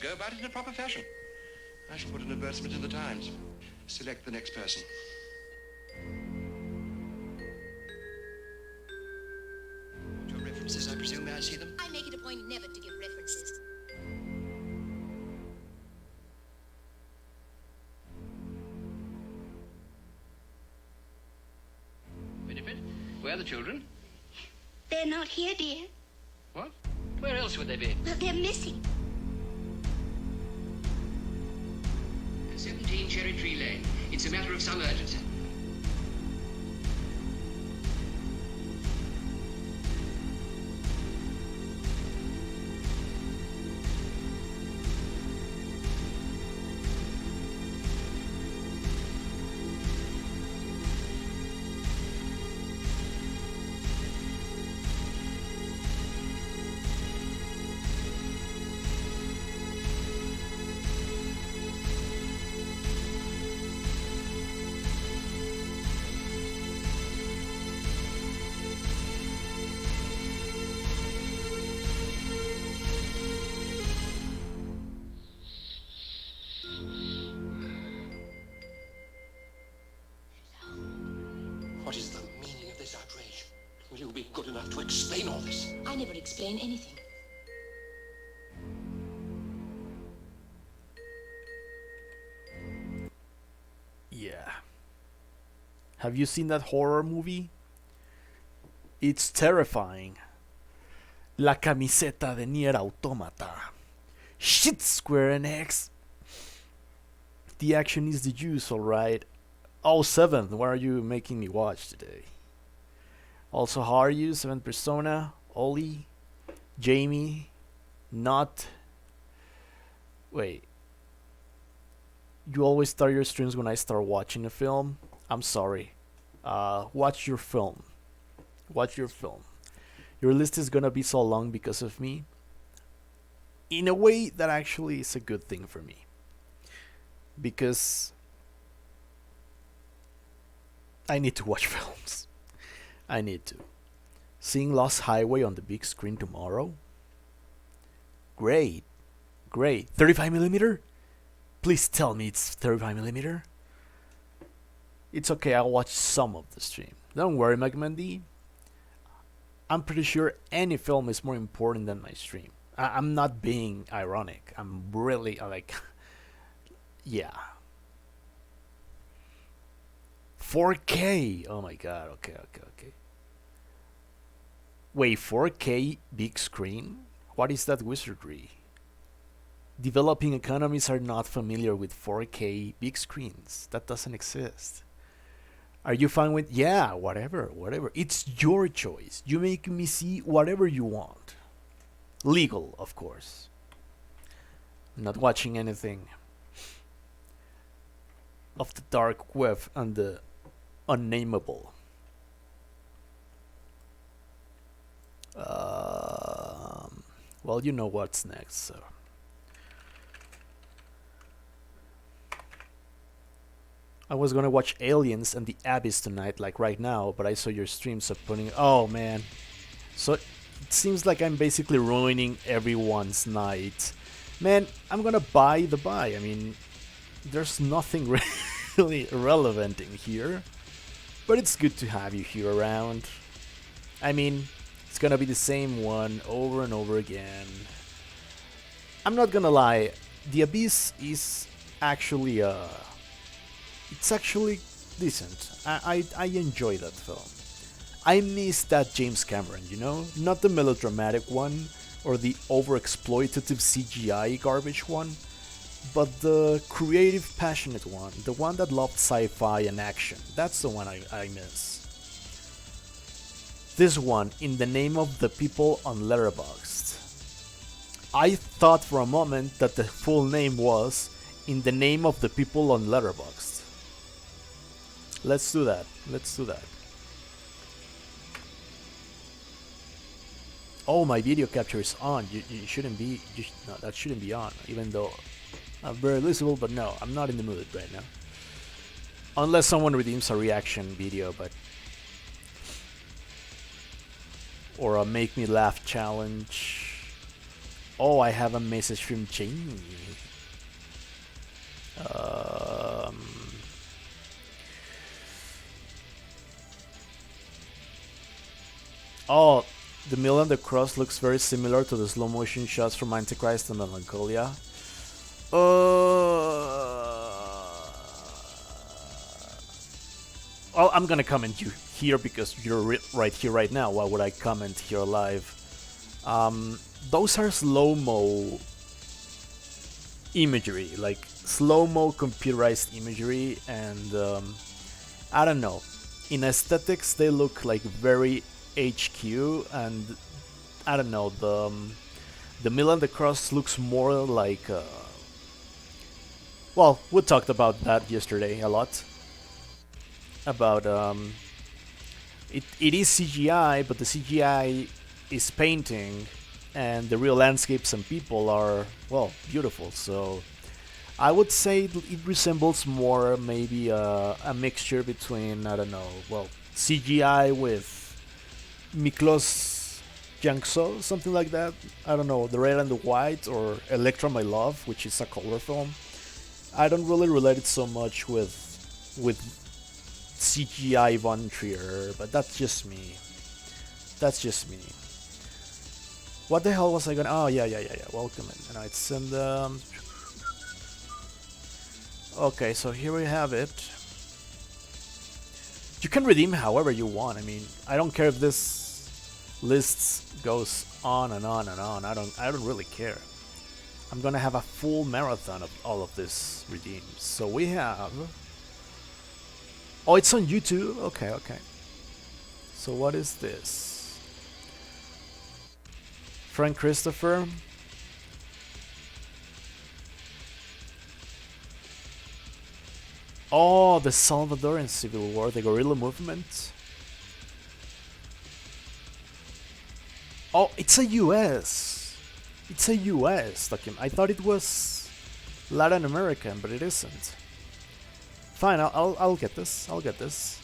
go about it in a proper fashion. I shall put an advertisement in the Times. Select the next person. Your references, I presume. May I see them? I make it a point never to give references. Winifred, where are the children? They're not here, dear. What? Where else would they be? Well, they're missing. 17 Cherry Tree Lane. It's a matter of some urgency. What is the meaning of this outrage? Will you be good enough to explain all this? I never explain anything. Yeah. Have you seen that horror movie? It's terrifying. La camiseta de Nier Automata. Shit, Square Enix. The action is the juice, alright. Oh, 7, what are you making me watch today? Also, how are you? 7 Persona, Ollie, Jamie, Not. Wait. You always start your streams when I start watching a film? I'm sorry. Watch your film. Watch your film. Your list is gonna be so long because of me. In a way, that actually is a good thing for me. Because I need to watch films. I need to. Seeing Lost Highway on the big screen tomorrow? Great. Great. 35mm? Please tell me it's 35mm. It's okay, I'll watch some of the stream. Don't worry, McMandy. I'm pretty sure any film is more important than my stream. I'm not being ironic. I'm really like... yeah. 4K! Oh my god, okay. Wait, 4K big screen? What is that wizardry? Developing economies are not familiar with 4K big screens. That doesn't exist. Are you fine with... yeah, whatever. It's your choice. You make me see whatever you want. Legal, of course. I'm not watching anything of the dark web and the unnameable. Well, you know what's next, so... I was gonna watch Aliens and the Abyss tonight, like right now, but I saw your stream, so putting... oh, man. So, it seems like I'm basically ruining everyone's night. Man, I'm gonna buy the buy. I mean, there's nothing really relevant in here. But it's good to have you here around. I mean, it's gonna be the same one over and over again. I'm not gonna lie, The Abyss is actually it's actually decent. I enjoy that film. I miss that James Cameron, you know? Not the melodramatic one or the overexploitative CGI garbage one, but the creative, passionate one, the one that loved sci-fi and action. That's the one I miss. This one, In the Name of the People on Letterboxd. I thought for a moment that the full name was In the Name of the People on Letterboxd. Let's do that. Oh, my video capture is on. You shouldn't be. No, that shouldn't be on. Even though I'm very visible, but no, I'm not in the mood right now. Unless someone redeems a reaction video, but or a make me laugh challenge. Oh, I have a message from Jamie. Um, oh, the Mill and the Cross looks very similar to the slow motion shots from Antichrist and Melancholia. Well, I'm gonna comment you here because you're right here right now. Why would I comment here live? Those are slow-mo imagery, like slow-mo computerized imagery, and I don't know. In aesthetics, they look like very HQ, and I don't know. The Mill and the Cross looks more like. Well, we talked about that yesterday a lot. About it is CGI, but the CGI is painting, and the real landscapes and people are, well, beautiful. So I would say it resembles more maybe a mixture between, I don't know, well, CGI with Miklos Jankso, something like that. I don't know, The Red and the White, or Electra My Love, which is a color film. I don't really relate it so much with CGI Von Trier, but that's just me. That's just me. What the hell was I gonna? Oh yeah. Welcome in. And it's in the. Okay, so here we have it. You can redeem however you want. I mean, I don't care if this list goes on and on and on. I don't really care. I'm gonna have a full marathon of all of this redeems. So we have. Oh, it's on YouTube? Okay. So what is this? Frank Christopher. Oh, the Salvadoran Civil War, the guerrilla movement. Oh, it's a US. It's a US document. I thought it was Latin American, but it isn't. Fine, I'll get this. I'll get this.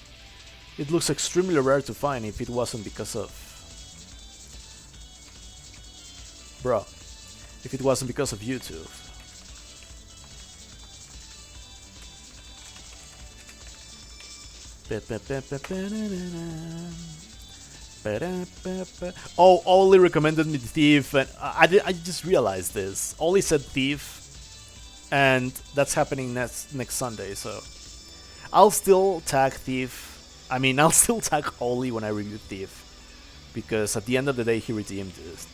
It looks extremely rare to find if it wasn't because of... Bro. If it wasn't because of YouTube. Oh, Oli recommended me Thief, and I just realized this. Oli said Thief, and that's happening next Sunday, so... I'll still tag Thief. I mean, I'll still tag Oli when I review Thief, because at the end of the day, he redeemed it.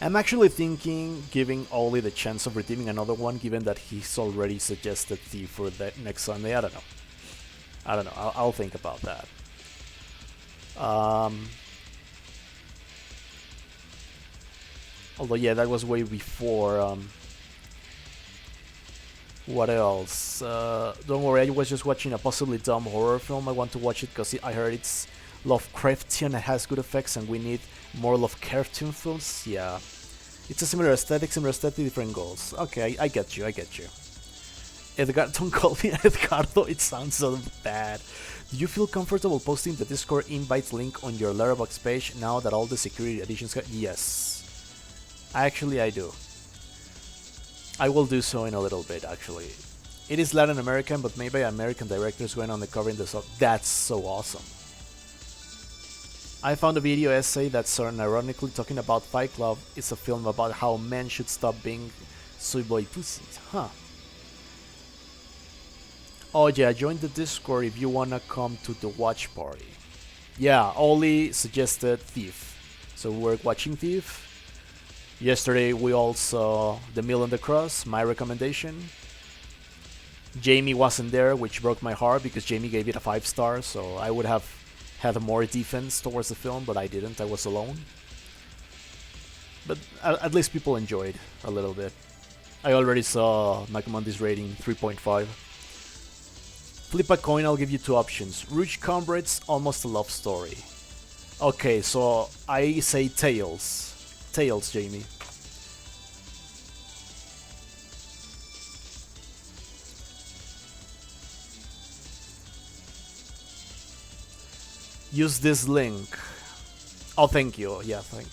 I'm actually thinking giving Oli the chance of redeeming another one, given that he's already suggested Thief for that next Sunday. I don't know. I'll think about that. Although, yeah, that was way before. What else? Don't worry, I was just watching a possibly dumb horror film. I want to watch it because I heard it's Lovecraftian and has good effects, and we need more Lovecraftian films. Yeah. It's a similar aesthetic, different goals. Okay, I get you. Edgar, don't call me Edgardo, it sounds so bad. Do you feel comfortable posting the Discord invite link on your Letterboxd page now that all the security editions got... Yes. Actually, I do. I will do so in a little bit, actually. It is Latin American, but maybe American directors went on the cover in the song. That's so awesome. I found a video essay that's ironically talking about Fight Club. It's a film about how men should stop being soy boy pussies. Huh. Oh yeah, join the Discord if you wanna come to the watch party. Yeah, Oli suggested Thief. So we're watching Thief. Yesterday we all saw The Mill and the Cross, my recommendation. Jamie wasn't there, which broke my heart because Jamie gave it a 5 star, so I would have had more defense towards the film, but I didn't, I was alone. But at least people enjoyed a little bit. I already saw McMondy's rating, 3.5. Flip a coin, I'll give you 2 options. Rouge Comrades, Almost a Love Story. Okay, so I say Tails. Tails, Jamie. Use this link. Oh, thank you. Yeah, thank you.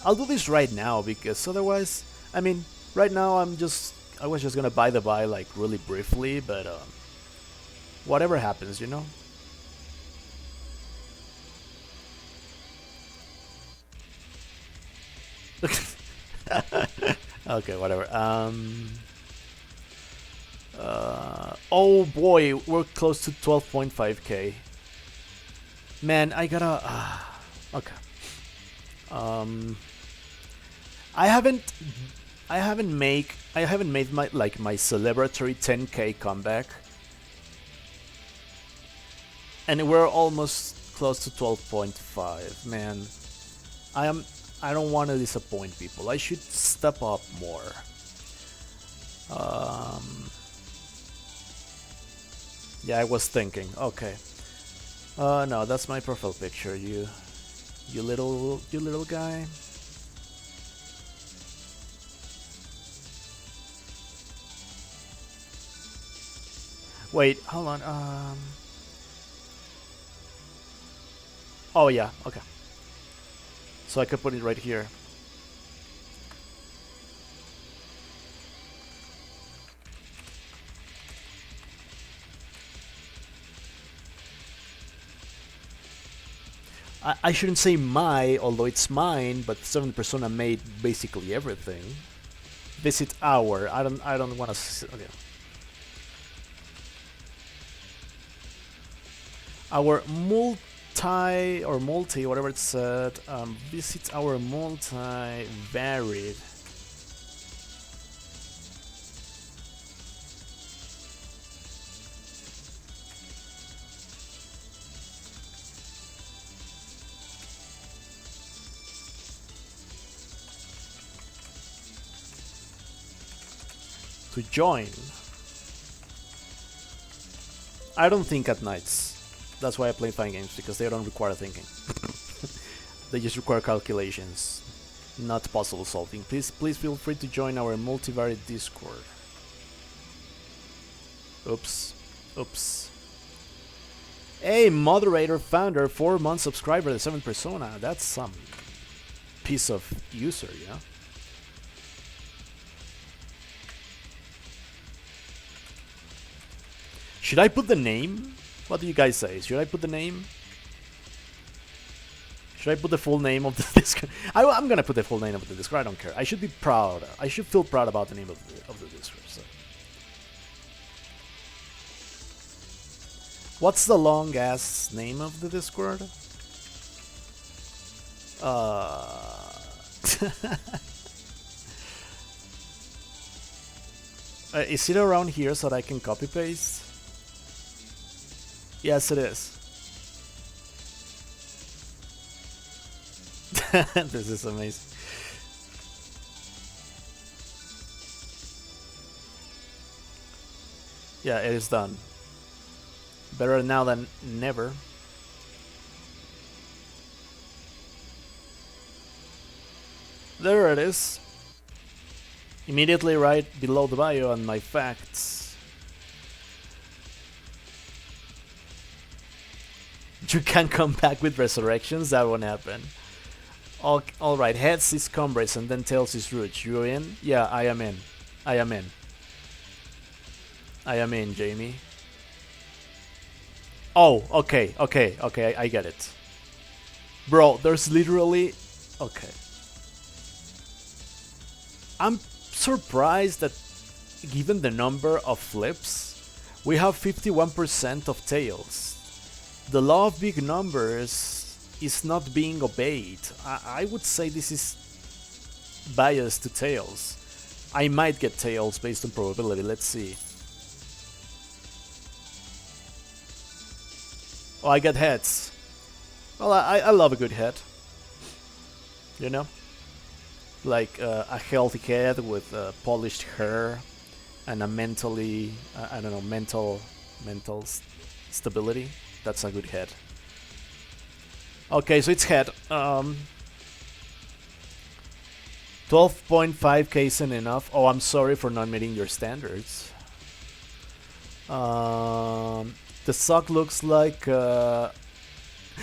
I'll do this right now because otherwise, I mean, right now I was just gonna buy the buy like really briefly, but whatever happens, you know. Okay, whatever. Oh boy, we're close to 12.5k. Man, I gotta. Okay. I haven't made my my celebratory 10k comeback, and we're almost close to 12.5. Man, I don't want to disappoint people. I should step up more. Yeah, I was thinking. Okay. No, that's my profile picture. You little guy. Wait, hold on. Oh yeah, okay. So I could put it right here. I shouldn't say my, although it's mine, but 7 Persona made basically everything. Visit our. I don't want to. Okay. Our multi, whatever it said, visit our multi-varied. To join. I don't think at nights. That's why I play fighting games, because they don't require thinking. They just require calculations, not puzzle solving. Please feel free to join our multivariate Discord. Oops. Hey, moderator, founder, 4-month subscriber, the 7 Persona. That's some piece of user, yeah? Should I put the name? What do you guys say? Should I put the name? Should I put the full name of the Discord? I'm gonna put the full name of the Discord. I don't care. I should be proud. I should feel proud about the name of the Discord. So. What's the long ass name of the Discord? Is it around here so that I can copy paste? Yes, it is. This is amazing. Yeah, it is done. Better now than never. There it is. Immediately right below the bio and my facts. You can come back with resurrections? That won't happen. Alright, heads is Cumbres and then tails is Rouge. You in? Yeah, I am in. I am in, Jamie. Oh, okay, I get it. Bro, there's literally... Okay. I'm surprised that given the number of flips, we have 51% of tails. The law of big numbers is not being obeyed. I would say this is biased to tails. I might get tails based on probability. Let's see. Oh, I get heads. Well, I love a good head. You know? Like a healthy head with polished hair and a mentally, I don't know, mental stability. That's a good head. Okay, so it's head. 12.5k isn't enough. Oh, I'm sorry for not meeting your standards. The sock looks like... yeah,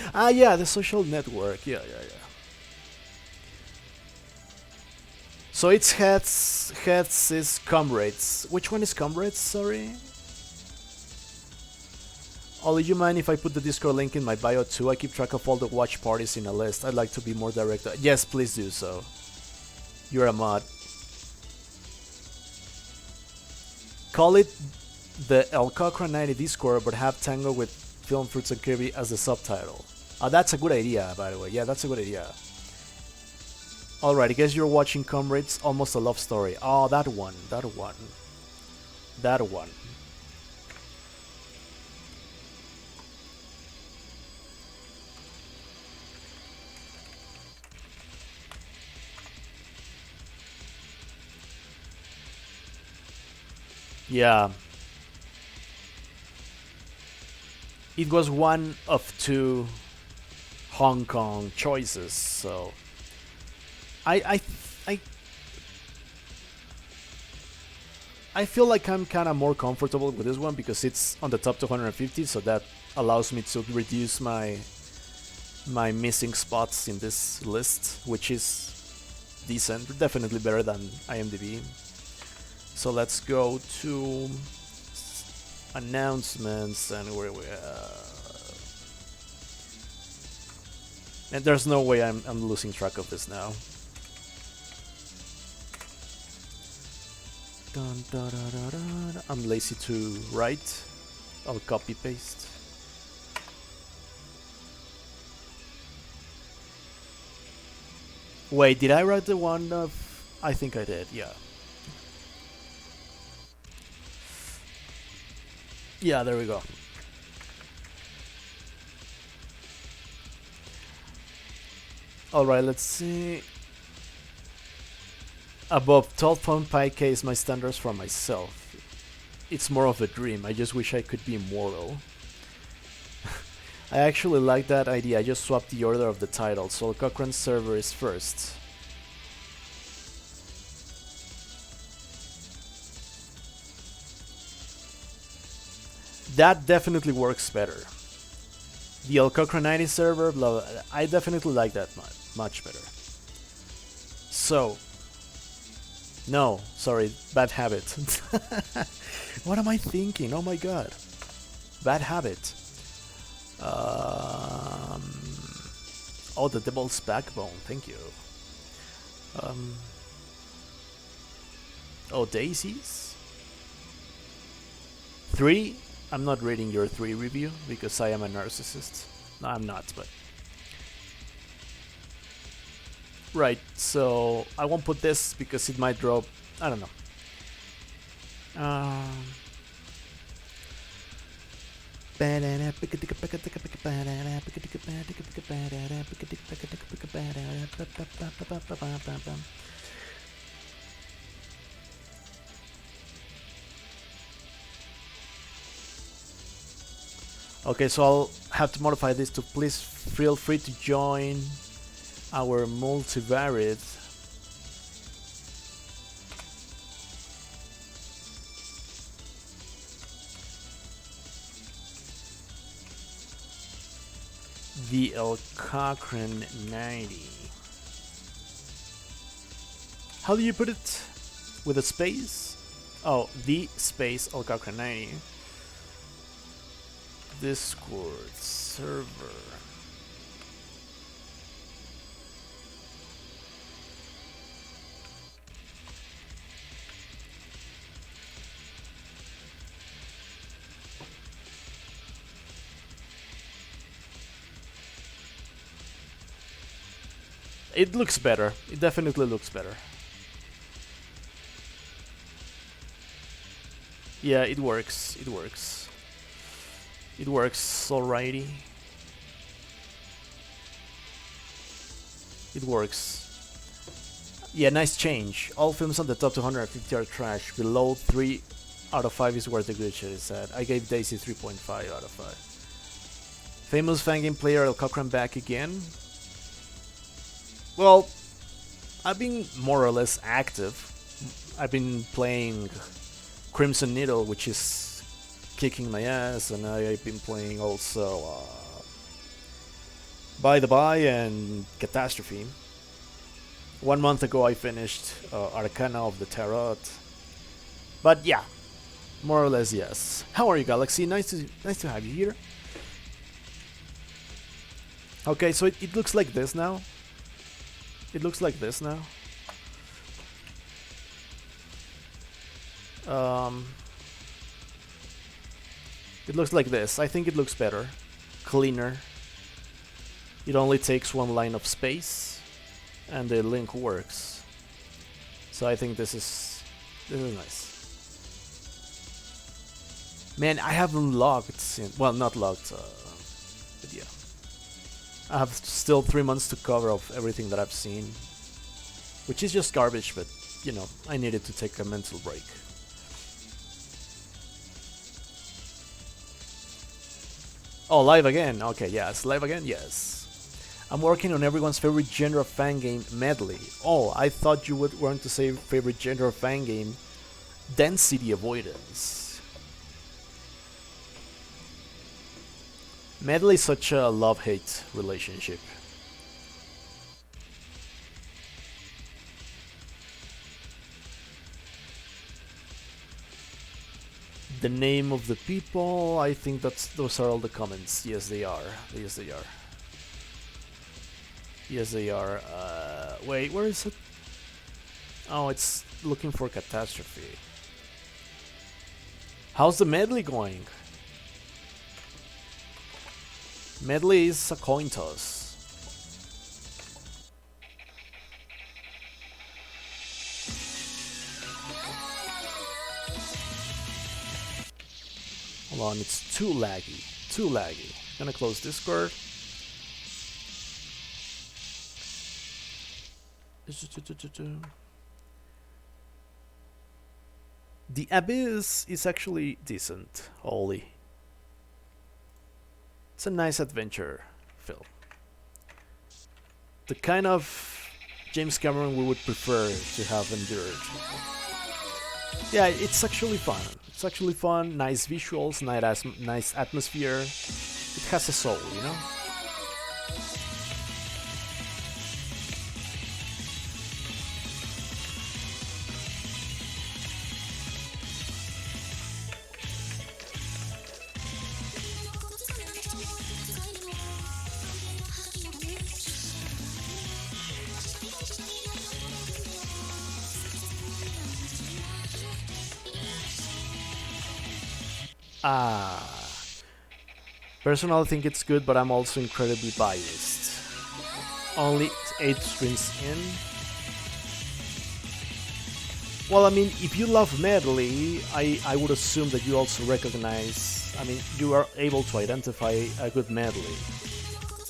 the social network. Yeah. So it's heads is comrades. Which one is comrades? Sorry. Ollie, you mind if I put the Discord link in my bio too? I keep track of all the watch parties in a list. I'd like to be more direct. Yes, please do so. You're a mod. Call it the ElCochran90 Discord, but have Tango with Film Fruits and Kirby as the subtitle. That's a good idea, by the way. Yeah, that's a good idea. Alright, I guess you're watching Comrades, Almost a Love Story. Oh, that one. Yeah. It was one of two Hong Kong choices, so I feel like I'm kind of more comfortable with this one because it's on the top 250, so that allows me to reduce my missing spots in this list, which is decent, definitely better than IMDb. So let's go to announcements and where we and there's no way I'm losing track of this now. Dun, da, da, da, da. I'm lazy to write. I'll copy paste. Wait, did I write the one of? I think I did. Yeah. Yeah, there we go. Alright, let's see. Above 12.5k is my standards for myself. It's more of a dream. I just wish I could be immortal. I actually like that idea. I just swapped the order of the titles, so Cochrane server is first. That definitely works better. The ElCochran90 server, blah, blah, I definitely like that much better. So, no, sorry, bad habit. What am I thinking? Oh my god. Bad habit. Oh, the Devil's Backbone, thank you. Oh, Daisies? 3? I'm not reading your 3 review because I am a narcissist. No, I'm not, but... Right, so I won't put this because it might drop... I don't know. Okay, so I'll have to modify this to please feel free to join our multivariate. The ElCochran90. How do you put it? With a space? Oh, the space ElCochran90. Discord server. It looks better. It definitely looks better. Yeah, it works. It works. It works alrighty. It works. Yeah, nice change. All films on the top 250 are trash. Below 3 out of 5 is where the good shit is at. I gave Daisy 3.5 out of 5. Famous fan game player ElCochran back again. Well, I've been more or less active. I've been playing Crimson Needle, which is kicking my ass, and I've been playing also By the By and Catastrophe. 1 month ago I finished Arcana of the Tarot. But yeah, more or less yes. How are you, Galaxy? Nice to have you here. Okay, so it looks like this now. It looks like this now. It looks like this. I think it looks better, cleaner. It only takes one line of space, and the link works. So I think this is nice. Man, I haven't logged since. Well, not logged, but yeah. I have still 3 months to cover of everything that I've seen, which is just garbage. But you know, I needed to take a mental break. Oh, live again. Okay, yes, live again. Yes. I'm working on everyone's favorite genre of fan game, Medley. Oh, I thought you would want to say favorite genre of fan game, Density Avoidance. Medley is such a love-hate relationship. The name of the people, I think those are all the comments. Yes, they are. Yes, they are. Yes, they are. Wait, where is it? Oh, it's looking for catastrophe. How's the medley going? Medley is a coin toss. Hold on, it's too laggy. Too laggy. Gonna close Discord. The Abyss is actually decent, Ollie. It's a nice adventure film. The kind of James Cameron we would prefer to have endured. Yeah, it's actually fun. It's actually fun, nice visuals, nice atmosphere. It has a soul, you know? Personally, I think it's good, but I'm also incredibly biased. Only 8 streams in. Well, I mean, if you love medley, I would assume that you also recognize, I mean, you are able to identify a good medley.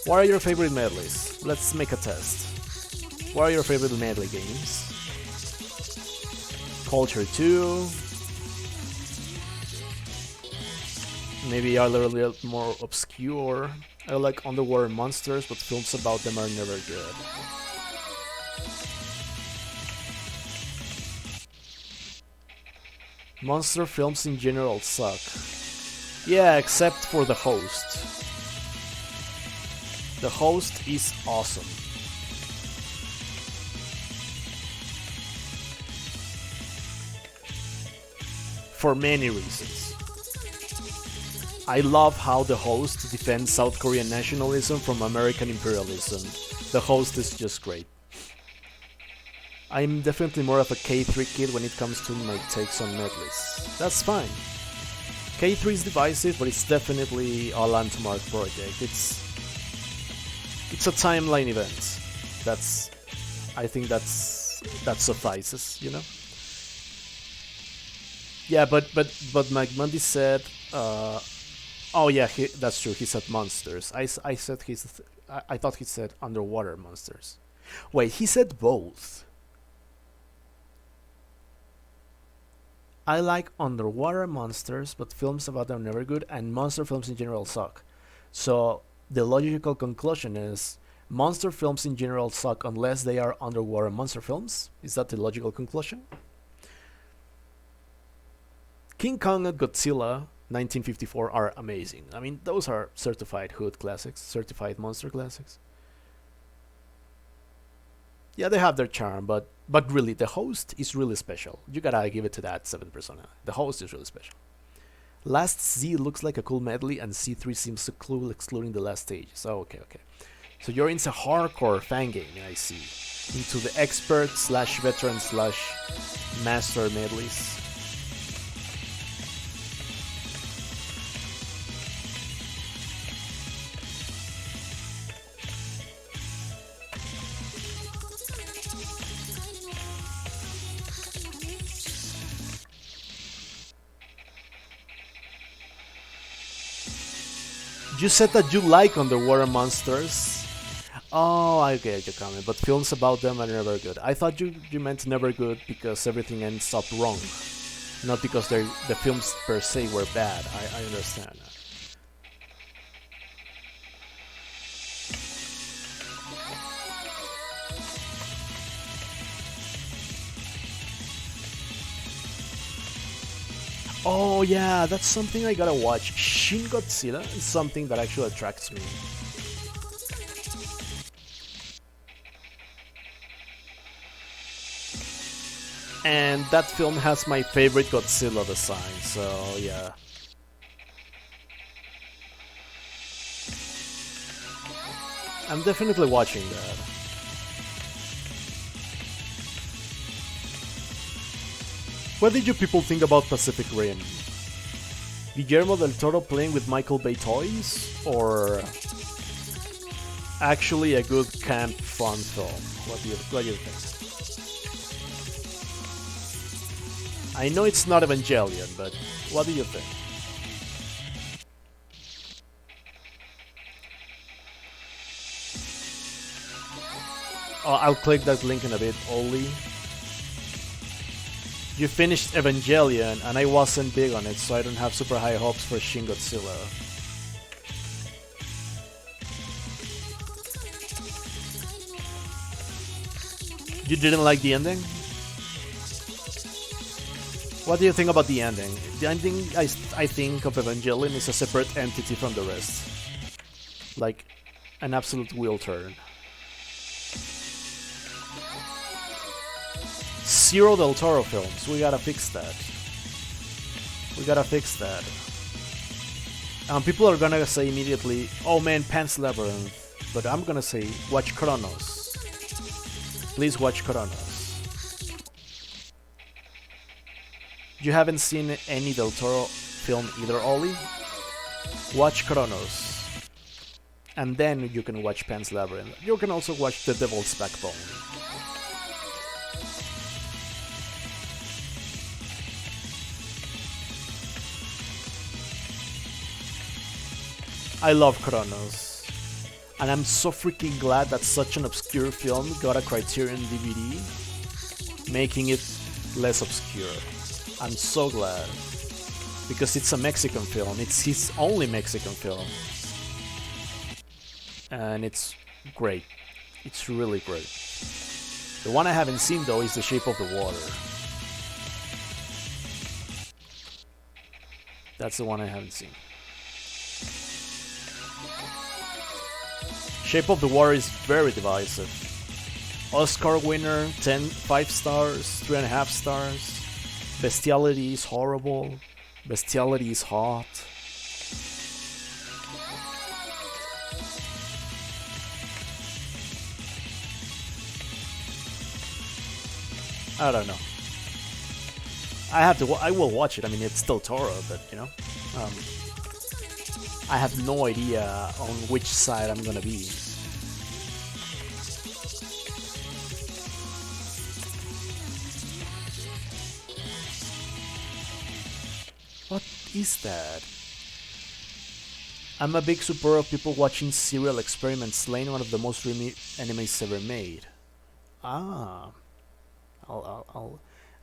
What are your favorite medleys? Let's make a test. What are your favorite medley games? Culture 2. Maybe a little more obscure. I like Underwater Monsters, but films about them are never good. Monster films in general suck. Yeah, except for The Host. The Host is awesome. For many reasons. I love how The Host defends South Korean nationalism from American imperialism. The Host is just great. I'm definitely more of a K3 kid when it comes to my takes on medleys. That's fine. K3 is divisive, but it's definitely a landmark project. It's a timeline event. I think that suffices, you know. Yeah, but Mike Mundy said. Oh yeah, that's true. He said monsters. I thought he said underwater monsters. Wait, he said both. I like underwater monsters, but films about them are never good, and monster films in general suck. So the logical conclusion is monster films in general suck unless they are underwater monster films. Is that the logical conclusion? King Kong and Godzilla 1954 are amazing. I mean, those are certified hood classics, certified monster classics. Yeah, they have their charm, but really, the host is really special. You gotta give it to that 7%. The host is really special. Last Z looks like a cool medley, and C3 seems so cool, excluding the last stages. Oh, okay, okay. So you're into hardcore fan gaming, I see. Into the expert slash veteran slash master medleys. You said that you like underwater monsters. Oh, I get your comment, but films about them are never good. I thought you meant never good because everything ends up wrong, not because the films per se were bad. I understand. Oh yeah, that's something I gotta watch. Shin Godzilla is something that actually attracts me. And that film has my favorite Godzilla design, so yeah. I'm definitely watching that. What did you people think about Pacific Rim? Guillermo del Toro playing with Michael Bay toys? Or actually a good camp fun film? What do you think? I know it's not Evangelion, but what do you think? Oh, I'll click that link in a bit, Oli. You finished Evangelion, and I wasn't big on it, so I don't have super high hopes for Shin Godzilla. You didn't like the ending? What do you think about the ending? The ending, I think of Evangelion is a separate entity from the rest. Like, an absolute wheel turn. Zero Del Toro films, we gotta fix that. We gotta fix that. People are gonna say immediately, oh man, Pan's Labyrinth. But I'm gonna say, watch Chronos. Please watch Chronos. You haven't seen any Del Toro film either, Ollie? Watch Chronos. And then you can watch Pan's Labyrinth. You can also watch The Devil's Backbone. I love Chronos. And I'm so freaking glad that such an obscure film got a Criterion DVD, making it less obscure. I'm so glad. Because it's a Mexican film. It's his only Mexican film. And it's great. It's really great. The one I haven't seen though is The Shape of the Water. That's the one I haven't seen. Shape of the Water is very divisive. Oscar winner, 5 stars, 3.5 stars. Bestiality is horrible. Bestiality is hot. I don't know. I will watch it. I mean, it's still Toro, but you know, I have no idea on which side I'm gonna be. What is that? I'm a big supporter of people watching Serial Experiments Lane, one of the most dreamy animes ever made. Ah,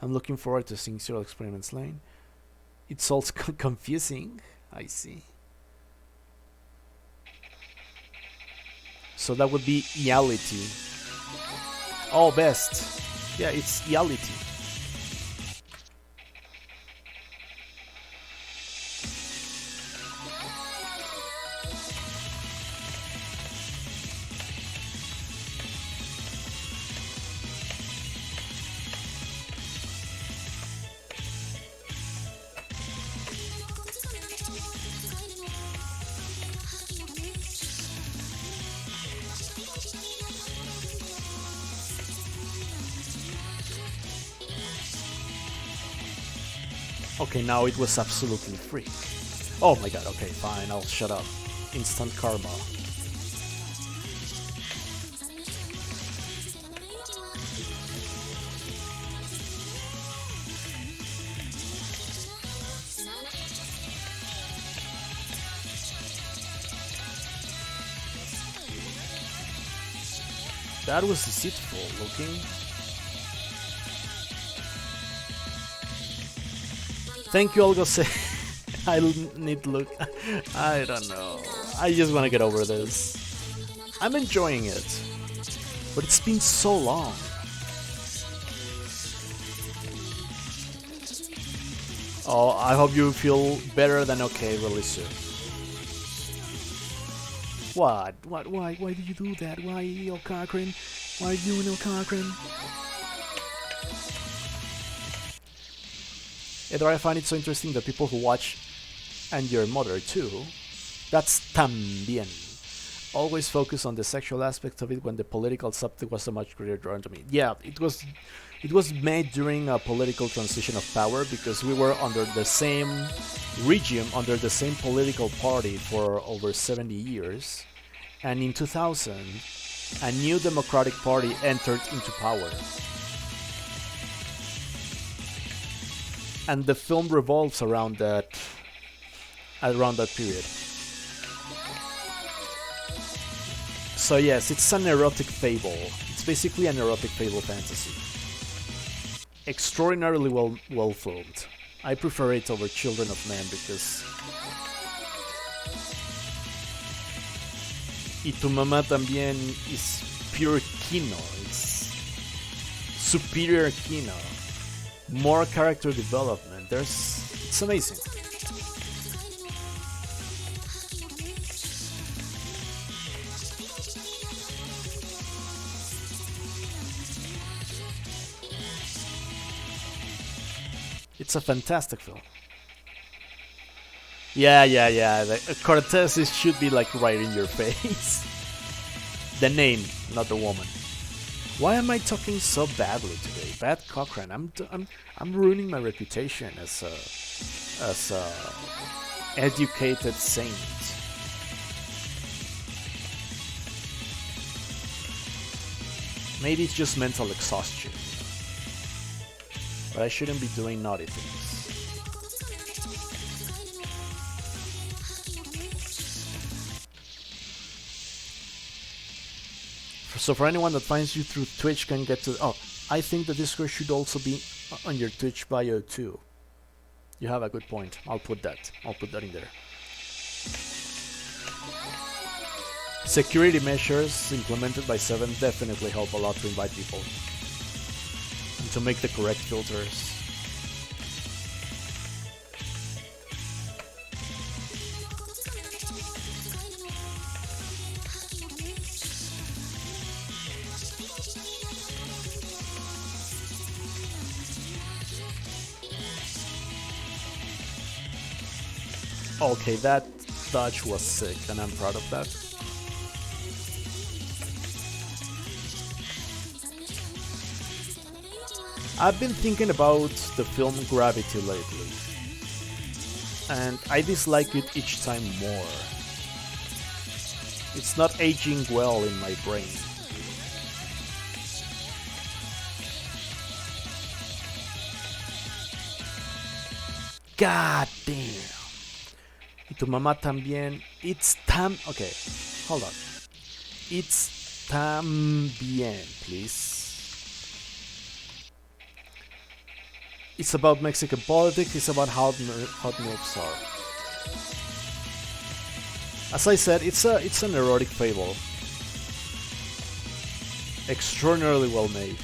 I'm looking forward to seeing Serial Experiments Lane. It's also confusing. I see. So that would be reality. Oh, best. Yeah, it's reality. Okay, now it was absolutely free. Oh my god, okay, fine, I'll shut up. Instant karma. That was deceitful looking. Thank you, Olga. I need to look. I don't know. I just want to get over this. I'm enjoying it, but it's been so long. Oh, I hope you feel better than okay really soon. What? What? Why? Why did you do that? Why, ElCochran? Why are you doing ElCochran? Either I find it so interesting that people who watch, and your mother too, that's también, always focus on the sexual aspect of it when the political subject was so much greater drawn to me. Yeah, it was made during a political transition of power because we were under the same regime, under the same political party for over 70 years, and in 2000, a new Democratic Party entered into power. And the film revolves around that period. So yes, it's an erotic fable. It's basically an erotic fable fantasy. Extraordinarily well filmed. I prefer it over Children of Men because Y Tu Mamá también is pure kino. It's superior kino. More character development. It's amazing. It's a fantastic film. Yeah. Cortez should be like right in your face. The name, not the woman. Why am I talking so badly today? Bad Cochran. I'm ruining my reputation as a educated saint. Maybe it's just mental exhaustion. But I shouldn't be doing naughty things. So for anyone that finds you through Twitch can get to... Oh, I think the Discord should also be on your Twitch bio too. You have a good point. I'll put that in there. Security measures implemented by 7 definitely help a lot to invite people. And to make the correct filters. Okay, that dodge was sick, and I'm proud of that. I've been thinking about the film Gravity lately, and I dislike it each time more. It's not aging well in my brain. God damn. Y Tu Mamá también. Okay, hold on. It's también, please. It's about Mexican politics. It's about how milks are. As I said, it's an erotic fable. Extraordinarily well made.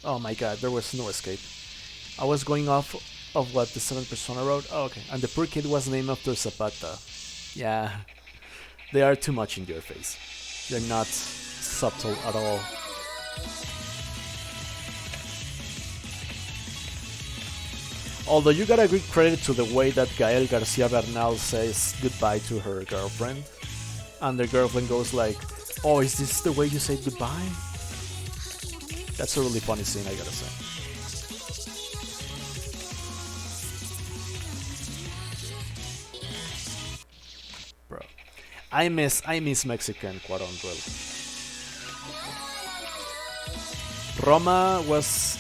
Oh my god, there was no escape. I was going off of what the 7th Persona wrote. Oh, okay. And the poor kid was named after Zapata. Yeah. They are too much in your face. They're not subtle at all. Although you gotta give credit to the way that Gael Garcia Bernal says goodbye to her girlfriend. And the girlfriend goes like, "Oh, is this the way you say goodbye?" That's a really funny scene, I gotta say. Bro, I miss Mexican Cuaron, really. Roma was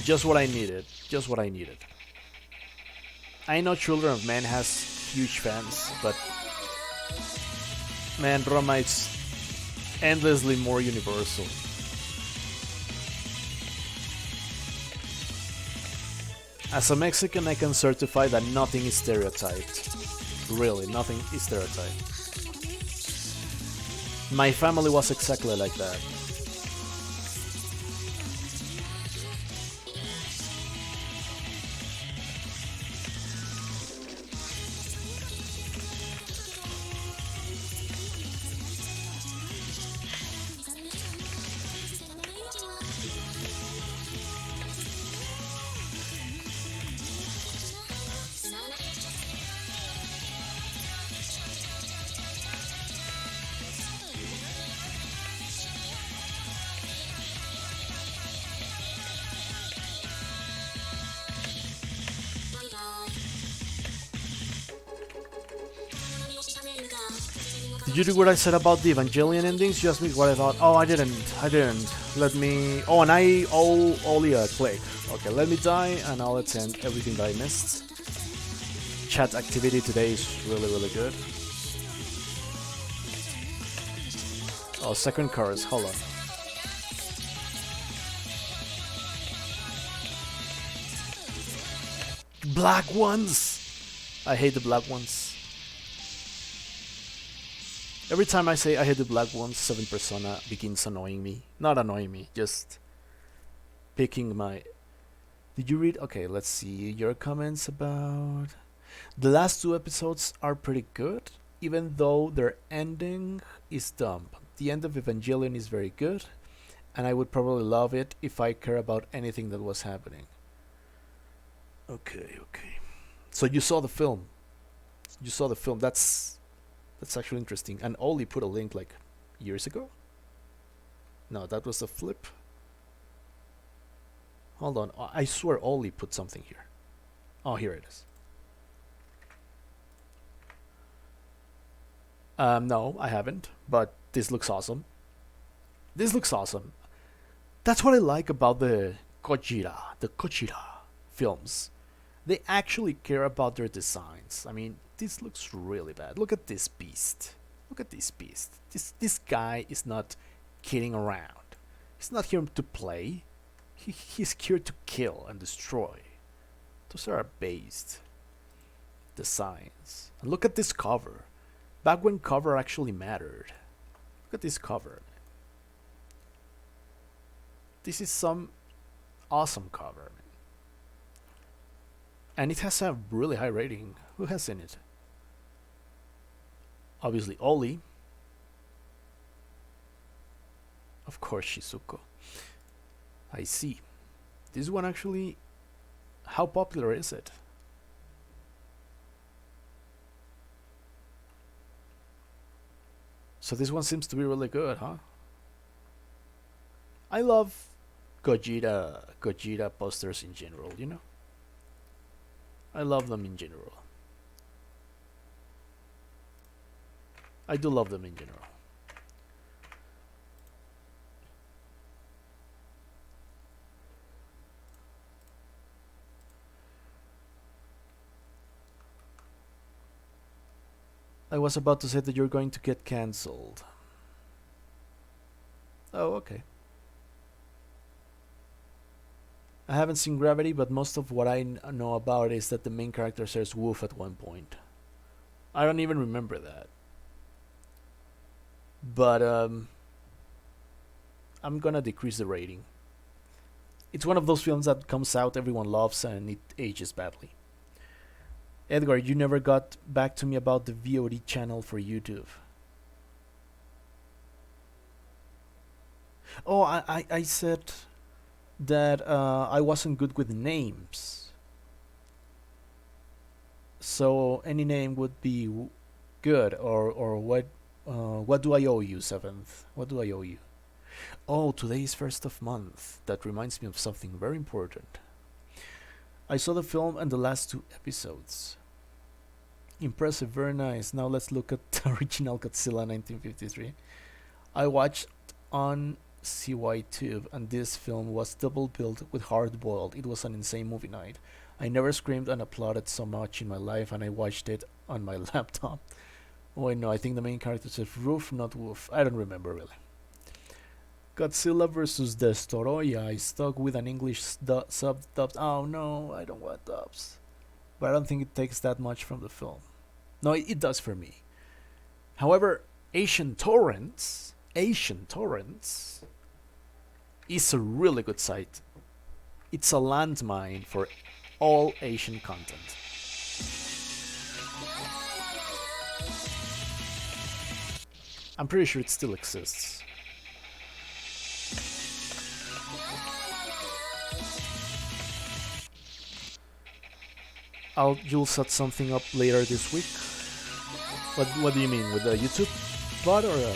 just what I needed. Just what I needed. I know Children of Men has huge fans, but man, Roma is endlessly more universal. As a Mexican, I can certify that nothing is stereotyped. Really, nothing is stereotyped. My family was exactly like that. Did you do what I said about the Evangelion endings? Just me what I thought. Oh, I didn't. Let me... Oh, and I owe Oli a click. Okay, let me die, and I'll attend everything that I missed. Chat activity today is really, really good. Oh, second chorus. Hold on. Black ones! I hate the black ones. Every time I say I hate the black ones, 7 Persona begins annoying me. Not annoying me, just picking my... Did you read? Okay, let's see your comments about... The last 2 episodes are pretty good, even though their ending is dumb. The end of Evangelion is very good, and I would probably love it if I care about anything that was happening. Okay. So you saw the film. That's actually interesting. And Oli put a link like years ago? No, that was a flip. Hold on. I swear Oli put something here. Oh, here it is. No, I haven't. But this looks awesome. That's what I like about the Kochira films. They actually care about their designs. I mean, this looks really bad. Look at this beast. This guy is not kidding around. He's not here to play. He's here to kill and destroy. Those are based designs. And look at this cover. Back when cover actually mattered. Look at this cover. This is some awesome cover. And it has a really high rating. Who has seen it? Obviously Oli. Of course Shizuko. I see. This one actually... How popular is it? So this one seems to be really good, huh? I love Gojira posters in general, you know? I love them in general. I do love them in general. I was about to say that you're going to get cancelled. Oh, okay. I haven't seen Gravity, but most of what I know about it is that the main character says woof at one point. I don't even remember that. But I'm gonna decrease the rating. It's one of those films that comes out, everyone loves, and it ages badly. Edgar, you never got back to me about the VOD channel for YouTube. Oh, I said that I wasn't good with names. So any name would be good, or what do I owe you, Seventh? What do I owe you? Oh, today is first of month. That reminds me of something very important. I saw the film and the last two episodes. Impressive, very nice. Now let's look at the original Godzilla 1953. I watched on CY Tube, and this film was double billed with Hard Boiled. It was an insane movie night. I never screamed and applauded so much in my life, and I watched it on my laptop. Oh, wait, no, I think the main character says Roof, not Woof. I don't remember really. Godzilla vs. Destoroyah is stuck with an English sub-dubbed. Oh no, I don't want dubs. But I don't think it takes that much from the film. No, it does for me. However, Asian Torrents is a really good site. It's a landmine for all Asian content. I'm pretty sure it still exists. You'll set something up later this week. What do you mean, with a YouTube bot or a...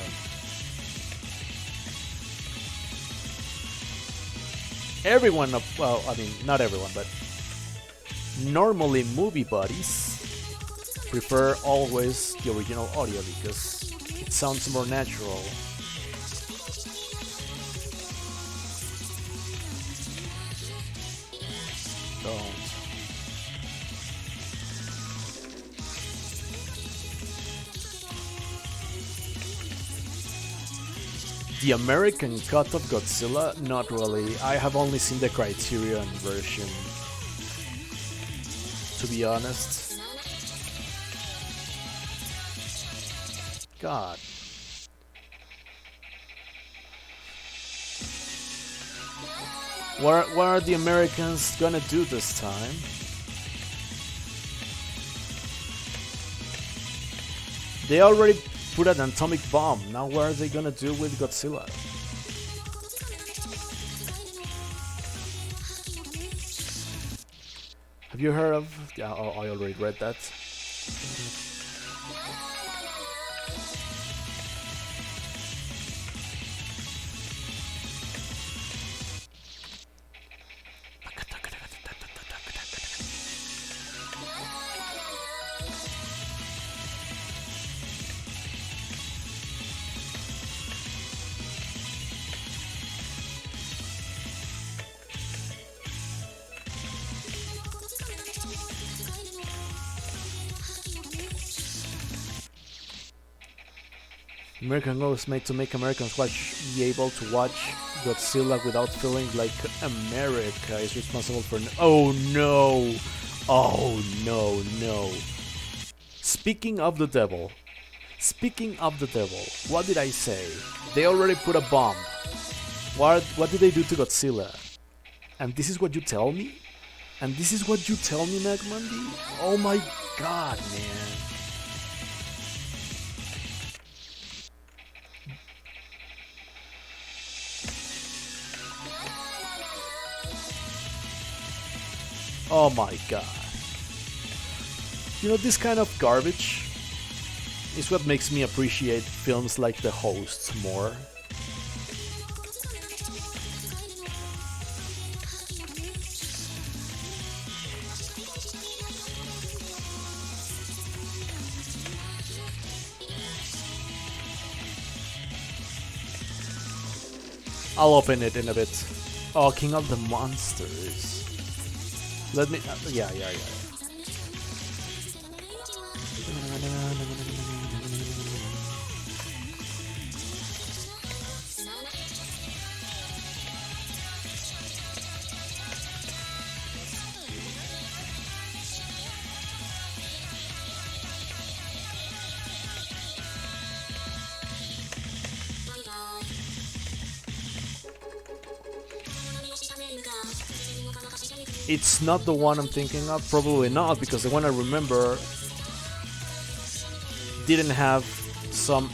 Everyone, well, I mean, not everyone, but normally movie buddies prefer always the original audio because it sounds more natural. Don't. The American cut of Godzilla? Not really. I have only seen the Criterion version, to be honest. God. What are the Americans gonna do this time? They already put an atomic bomb. Now what are they gonna do with Godzilla? Have you heard of... Yeah, I already read that. American Law was made to make Americans be able to watch Godzilla without feeling like America is responsible for... Oh no! Oh no, no. Speaking of the devil, what did I say? They already put a bomb. What did they do to Godzilla? And this is what you tell me? And this is what you tell me, Magmundi? Oh my god, man. Oh my god. You know, this kind of garbage is what makes me appreciate films like The Host more. I'll open it in a bit. Oh, King of the Monsters. Let me... yeah. It's not the one I'm thinking of, probably not, because the one I remember didn't have some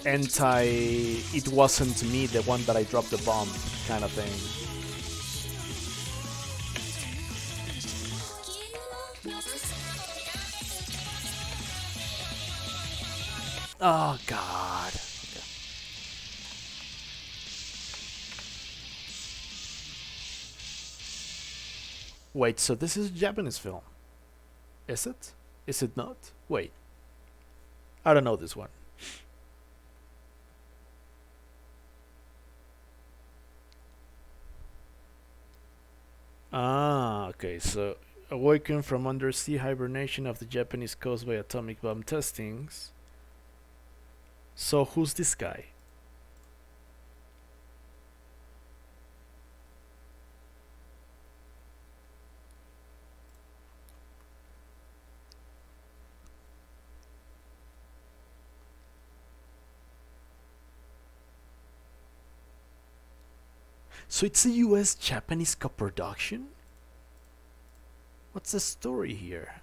it wasn't me, the one that I dropped the bomb kind of thing. Oh God. Okay. Wait, so this is a Japanese film? Is it? Is it not? Wait, I don't know this one. Ah, okay. So, awakened from undersea hibernation of the Japanese coast by atomic bomb testings. So, who's this guy? So it's a US Japanese co-production? What's the story here?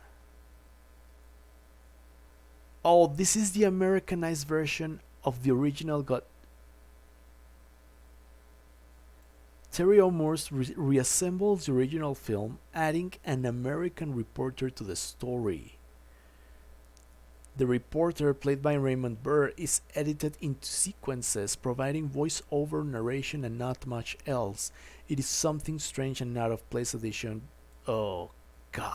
Oh, this is the Americanized version of the original got Terry O'Moore's reassembles the original film, adding an American reporter to the story. The reporter, played by Raymond Burr, is edited into sequences, providing voice-over narration and not much else. It is something strange and out of place addition. Oh, God.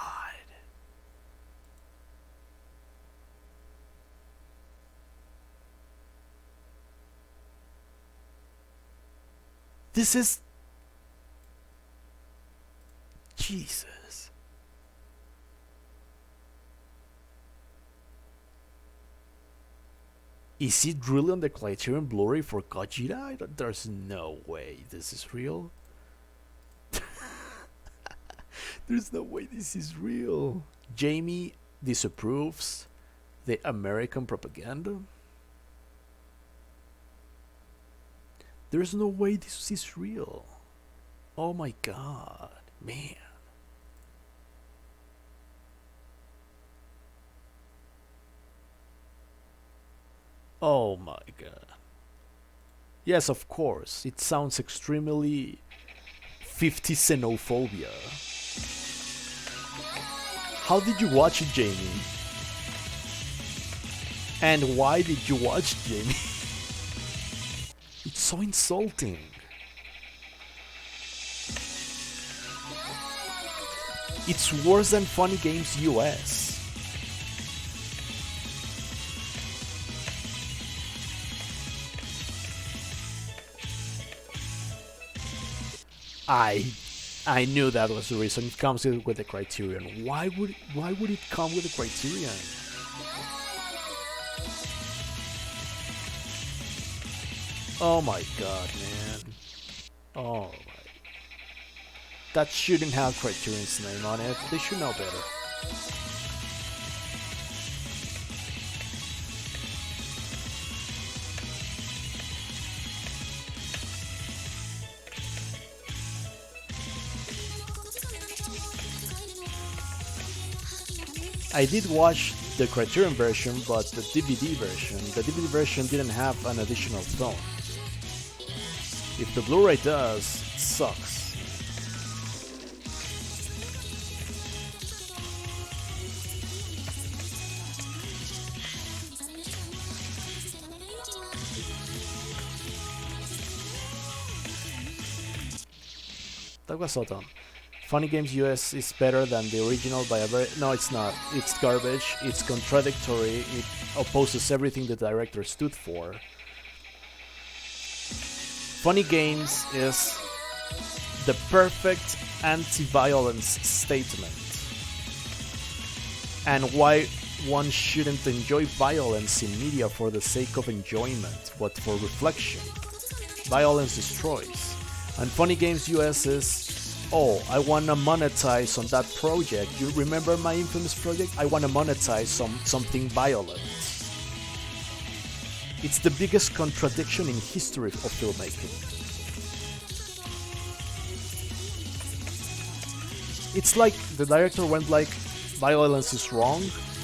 This is... Jesus. Is it really on the Criterion Blu-ray for Gojira? There's no way this is real. There's no way this is real. Jamie disapproves the American propaganda. There's no way this is real. Oh my God, man. Oh my God. Yes, of course. It sounds extremely 50 xenophobia. How did you watch it, Jamie? And why did you watch it, Jamie? It's so insulting. It's worse than Funny Games US. I knew that was the reason. It comes with the Criterion. Why would it come with the Criterion? Oh my God, man. Oh my. That shouldn't have Criterion's name on it. They should know better. I did watch the Criterion version, but the DVD version didn't have an additional tone. If the Blu-ray does, it sucks. That was so dumb. Funny Games US is better than the original by a very... No, it's not. It's garbage. It's contradictory. It opposes everything the director stood for. Funny Games is the perfect anti-violence statement. And why one shouldn't enjoy violence in media for the sake of enjoyment, but for reflection. Violence destroys. And Funny Games US is... Oh, I wanna monetize on that project. You remember my infamous project? I wanna monetize something violent. It's the biggest contradiction in history of filmmaking. It's like the director went like, violence is wrong.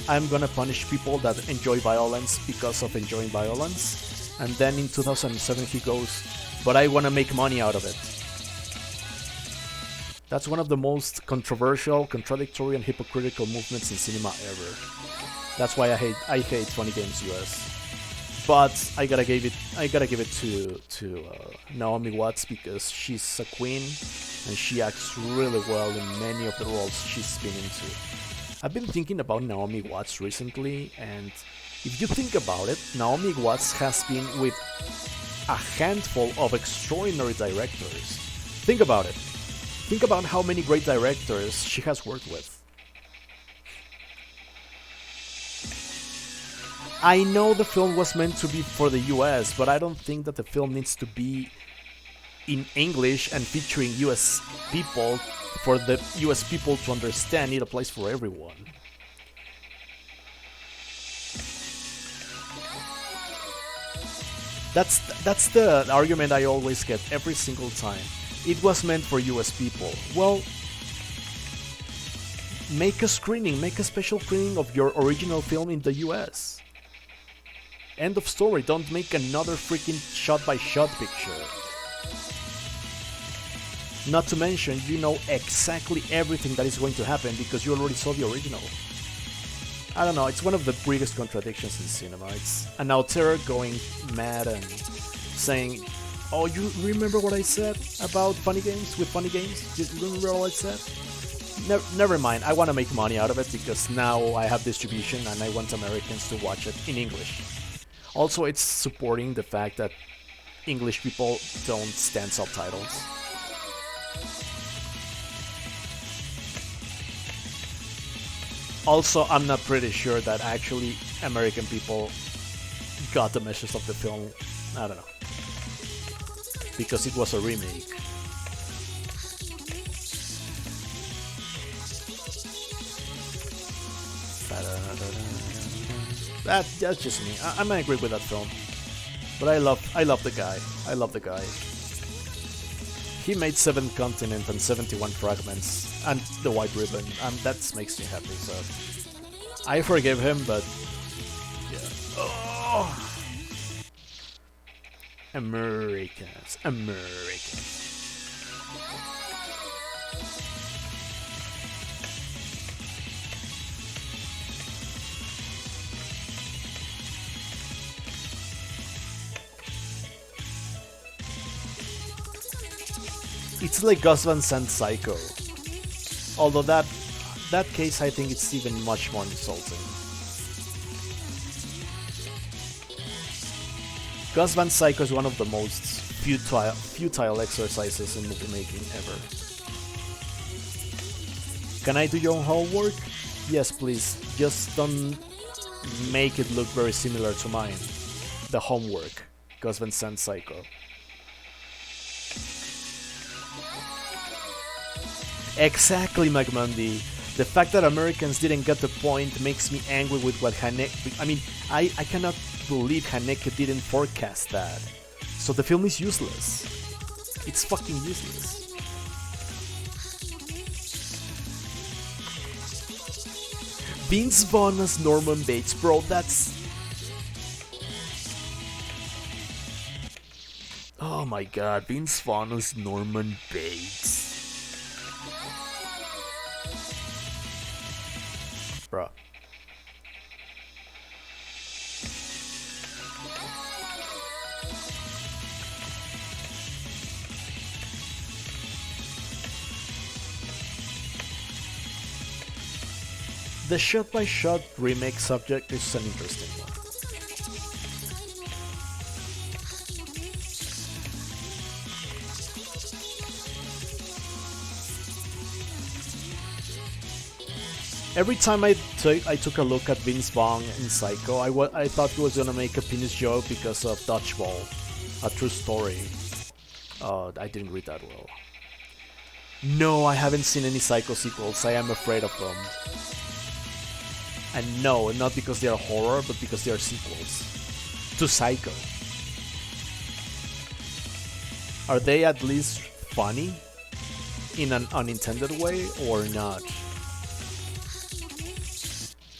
I'm gonna punish people that enjoy violence because of enjoying violence. And then in 2007 he goes, but I wanna make money out of it. That's one of the most controversial, contradictory, and hypocritical movements in cinema ever. That's why I hate Funny Games US. But I gotta give it to Naomi Watts because she's a queen and she acts really well in many of the roles she's been into. I've been thinking about Naomi Watts recently, and if you think about it, Naomi Watts has been with a handful of extraordinary directors. Think about it. Think about how many great directors she has worked with. I know the film was meant to be for the US, but I don't think that the film needs to be in English and featuring US people for the US people to understand. It applies for everyone. That's the argument I always get every single time. It was meant for US people. Well, make a screening, make a special screening of your original film in the US. End of story. Don't make another freaking shot-by-shot picture. Not to mention, you know exactly everything that is going to happen because you already saw the original. I don't know, it's one of the biggest contradictions in cinema. It's an auteur going mad and saying, oh, you remember what I said about funny games with funny games? You remember what I said? Never mind, I want to make money out of it because now I have distribution and I want Americans to watch it in English. Also, it's supporting the fact that English people don't stand subtitles. Also, I'm not pretty sure that actually American people got the message of the film. I don't know. Because it was a remake. That's just me. I'm angry with that film. But I love the guy. I love the guy. He made 7 continents and 71 fragments and the white ribbon, and that makes me happy, so I forgive him, but yeah. Oh. Americans. It's like Gus Van Sant Psycho. Although that case, I think it's even much more insulting. Gus Van Psycho is one of the most futile exercises in movie making ever. Can I do your homework? Yes, please. Just don't make it look very similar to mine. The homework. Gus Van Sant Psycho. Exactly, McMundy. The fact that Americans didn't get the point makes me angry with what Haneke... I mean, I cannot believe Haneke didn't forecast that. So the film is useless. It's fucking useless. Vince Vaughn as Norman Bates, bro, that's... Oh my god, Vince Vaughn as Norman Bates. Bruh. The shot-by-shot remake subject is an interesting one. Every time I took a look at Vince Vaughn in Psycho, I thought he was gonna make a penis joke because of Dodgeball, a true story. I didn't read that well. No, I haven't seen any Psycho sequels. I am afraid of them. And no, not because they are horror, but because they are sequels to Psycho. Are they at least funny in an unintended way or not?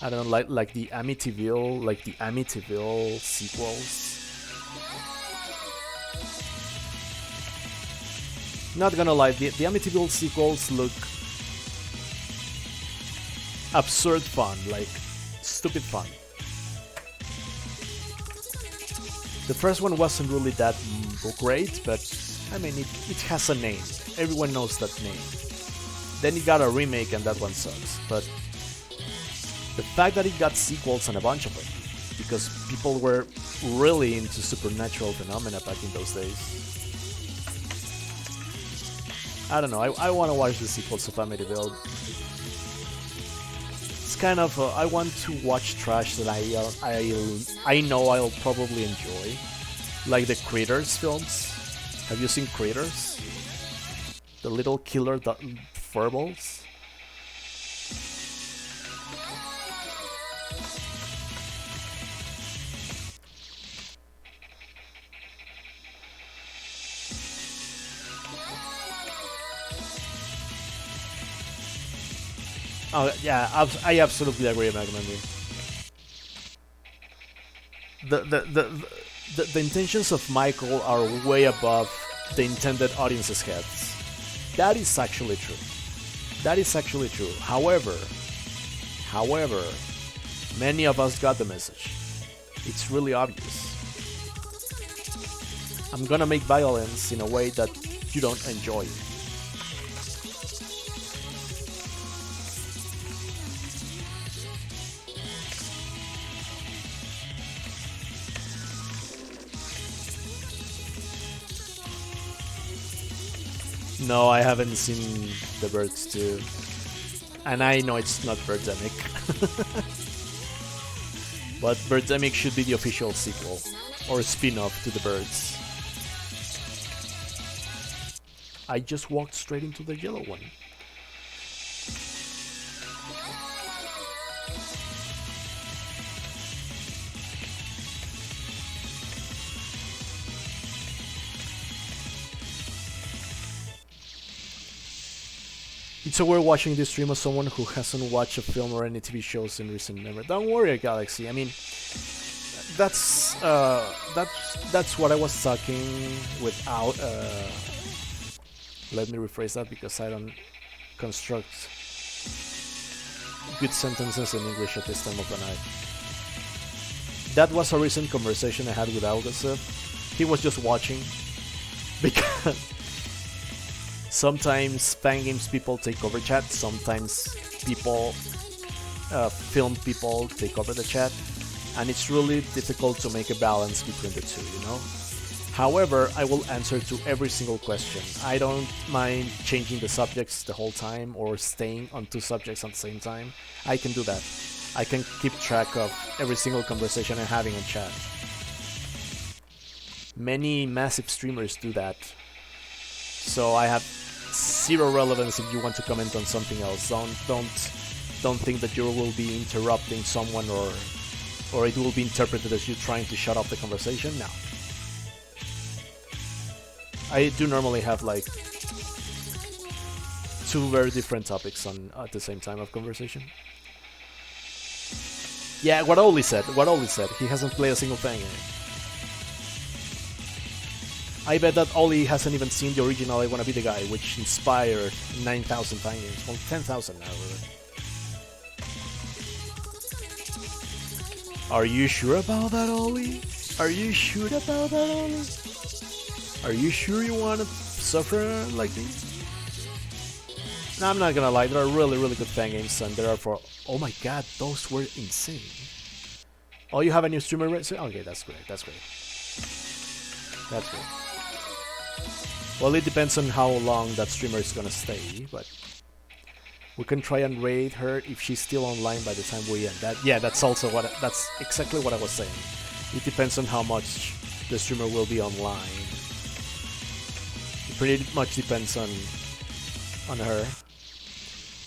I don't know, like the Amityville sequels. Not gonna lie, the Amityville sequels look absurd fun, like stupid fun. The first one wasn't really that great, but I mean, it has a name. Everyone knows that name. Then it got a remake, and that one sucks. But the fact that it got sequels and a bunch of them, because people were really into supernatural phenomena back in those days. I don't know. I want to watch the sequels of Amityville. It's kind of I want to watch trash that I know I'll probably enjoy, like the Critters films. Have you seen Critters? The little killer furballs. Oh yeah, I absolutely agree, Magmandy. The intentions of Michael are way above the intended audience's heads. That is actually true. That is actually true. However, many of us got the message. It's really obvious. I'm gonna make violence in a way that you don't enjoy. No, I haven't seen The Birds 2. And I know it's not Birdemic. But Birdemic should be the official sequel. Or spin-off to The Birds. I just walked straight into the yellow one. It's so we're watching this stream of someone who hasn't watched a film or any TV shows in recent memory. Don't worry, Galaxy. I mean, that's what I was talking without. Let me rephrase that because I don't construct good sentences in English at this time of the night. That was a recent conversation I had with Algasov. He was just watching because sometimes fan games people take over chat, sometimes people, film people take over the chat, and it's really difficult to make a balance between the two, you know? However, I will answer to every single question. I don't mind changing the subjects the whole time or staying on two subjects at the same time. I can do that. I can keep track of every single conversation I'm having in chat. Many massive streamers do that. So I have zero relevance if you want to comment on something else. Don't think that you will be interrupting someone or it will be interpreted as you trying to shut off the conversation. No. I do normally have like two very different topics on at the same time of conversation. Yeah, what Oli said. He hasn't played a single thing. I bet that Oli hasn't even seen the original I Wanna Be the Guy, which inspired 9,000 fan games. Well, 10,000 now. Are you sure about that, Oli? Are you sure about that, Oli? Are you sure you want to suffer like me? No, I'm not gonna lie, there are really, really good fan games, and there are for... Oh my god, those were insane. Oh, you have a new streamer? Okay, that's great, that's great. That's great. Well, it depends on how long that streamer is gonna stay, but... We can try and raid her if she's still online by the time we end. That's also that's exactly what I was saying. It depends on how much the streamer will be online. It pretty much depends on her.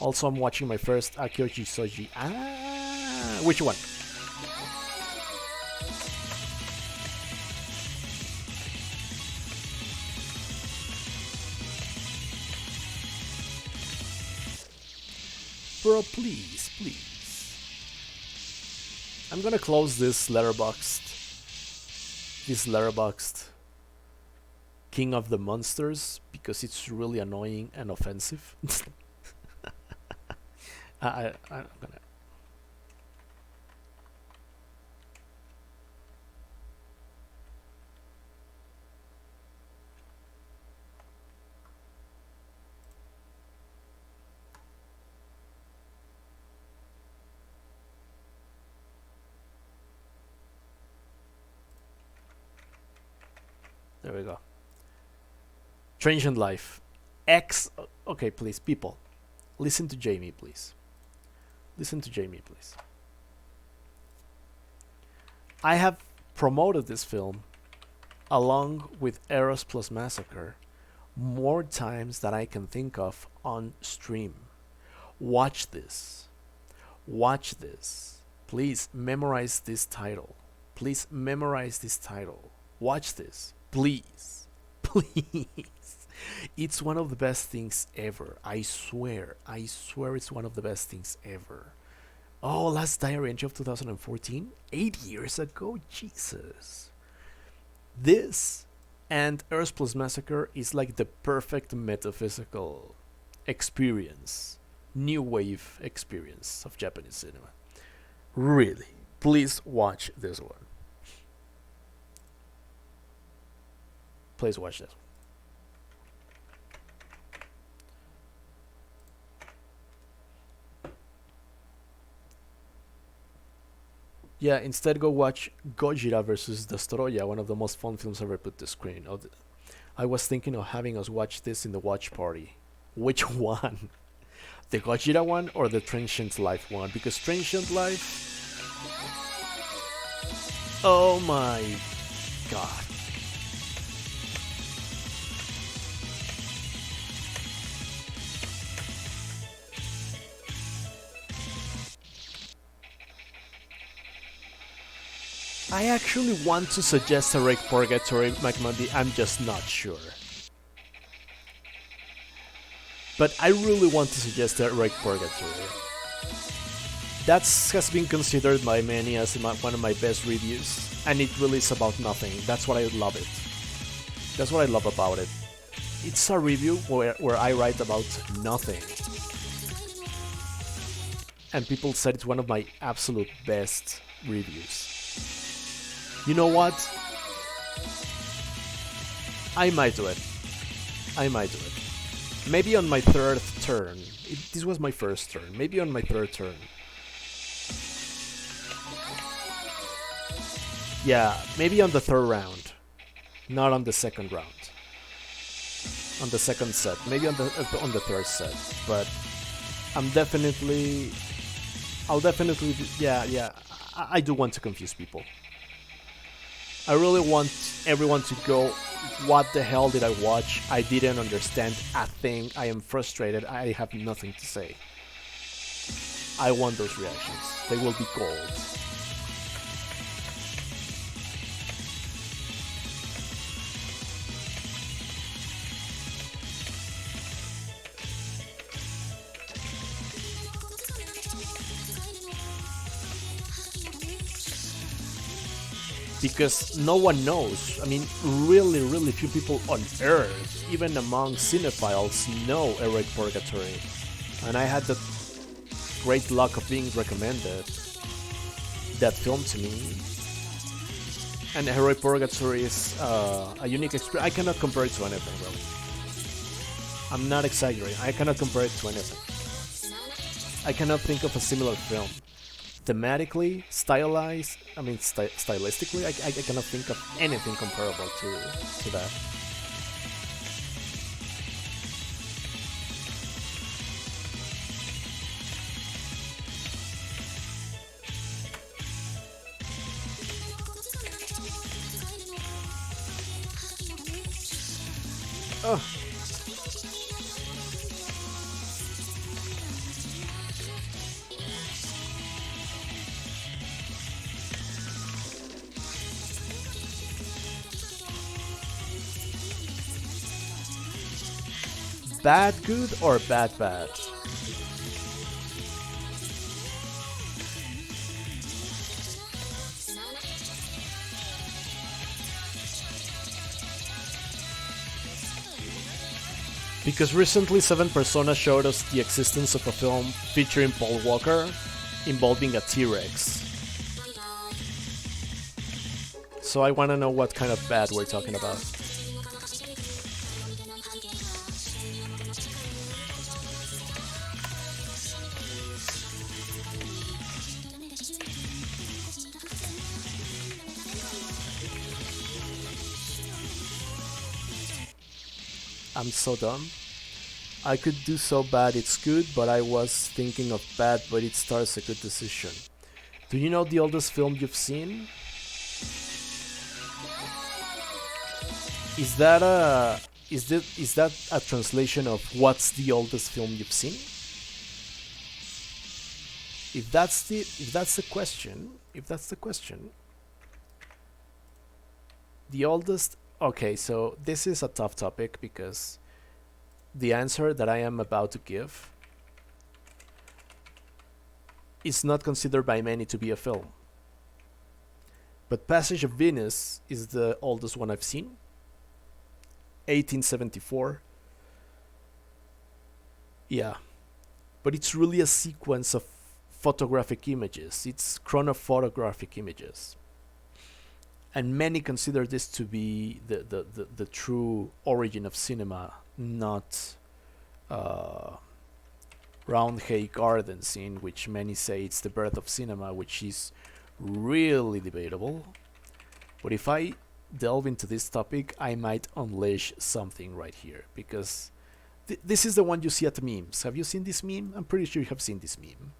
Also, I'm watching my first Akioji Soji. Ah, which one? Bro, please, please. I'm gonna close this letterboxed King of the Monsters because it's really annoying and offensive. I'm gonna... There we go. Transient Life. X. Okay, please, people. Listen to Jamie, please. Listen to Jamie, please. I have promoted this film along with Eros plus Massacre more times than I can think of on stream. Watch this. Watch this. Please memorize this title. Please memorize this title. Watch this. Please. Please. It's one of the best things ever. I swear. I swear it's one of the best things ever. Oh, Last Diary Entry of 2014? 8 years ago? Jesus. This and Earth Plus Massacre is like the perfect metaphysical experience. New wave experience of Japanese cinema. Really. Please watch this one. Please watch this. Yeah, instead go watch Gojira vs. Destoroyah, one of the most fun films ever put to screen. I was thinking of having us watch this in the watch party. Which one? The Gojira one or the Transient Life one? Because Transient Life... Oh my god. I actually want to suggest a Rake Purgatory, McMundy, I'm just not sure. But I really want to suggest a Rake Purgatory. That has been considered by many as one of my best reviews, and it really is about nothing. That's what I love it. That's what I love about it. It's a review where I write about nothing. And people said it's one of my absolute best reviews. You know what? I might do it. I might do it. Maybe on my third turn. This was my first turn. Maybe on my third turn. Yeah, maybe on the third round. Not on the second round. On the second set. Maybe on the third set. But I'll definitely... Yeah. I do want to confuse people. I really want everyone to go, what the hell did I watch? I didn't understand a thing. I am frustrated. I have nothing to say. I want those reactions. They will be gold. Because no one knows. I mean, really, really few people on Earth, even among cinephiles, know Heroic Purgatory. And I had the great luck of being recommended that film to me. And Heroic Purgatory is a unique experience. I cannot compare it to anything, really. I'm not exaggerating. I cannot compare it to anything. I cannot think of a similar film. Thematically, stylized, I mean stylistically, I cannot think of anything comparable to that. Oh. Bad good or bad bad? Because recently 7 Persona showed us the existence of a film featuring Paul Walker involving a T-Rex. So I want to know what kind of bad we're talking about. I'm so dumb. I could do so bad it's good, but I was thinking of bad, but it starts a good decision. Do you know the oldest film you've seen? Is that a is that a translation of what's the oldest film you've seen? If that's the question, the oldest. Okay, so this is a tough topic because the answer that I am about to give is not considered by many to be a film. But Passage of Venus is the oldest one I've seen. 1874. Yeah. But it's really a sequence of photographic images. It's chronophotographic images. And many consider this to be the true origin of cinema, not Roundhay Gardens, in which many say it's the birth of cinema, which is really debatable. But if I delve into this topic, I might unleash something right here, because this is the one you see at the memes. Have you seen this meme? I'm pretty sure you have seen this meme.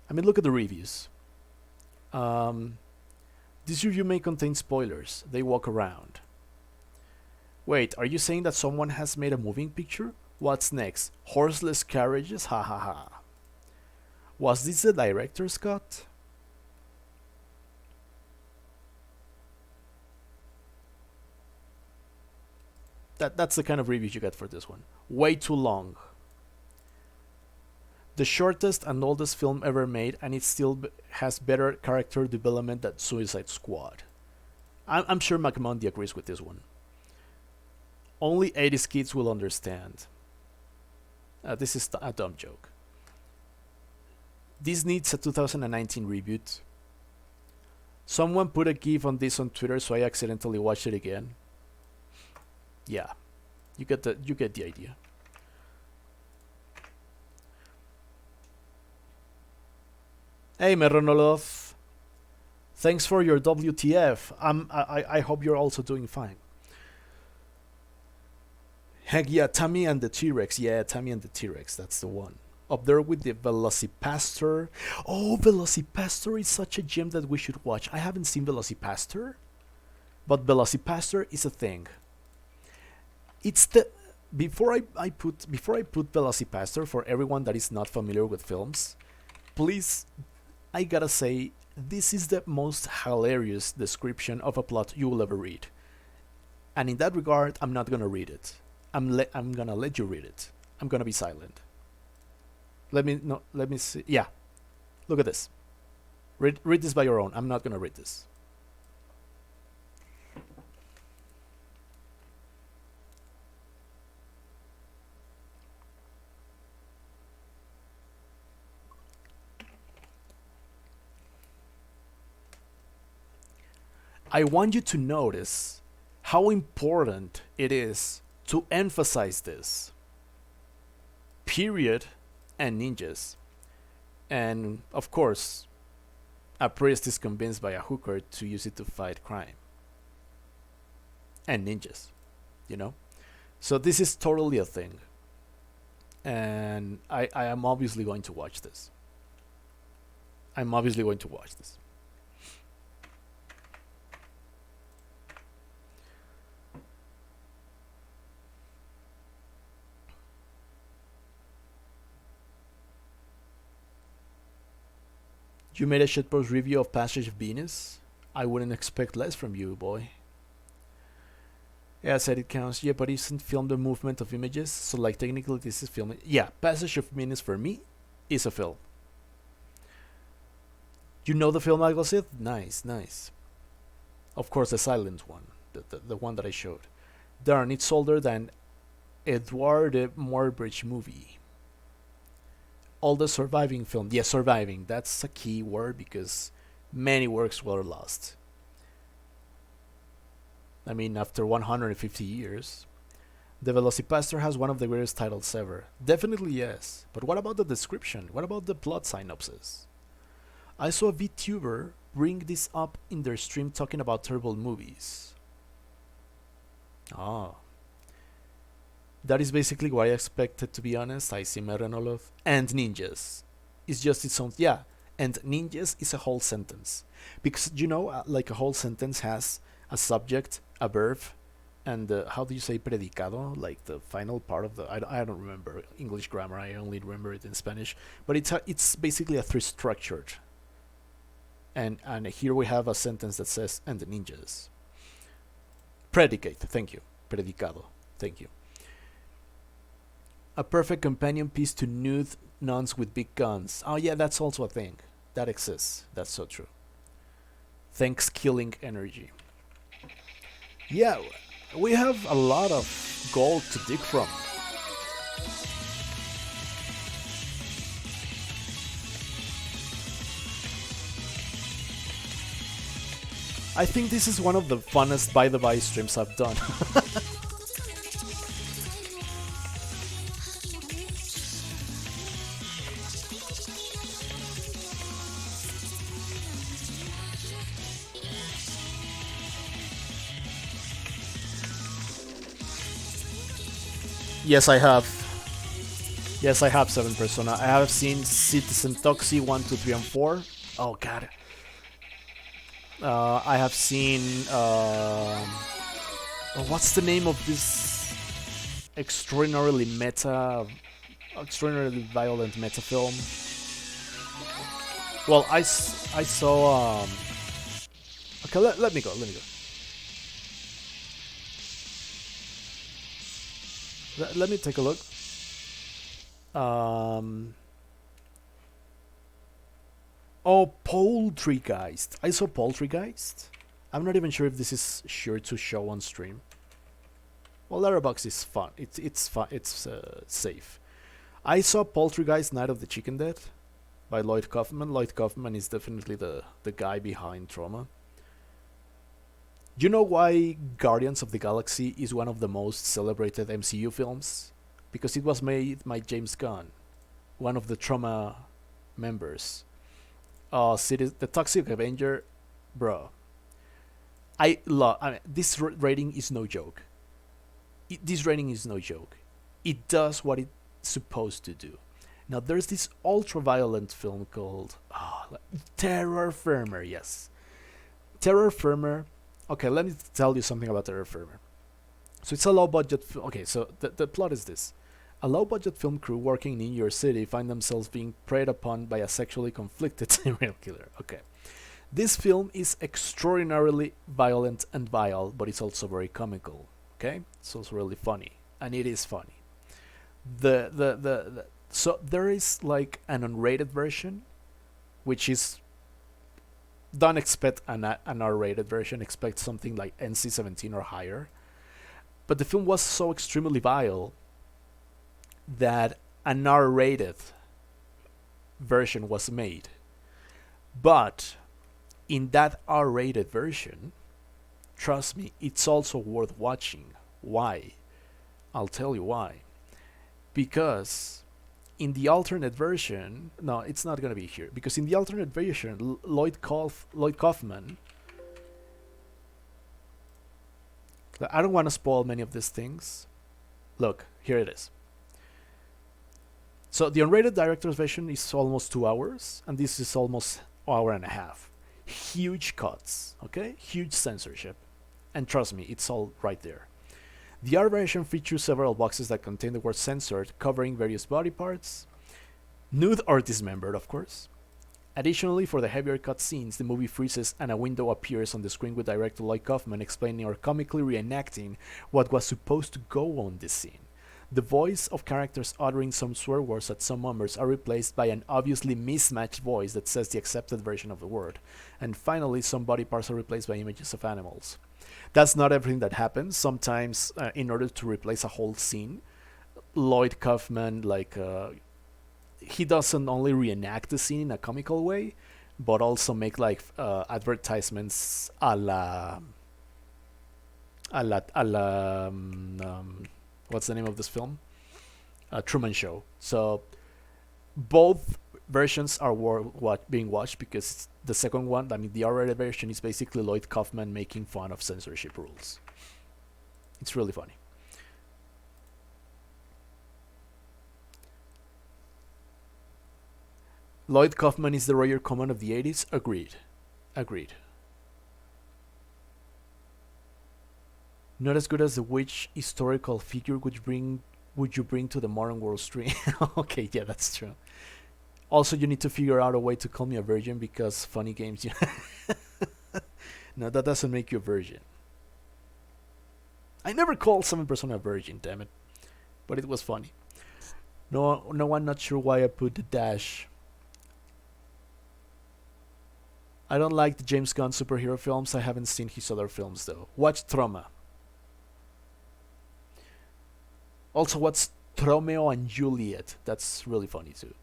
I mean, look at the reviews. This review may contain spoilers. They walk around. Wait, are you saying that someone has made a moving picture? What's next? Horseless carriages? Ha ha ha. Was this the director's cut? That's the kind of review you get for this one. Way too long. The shortest and oldest film ever made, and it still has better character development than Suicide Squad. I'm sure McMondy agrees with this one. Only 80s kids will understand. This is a dumb joke. This needs a 2019 reboot. Someone put a gif on this on Twitter, so I accidentally watched it again. Yeah, you get the idea. Hey Meronolov, thanks for your WTF. I hope you're also doing fine. Heck yeah, Tammy and the T-Rex. Yeah, Tammy and the T-Rex, that's the one. Up there with the Velocipastor. Oh, Velocipastor is such a gem that we should watch. I haven't seen Velocipastor, but Velocipastor is a thing. It's the before I put Velocipastor, for everyone that is not familiar with films, please, I gotta say, this is the most hilarious description of a plot you will ever read. And in that regard, I'm not gonna read it. I'm gonna let you read it. I'm gonna be silent. Let me see. Yeah, look at this. Read this by your own. I'm not gonna read this. I want you to notice how important it is to emphasize this. Period and ninjas. And of course, a priest is convinced by a hooker to use it to fight crime. And ninjas, you know? So this is totally a thing. And I am obviously going to watch this. I'm obviously going to watch this. You made a shitpost review of Passage of Venus? I wouldn't expect less from you, boy. Yeah, I said it counts. Yeah, but isn't film the movement of images? So, like, technically this is film. Yeah, Passage of Venus for me is a film. You know the film, Algocid? Nice, nice. Of course, the silent one. The one that I showed. Darn, it's older than Edward de Murbridge movie. All the surviving film. Yeah, surviving. That's a key word because many works were lost. I mean, after 150 years. The Velocipastor has one of the greatest titles ever. Definitely yes. But what about the description? What about the plot synopsis? I saw a VTuber bring this up in their stream talking about terrible movies. Ah. That is basically what I expected, to be honest. I see Merenolov and ninjas. It's just its own, yeah. And ninjas is a whole sentence because like a whole sentence has a subject, a verb, and how do you say predicado? Like the final part of the. I don't remember English grammar. I only remember it in Spanish. But it's basically a three structured. And here we have a sentence that says and the ninjas. Predicate. Thank you. Predicado. Thank you. A perfect companion piece to nude nuns with big guns. Oh yeah, that's also a thing. That exists. That's so true. Thanks killing energy. Yeah, we have a lot of gold to dig from. I think this is one of the funnest by the by streams I've done. Yes, I have. Yes, I have 7 Persona. I have seen Citizen Toxie 1, 2, 3, and 4. Oh god. I have seen. What's the name of this extraordinarily violent meta film? Well, I saw. Okay, let me go. Let me take a look. Oh, Poultrygeist. I saw Poultrygeist. I'm not even sure if this is sure to show on stream. Well, Letterboxd is fun. It's fun. It's safe. I saw Poultrygeist: Night of the Chicken Dead by Lloyd Kaufman. Lloyd Kaufman is definitely the guy behind Trauma. Do you know why Guardians of the Galaxy is one of the most celebrated MCU films? Because it was made by James Gunn, one of the Trauma members. The Toxic Avenger, bro. I mean, this rating is no joke. This rating is no joke. It does what it's supposed to do. Now, there's this ultra-violent film called Terror Firmer, yes. Terror Firmer. Okay, let me tell you something about Terror Firmer. So it's a low-budget film. Okay, so the plot is this. A low-budget film crew working in New York City find themselves being preyed upon by a sexually conflicted serial killer. Okay. This film is extraordinarily violent and vile, but it's also very comical. Okay? It's also really funny. And it is funny. So there is like an unrated version, which is... Don't expect an R-rated version. Expect something like NC-17 or higher. But the film was so extremely vile that an R-rated version was made. But in that R-rated version, trust me, it's also worth watching. Why? I'll tell you why. Because in the alternate version, no, it's not going to be here. Because in the alternate version, Lloyd Kaufman, I don't want to spoil many of these things. Look, here it is. So the unrated director's version is almost 2 hours, and this is almost an hour and a half. Huge cuts, okay? Huge censorship. And trust me, it's all right there. The R version features several boxes that contain the word censored, covering various body parts. Nude or dismembered, of course. Additionally, for the heavier cut scenes, the movie freezes and a window appears on the screen with director Lloyd Kaufman explaining or comically reenacting what was supposed to go on this scene. The voice of characters uttering some swear words at some moments are replaced by an obviously mismatched voice that says the accepted version of the word. And finally, some body parts are replaced by images of animals. That's not everything that happens. Sometimes, in order to replace a whole scene, Lloyd Kaufman, he doesn't only reenact the scene in a comical way, but also make advertisements a la what's the name of this film? Truman Show. So both versions are being watched because the second one, I mean the R-rated version, is basically Lloyd Kaufman making fun of censorship rules. It's really funny. Lloyd Kaufman is the Roger Corman of the 80s? Agreed. Agreed. Not as good as the which historical figure would you bring to the modern world stream? Okay, yeah, that's true. Also, you need to figure out a way to call me a virgin because funny games. No, that doesn't make you a virgin. I never called 7% a virgin, damn it. But it was funny. No, I'm not sure why I put the dash. I don't like the James Gunn superhero films. I haven't seen his other films though. Watch Trauma. Also, what's Romeo and Juliet? That's really funny too.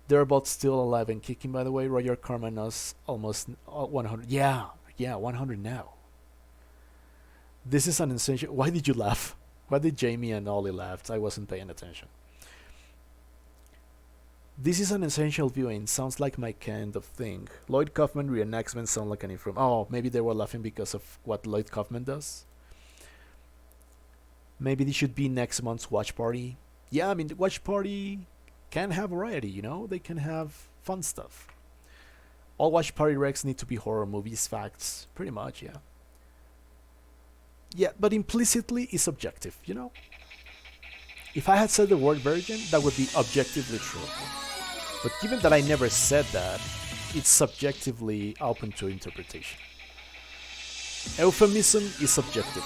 They're both still alive and kicking, by the way. Roger Corman is almost 100. Yeah, 100 now. This is an essential. Why did you laugh? Why did Jamie and Ollie laugh? I wasn't paying attention. This is an essential viewing. Sounds like my kind of thing. Lloyd Kaufman reenactments sound like an influence. Oh, maybe they were laughing because of what Lloyd Kaufman does. Maybe this should be next month's watch party. Yeah, I mean, the watch party can have variety, you know? They can have fun stuff. All watch party recs need to be horror movies, facts. Pretty much, yeah. Yeah, but implicitly it's subjective, you know? If I had said the word virgin, that would be objectively true. But given that I never said that, it's subjectively open to interpretation. Euphemism is subjective.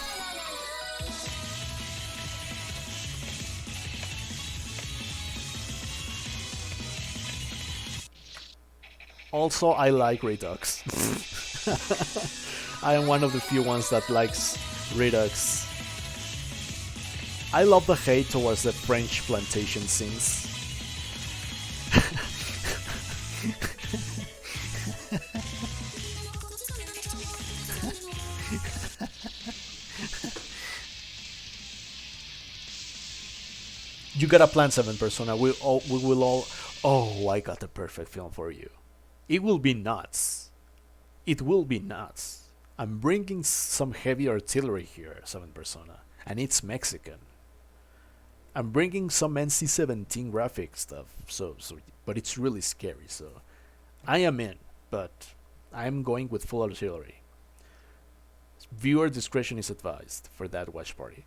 Also, I like Redux. I am one of the few ones that likes Redux. I love the hate towards the French plantation scenes. You gotta plan 7 Persona. We will all. Oh, I got the perfect film for you. It will be nuts. It will be nuts. I'm bringing some heavy artillery here, 7 Persona, and it's Mexican. I'm bringing some NC-17 graphic stuff, but it's really scary. So, I am in, but I'm going with full artillery. Viewer discretion is advised for that watch party.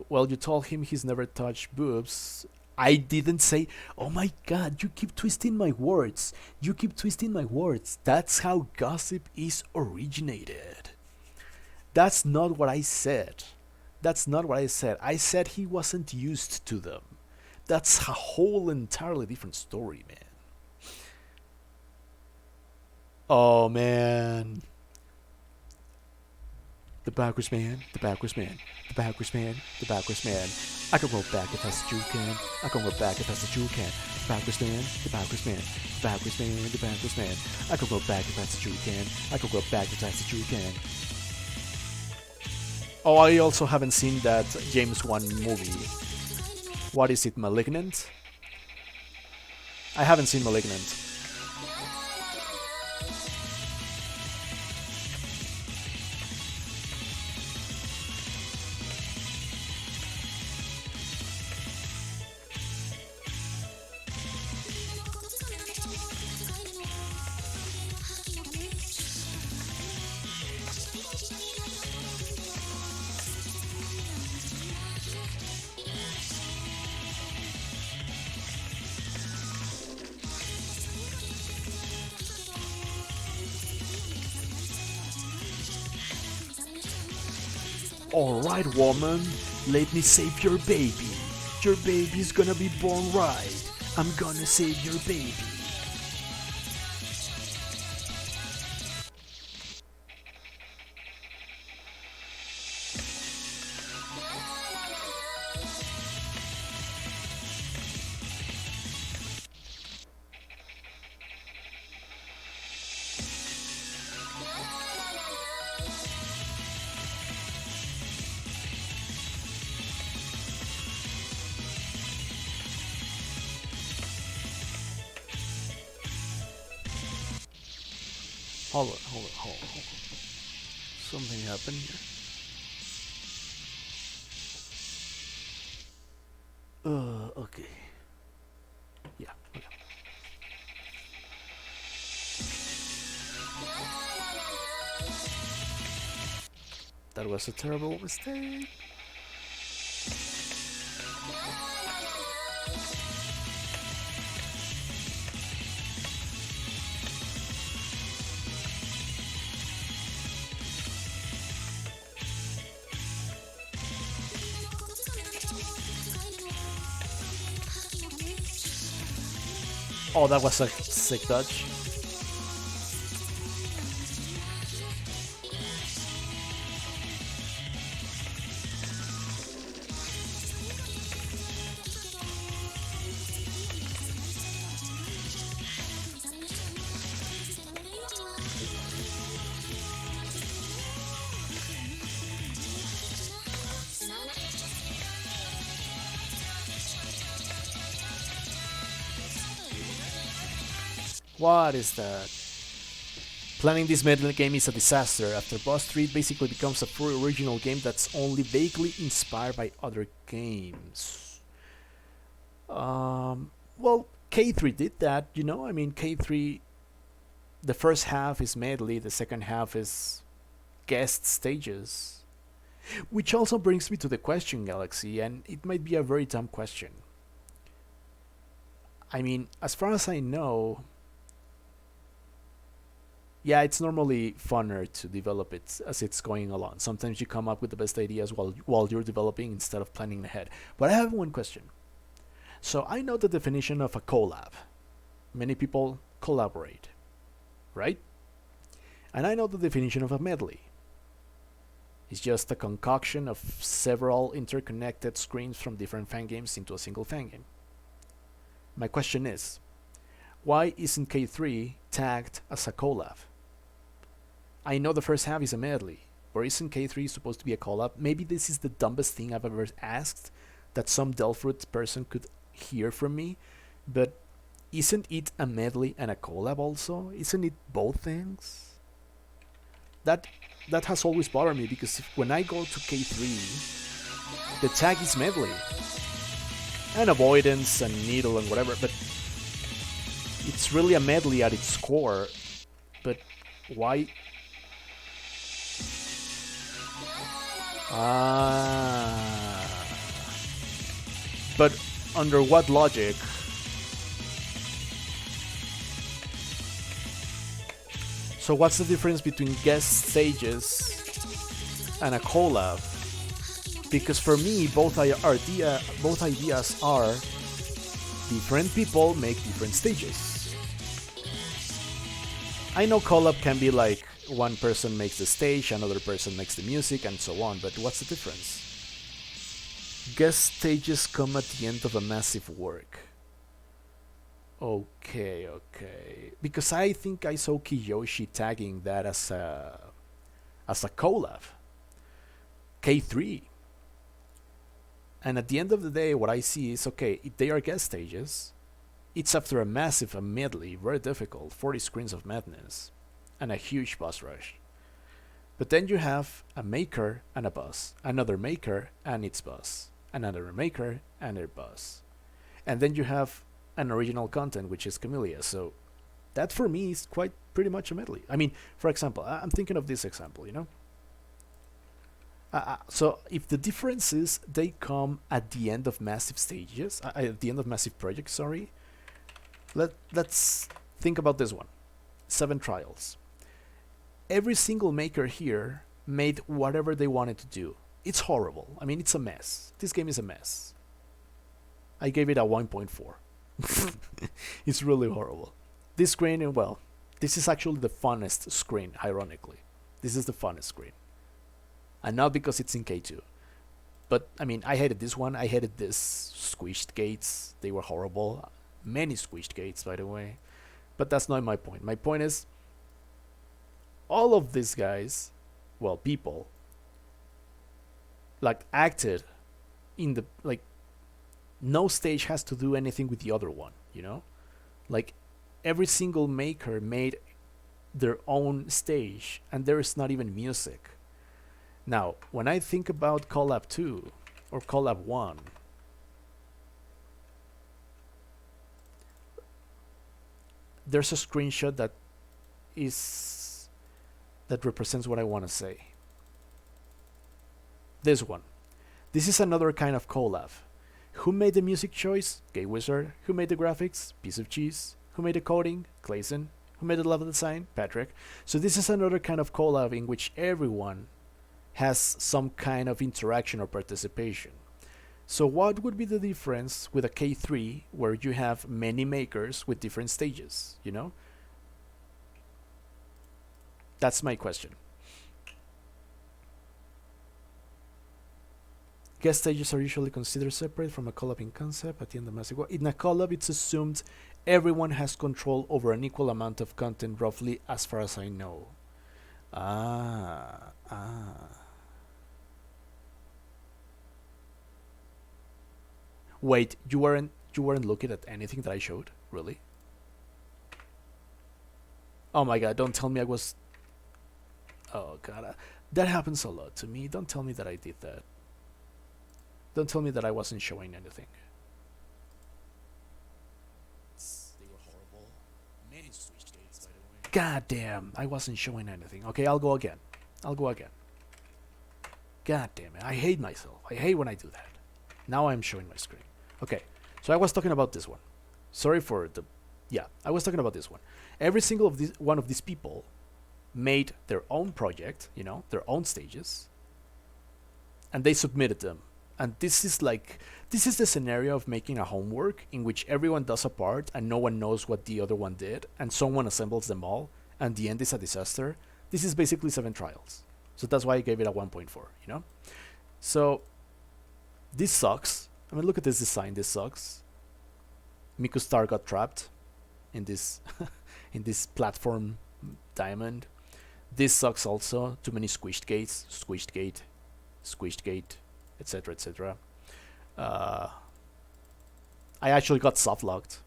Well, you told him he's never touched boobs. I didn't say, oh my god, you keep twisting my words. You keep twisting my words. That's how gossip is originated. That's not what I said. That's not what I said. I said he wasn't used to them. That's a whole entirely different story, man. Oh, man. The backwards man, the backwards man, the backwards man, the backwards man. I can roll back if that's what you can. I can roll back if that's what you can. The backwards man, the backwards man, the backwards man, the backwards man. I can roll back if that's what you can. I can roll back if that's what you can. Oh, I also haven't seen that James Wan movie. What is it, Malignant? I haven't seen Malignant. Alright, woman, let me save your baby. Your baby's gonna be born right. I'm gonna save your baby. Hold on. Something happened here. Okay. Yeah, okay. That was a terrible mistake. Oh, that was a sick dodge. What is that? Planning this medley game is a disaster. After Boss 3, it basically becomes a fully original game that's only vaguely inspired by other games. Well, K3 did that, you know? I mean, K3, the first half is medley, the second half is guest stages. Which also brings me to the question, Galaxy, and it might be a very dumb question. I mean, as far as I know, yeah, it's normally funner to develop it as it's going along. Sometimes you come up with the best ideas while you're developing instead of planning ahead. But I have one question. So I know the definition of a collab. Many people collaborate, right? And I know the definition of a medley. It's just a concoction of several interconnected screens from different fangames into a single fangame. My question is, why isn't K3 tagged as a collab? I know the first half is a medley, or isn't K3 supposed to be a collab? Maybe this is the dumbest thing I've ever asked that some Delphrut person could hear from me, but isn't it a medley and a collab also? Isn't it both things? That has always bothered me, because when I go to K3, the tag is medley and avoidance and needle and whatever, but it's really a medley at its core. But why? But under what logic? So what's the difference between guest stages and a collab? Because for me, both ideas are different people make different stages. I know collab can be like one person makes the stage, another person makes the music, and so on, but what's the difference? Guest stages come at the end of a massive work. Okay. Because I think I saw Kiyoshi tagging that as a collab. K3. And at the end of the day, what I see is, okay, if they are guest stages, it's after a massive medley, very difficult, 40 screens of madness, and a huge boss rush. But then you have a maker and a boss, another maker and its boss, another maker and their boss. And then you have an original content, which is Camellia. So that for me is quite pretty much a medley. I mean, for example, I'm thinking of this example, you know? So if the difference is they come at the end of massive stages, at the end of massive projects, sorry, let's think about this one. 7 trials. Every single maker here made whatever they wanted to do. It's horrible. I mean, it's a mess. This game is a mess. I gave it a 1.4. It's really horrible. This screen, well, this is actually the funnest screen, ironically. This is the funnest screen. And not because it's in K2. But, I mean, I hated this one. I hated this squished gates. They were horrible. Many squished gates, by the way. But that's not my point. My point is, all of these guys, well, people, like, acted in the, like, no stage has to do anything with the other one, you know? Like, every single maker made their own stage, and there is not even music. Now, when I think about Collab 2 or Collab 1, there's a screenshot that represents what I want to say. this one. This is another kind of collab. Who made the music choice? Gay Wizard. Who made the graphics? Piece of Cheese. Who made the coding? Clayson. Who made the level design? Patrick. So this is another kind of collab in which everyone has some kind of interaction or participation. So what would be the difference with a K3 where you have many makers with different stages, you know? That's my question. Guest stages are usually considered separate from a collab in concept at the end of Massive. In a collab, it's assumed everyone has control over an equal amount of content, roughly, as far as I know. Wait, you weren't looking at anything that I showed, really? Oh my god! Don't tell me I was. Oh god, that happens a lot to me. Don't tell me that I did that. Don't tell me that I wasn't showing anything. They were horrible. Many switch dates, by the way. God damn, I wasn't showing anything. Okay, I'll go again. God damn it, I hate myself. I hate when I do that. Now I'm showing my screen. Okay, so I was talking about this one. Sorry for the... Yeah, I was talking about this one. Every single one of these people made their own project, you know, their own stages, and they submitted them. And this is the scenario of making a homework in which everyone does a part and no one knows what the other one did, and someone assembles them all, and the end is a disaster. This is basically 7 trials. So that's why I gave it a 1.4, you know? So, this sucks. I mean, look at this design, this sucks. Miku Star got trapped in this in this platform diamond. This sucks also. Too many squished gates, etc, etc. I actually got soft locked.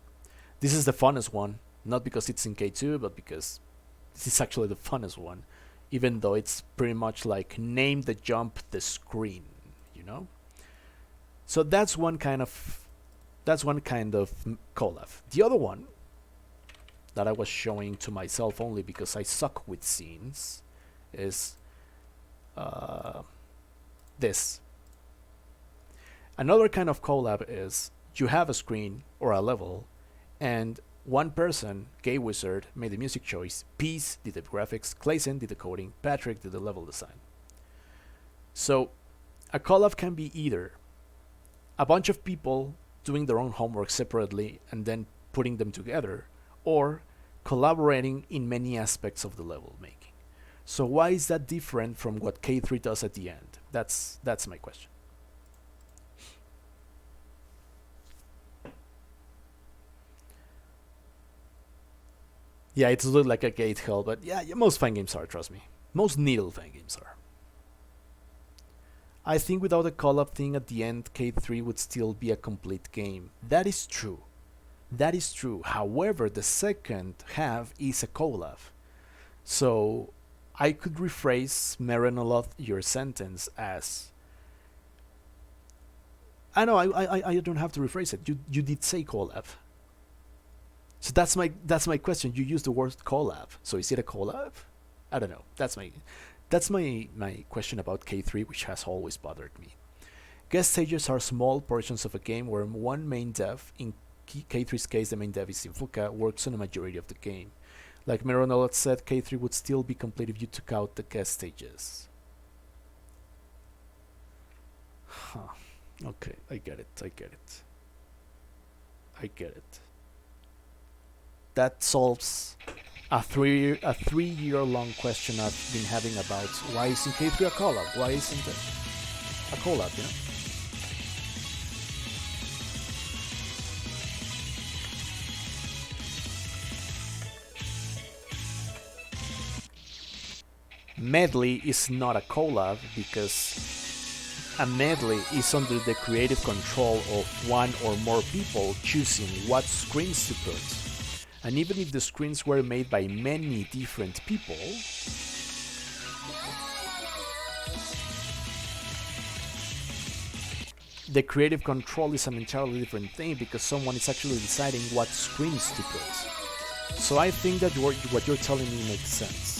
This is the funnest one, not because it's in K2, but because this is actually the funnest one, even though it's pretty much like name the jump the screen, you know? So that's one kind of collab. The other one that I was showing to myself only because I suck with scenes is this. Another kind of collab is you have a screen or a level, and one person, Gay Wizard, made the music choice, Peace did the graphics, Clayson did the coding, Patrick did the level design. So a collab can be either a bunch of people doing their own homework separately and then putting them together, or collaborating in many aspects of the level making. So why is that different from what K3 does at the end? That's my question. Yeah, it's a little like a gate hell, but yeah, most fan games are, trust me. Most needle fan games are. I think without a collab thing at the end, K3 would still be a complete game. That is true. That is true. However, the second half is a collab. So I could rephrase, Merenoloth, your sentence as... I know, I don't have to rephrase it. You did say collab. So that's my question. You used the word collab. So is it a collab? I don't know. That's my question about K3, which has always bothered me. Guest stages are small portions of a game where one main dev, in K3's case the main dev is Sinfuka, works on a majority of the game. Like Meronolot said, K3 would still be complete if you took out the guest stages. Huh. Okay, I get it. That solves a 3-year-long question I've been having about why isn't K3 a collab? Why isn't it a collab, you know? Medley is not a collab because a medley is under the creative control of one or more people choosing what screens to put. And even if the screens were made by many different people, the creative control is an entirely different thing because someone is actually deciding what screens to put. So I think that what you're telling me makes sense.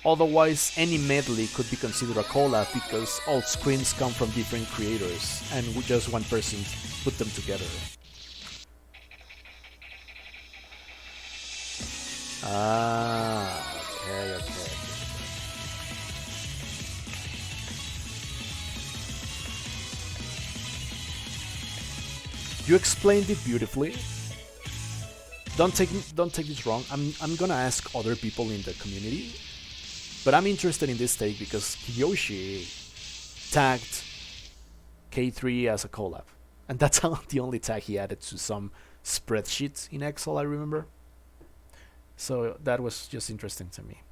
Otherwise, any medley could be considered a collab because all screams come from different creators and just one person put them together. Ah, okay. You explained it beautifully. Don't take this wrong. I'm gonna ask other people in the community, but I'm interested in this take because Kiyoshi tagged K3 as a collab, and that's the only tag he added to some spreadsheet in Excel, I remember. So that was just interesting to me.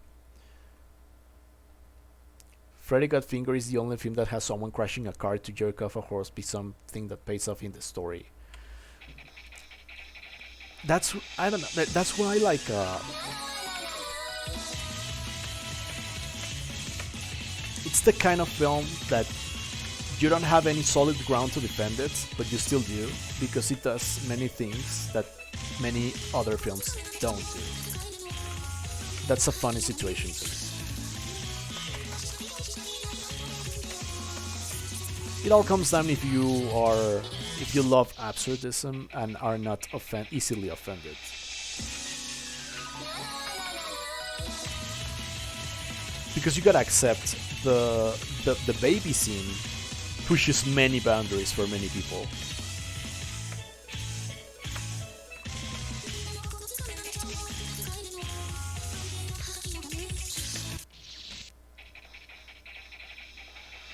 Freddy Got Finger is the only film that has someone crashing a car to jerk off a horse be something that pays off in the story. I don't know. That's why, like, it's the kind of film that you don't have any solid ground to defend it, but you still do because it does many things that many other films don't do. That's a funny situation to me. It all comes down if you love absurdism and are not easily offended. Because you gotta accept the baby scene pushes many boundaries for many people.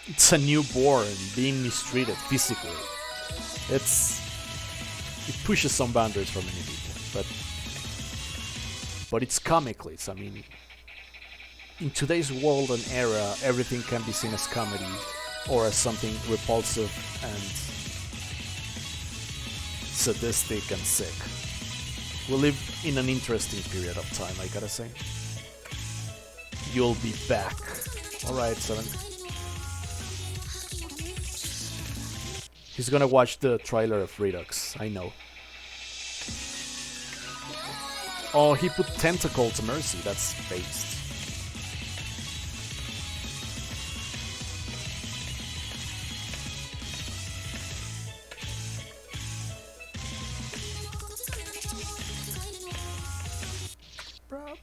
It's a newborn being mistreated physically. It pushes some boundaries for many people, but it's comically. I mean, in today's world and era, everything can be seen as comedy or as something repulsive and sadistic and sick. We live in an interesting period of time, I gotta say. You'll be back. Alright, 7. He's gonna watch the trailer of Redux, I know. Oh, he put Tentacle to Mercy, that's based. Bro.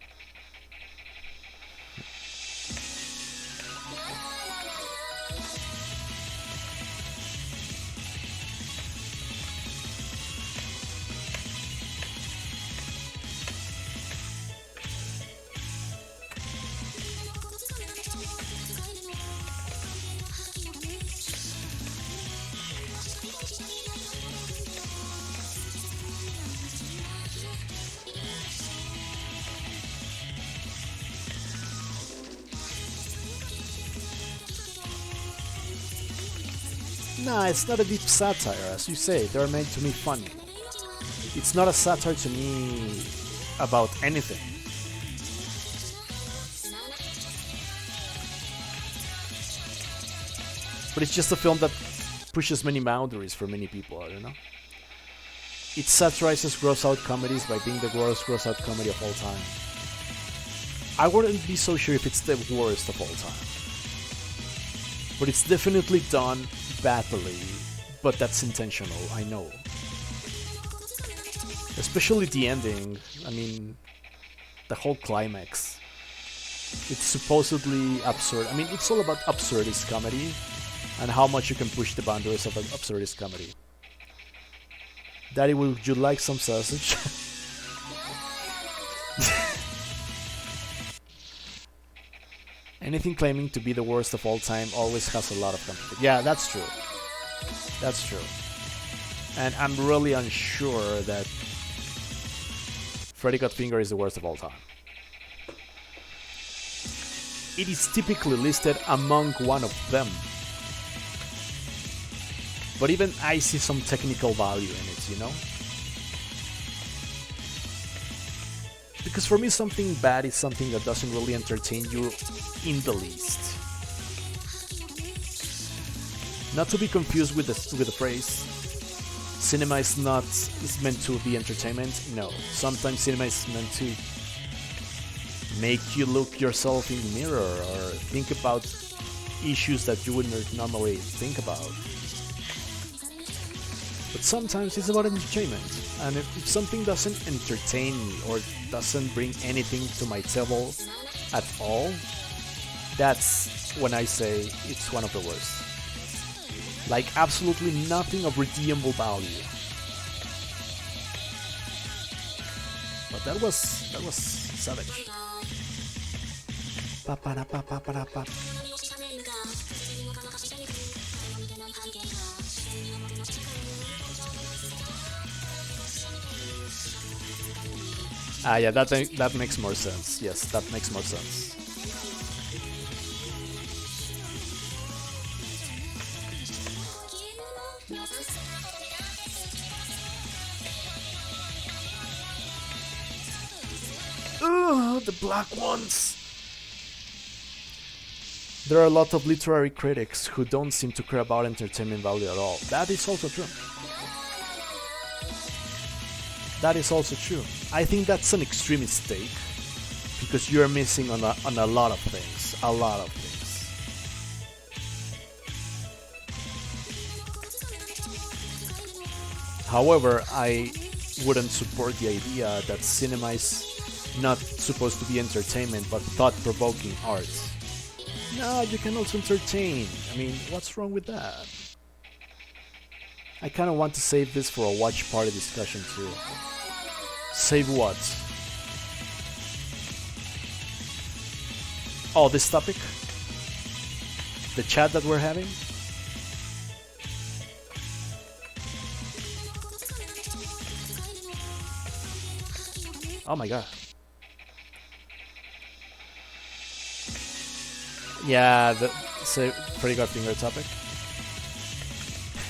Nah, it's not a deep satire, as you say. They're meant to be funny. It's not a satire to me about anything. But it's just a film that pushes many boundaries for many people, I don't know. It satirizes gross-out comedies by being the worst gross-out comedy of all time. I wouldn't be so sure if it's the worst of all time. But it's definitely done badly, but that's intentional, I know. Especially the ending, I mean, the whole climax. It's supposedly absurd. I mean, it's all about absurdist comedy and how much you can push the boundaries of an absurdist comedy. Daddy, would you like some sausage? Anything claiming to be the worst of all time always has a lot of competition. Yeah, that's true. That's true. And I'm really unsure that Freddy Got Finger is the worst of all time. It is typically listed among one of them. But even I see some technical value in it, you know? Because for me, something bad is something that doesn't really entertain you in the least. Not to be confused with the phrase, cinema is meant to be entertainment. No, sometimes cinema is meant to make you look yourself in the mirror or think about issues that you wouldn't normally think about. But sometimes it's about entertainment, and if something doesn't entertain me or doesn't bring anything to my table at all, that's when I say it's one of the worst. Like absolutely nothing of redeemable value. But that was savage. Pa-pa-da-pa-pa-pa-da-pa. Yeah, that makes more sense. Yes, that makes more sense. Ugh, the black ones. There are a lot of literary critics who don't seem to care about entertainment value at all. That is also true. That is also true. I think that's an extreme mistake because you're missing on a lot of things. A lot of things. However, I wouldn't support the idea that cinema is not supposed to be entertainment but thought-provoking art. No, you can also entertain. I mean, what's wrong with that? I kind of want to save this for a watch party discussion too. Save what? Oh, this topic? The chat that we're having? Oh my god. Yeah, the Freddy Got Finger topic.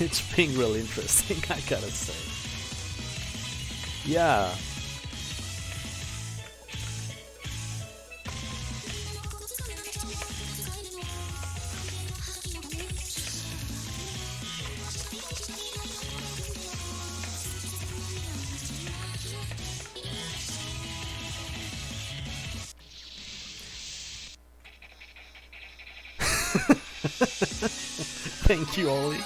It's being really interesting, I gotta say. Yeah. Thank you, Ollie.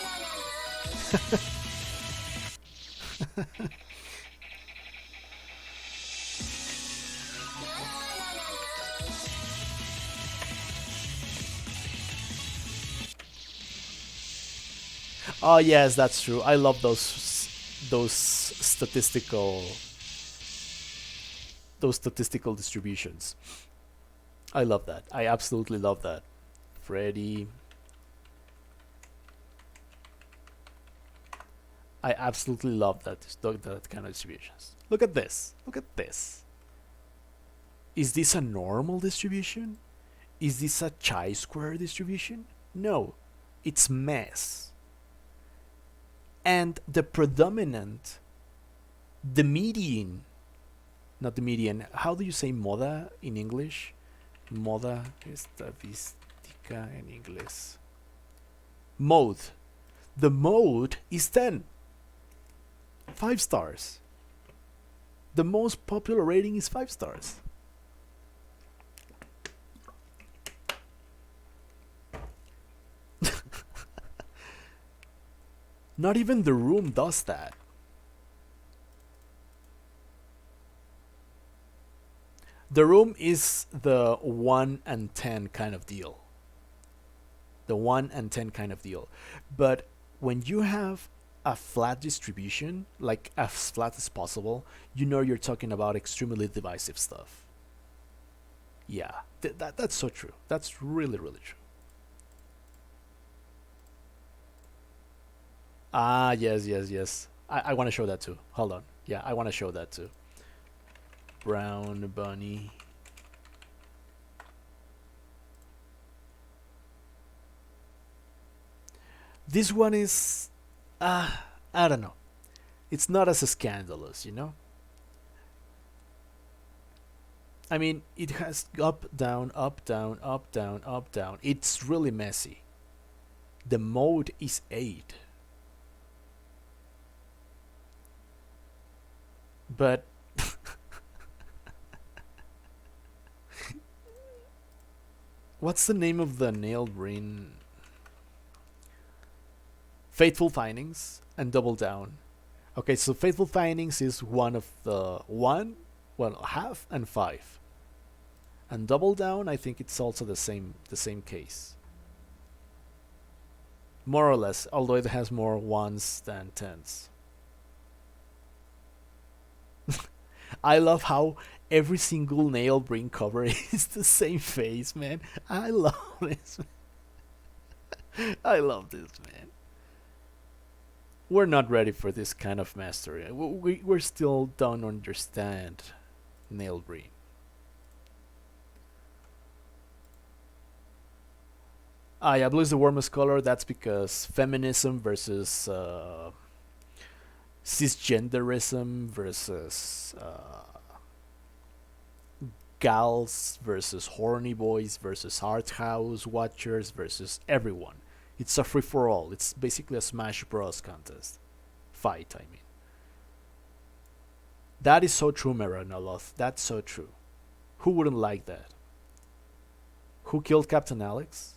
Oh yes, that's true. I love those statistical distributions. I love that. I absolutely love that. Freddy. I absolutely love that kind of distributions. Look at this. Look at this. Is this a normal distribution? Is this a chi-square distribution? No, it's mass. And the predominant, the median, not the median, how do you say moda in English? Moda estadística en inglés. Mode. The mode is 10. 5 stars. The most popular rating is 5 stars. Not even The Room does that. The Room is the 1 and 10 kind of deal. The 1 and 10 kind of deal. But when you have a flat distribution, like as flat as possible, you know you're talking about extremely divisive stuff. Yeah, that's so true. That's really, really true. Ah, yes. I want to show that too. Hold on. Yeah, I want to show that too. Brown bunny. This one is, I don't know. It's not as scandalous, you know? I mean, it has up, down, up, down, up, down, up, down. It's really messy. The mode is 8. But What's the name of the nailed ring? Fateful Findings and Double Down. Okay, so Fateful Findings is one of the half and 5. And Double Down, I think it's also the same case. More or less, although it has more 1s than 10s. I love how every single nail ring cover is the same face, man. I love this. I love this, man. We're not ready for this kind of mastery. We're still don't understand nail ring. Ah, yeah, blue is the warmest color. That's because feminism versus cisgenderism versus gals versus horny boys versus art house watchers versus everyone. It's a free for all. It's basically a Smash Bros contest. Fight, I mean. That is so true, Meranoloth. That's so true. Who wouldn't like that? Who killed Captain Alex?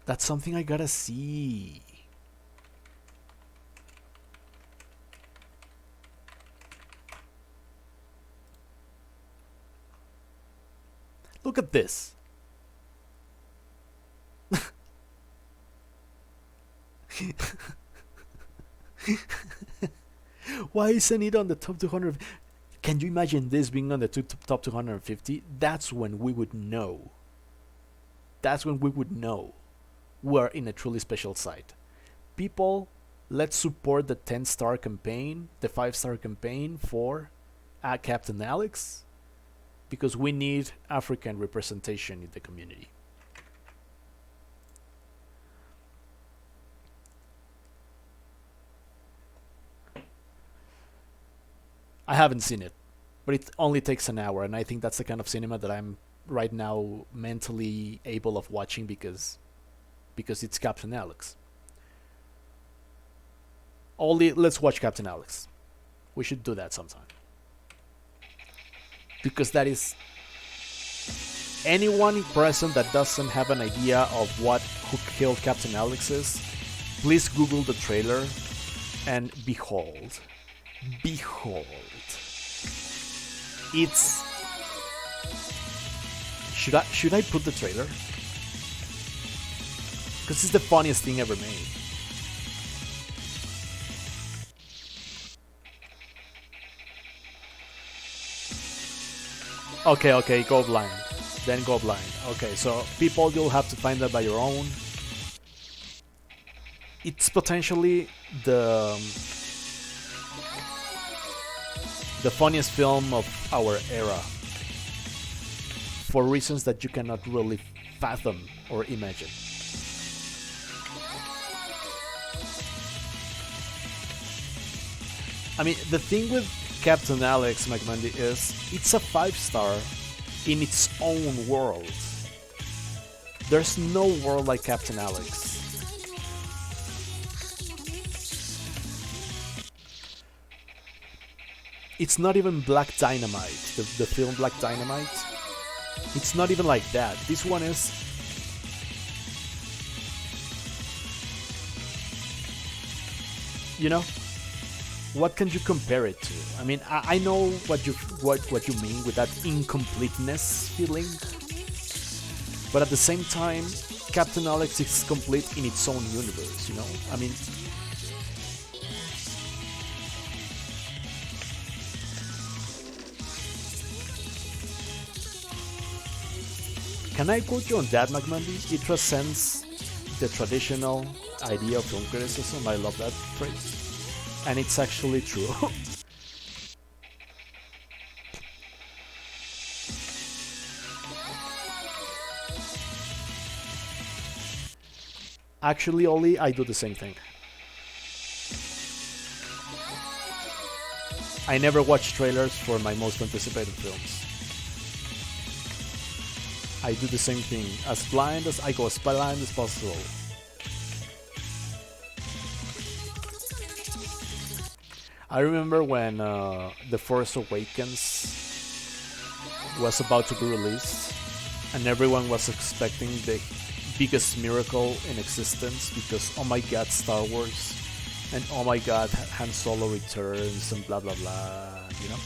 That's something I gotta see. Look at this. Why isn't it on the top 200? Can you imagine this being on the top 250? That's when we would know. That's when we would know we're in a truly special site. People, let's support the 10-star campaign, the 5-star campaign for Captain Alex, because we need African representation in the community. I haven't seen it, but it only takes an hour, and I think that's the kind of cinema that I'm right now mentally able of watching because it's Captain Alex. Let's watch Captain Alex. We should do that sometime. Because that is anyone present that doesn't have an idea of who killed Captain Alex is, please Google the trailer and behold. It's should I put the trailer? Because it's the funniest thing ever made. Okay, go blind. Then go blind. Okay, so people, you'll have to find that by your own. It's potentially the funniest film of our era, for reasons that you cannot really fathom or imagine. I mean, the thing with Captain Alex McMundy is it's a 5-star in its own world. There's no world like Captain Alex. It's not even Black Dynamite, the film Black Dynamite. It's not even like that. This one is... You know? What can you compare it to? I mean, I know what you mean with that incompleteness feeling, but at the same time, Captain Alex is complete in its own universe. You know, I mean, can I quote you on that, McMandy? It transcends the traditional idea of film criticism. I love that phrase. And it's actually true. Actually, Oli, I do the same thing. I never watch trailers for my most anticipated films. I do the same thing. I go as blind as possible. I remember when The Force Awakens was about to be released, and everyone was expecting the biggest miracle in existence because oh my god, Star Wars, and oh my god, Han Solo returns, and blah blah blah, you know?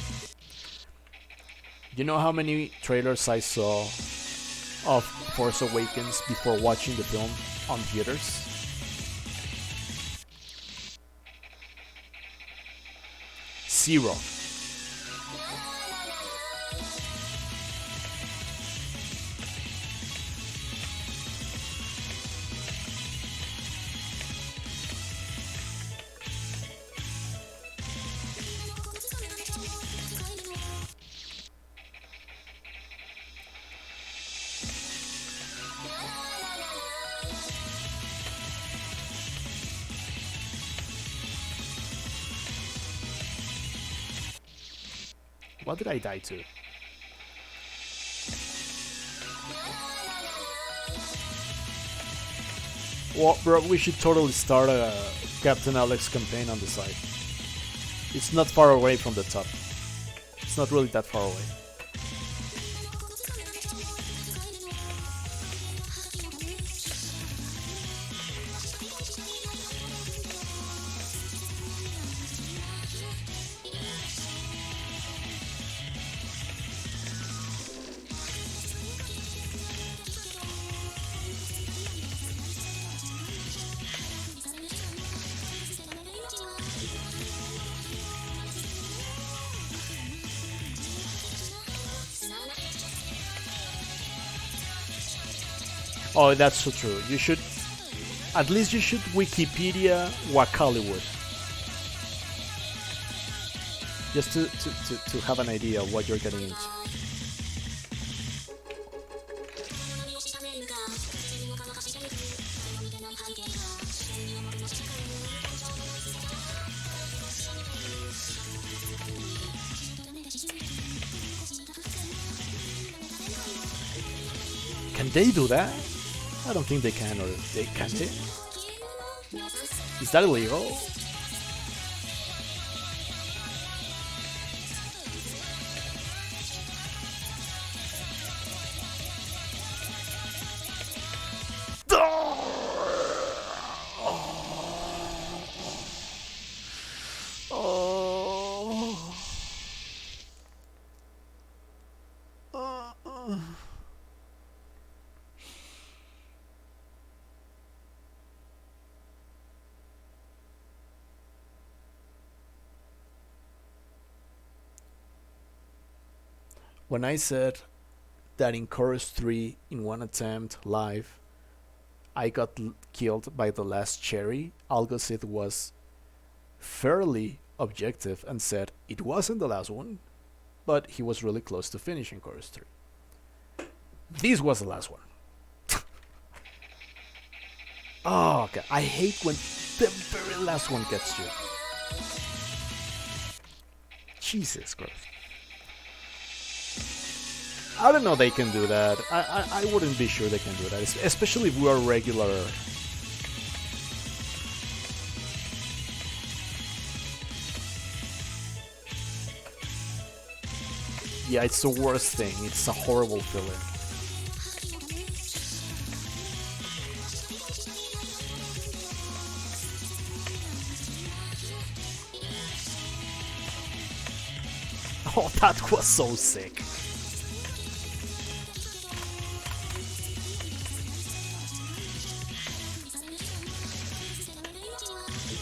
You know how many trailers I saw of Force Awakens before watching the film on theaters? Zero. What did I die to? Well, bro, we should totally start a Captain Alex campaign on the side. It's not far away from the top. It's not really that far away. Oh, that's so true. You should, at least you should Wikipedia Wakaliwood. Just to have an idea of what you're getting into. Can they do that? I don't think they can, or they can't. Is that illegal? When I said that in Chorus 3, in one attempt live, I got killed by the last cherry, Algocid was fairly objective and said it wasn't the last one, but he was really close to finishing Chorus 3. This was the last one. Oh, okay. I hate when the very last one gets you. Jesus Christ. I don't know they can do that. I wouldn't be sure they can do that, especially if we are regular. Yeah, it's the worst thing. It's a horrible feeling. Oh, that was so sick.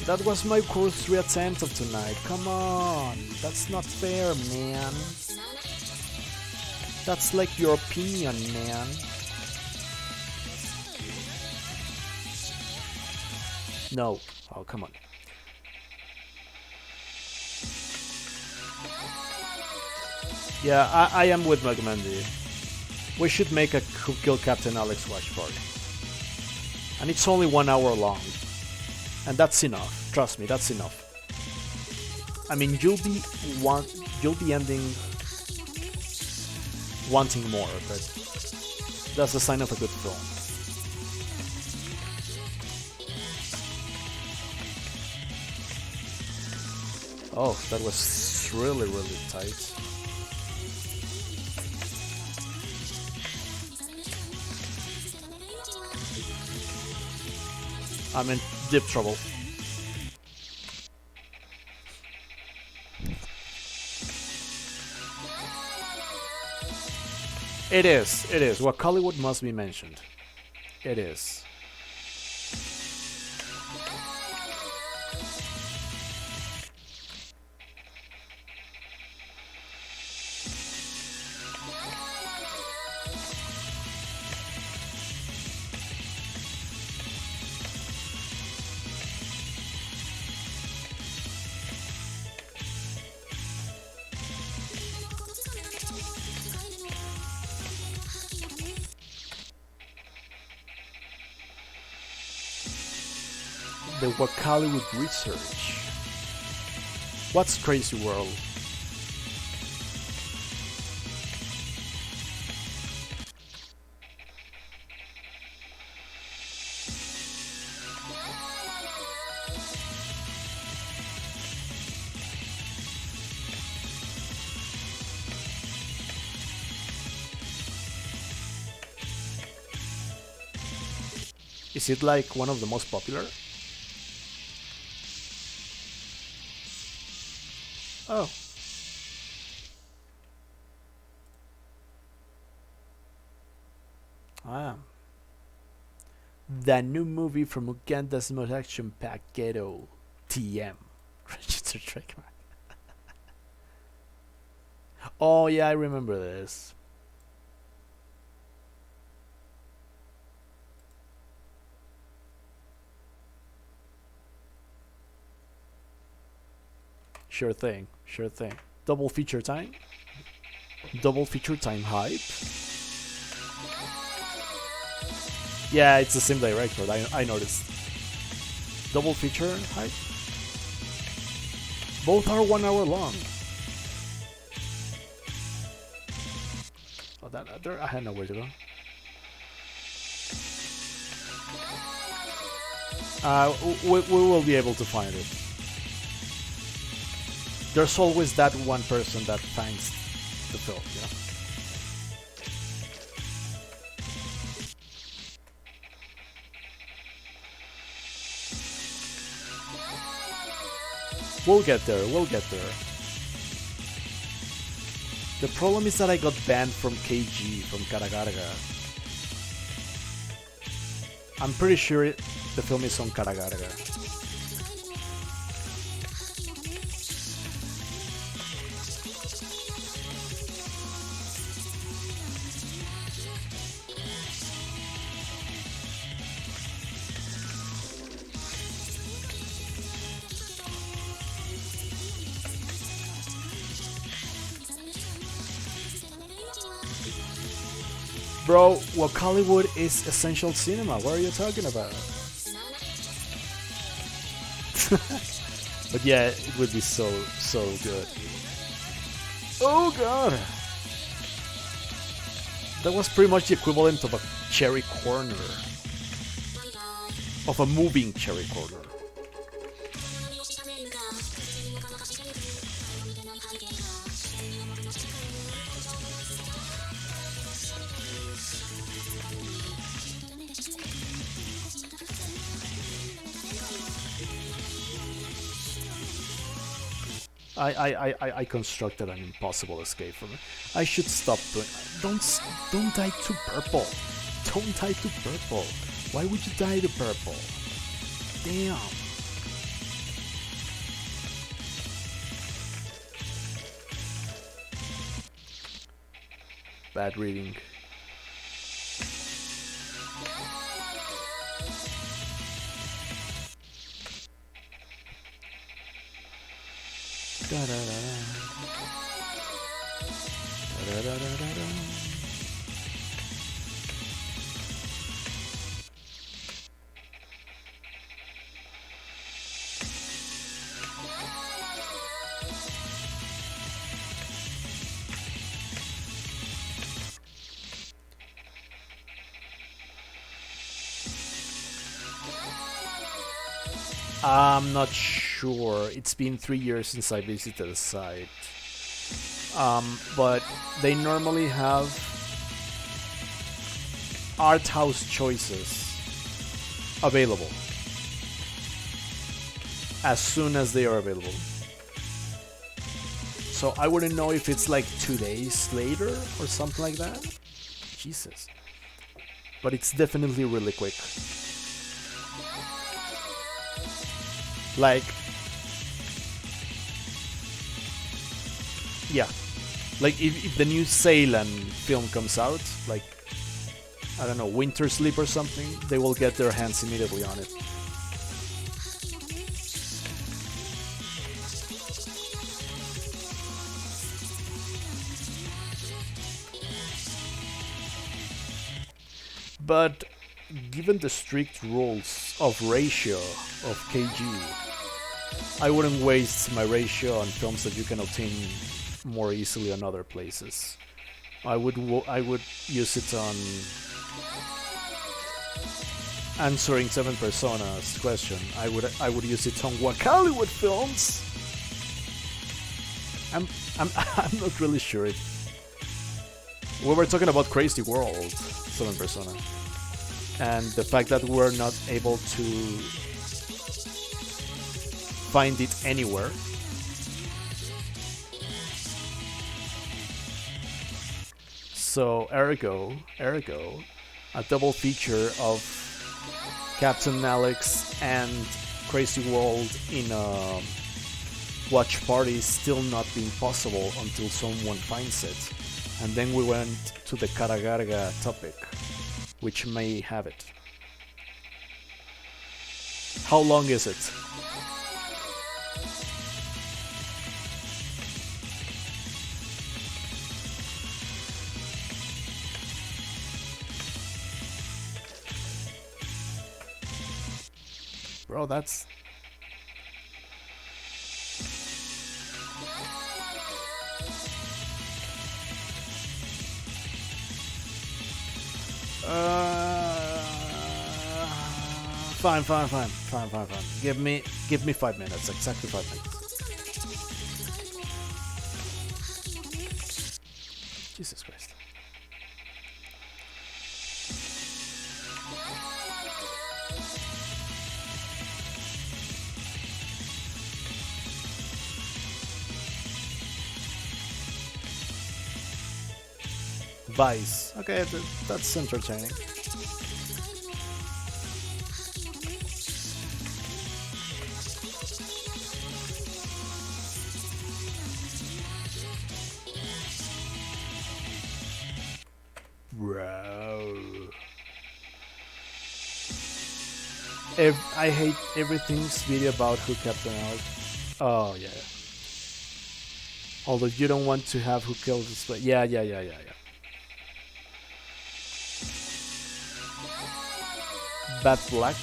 That was my Chorus 3 attempt of tonight. Come on, that's not fair, man. That's like your opinion, man. No. Oh, come on. Yeah, I am with Magmendi. We should make a Kill Captain Alex watch party. And it's only 1 hour long. And that's enough. Trust me, that's enough. I mean, you'll be ending wanting more, but that's a sign of a good film. Oh, that was really, really tight. I'm in deep trouble. It is. What Hollywood must be mentioned. It is. The Hollywood research. What's Crazy World? Is it like one of the most popular? Oh. Ah. The new movie from Uganda's most action-packed ghetto, TM. Registered trademark. Oh yeah, I remember this. Sure thing, sure thing. Double feature time? Double feature time hype? Yeah, it's the same director, I noticed. Double feature hype? Both are 1 hour long. Oh, I had nowhere to go. We will be able to find it. There's always that one person that finds the film, you know? We'll get there, we'll get there. The problem is that I got banned from KG, from Karagarga. I'm pretty sure the film is on Karagarga. Bro, what Hollywood is essential cinema. What are you talking about? But yeah, it would be so good. Oh god! That was pretty much the equivalent of a cherry corner. Of a moving cherry corner. I constructed an impossible escape from it. I should stop doing. Don't die to purple. Don't die to purple. Why would you die to purple? Damn. Bad reading. Da da da da da da da da. I'm not sure. sure. It's been 3 years since I visited the site. But they normally have art house choices available as soon as they are available. So I wouldn't know if it's like 2 days later or something like that. Jesus. But it's definitely really quick. Like, yeah. Like if the new Ceylan film comes out, like, I don't know, Winter Sleep or something, they will get their hands immediately on it. But given the strict rules of ratio of KG, I wouldn't waste my ratio on films that you can obtain more easily on other places. I would use it on answering 7 Personas question. I would use it on Wakaliwood films. I'm not really sure. We were talking about Crazy World, 7 Persona, and the fact that we're not able to find it anywhere. So ergo, a double feature of Captain Alex and Crazy World in a watch party is still not being possible until someone finds it. And then we went to the Karagarga topic, which may have it. How long is it? Bro, that's... Fine. Give me 5 minutes, exactly 5 minutes. Jesus Christ. Vice. Okay, that's entertaining. Bro. I hate everything's video about who Captain Alex. Oh, yeah. Although you don't want to have who killed this, but yeah. Bad Black.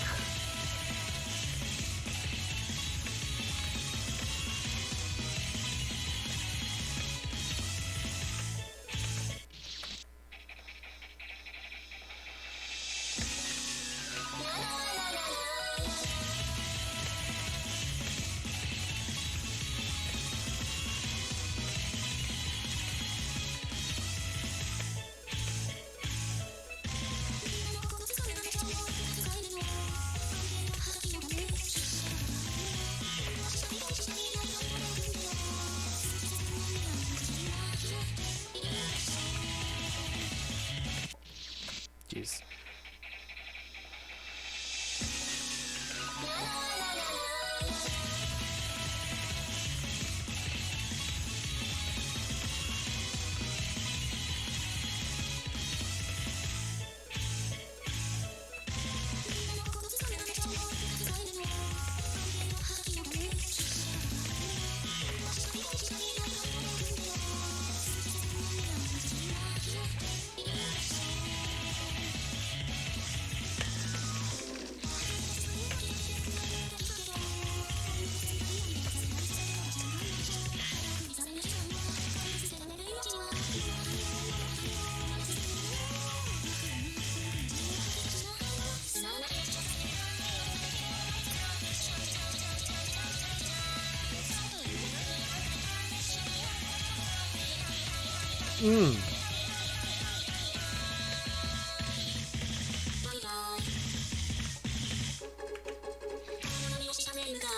Jeez.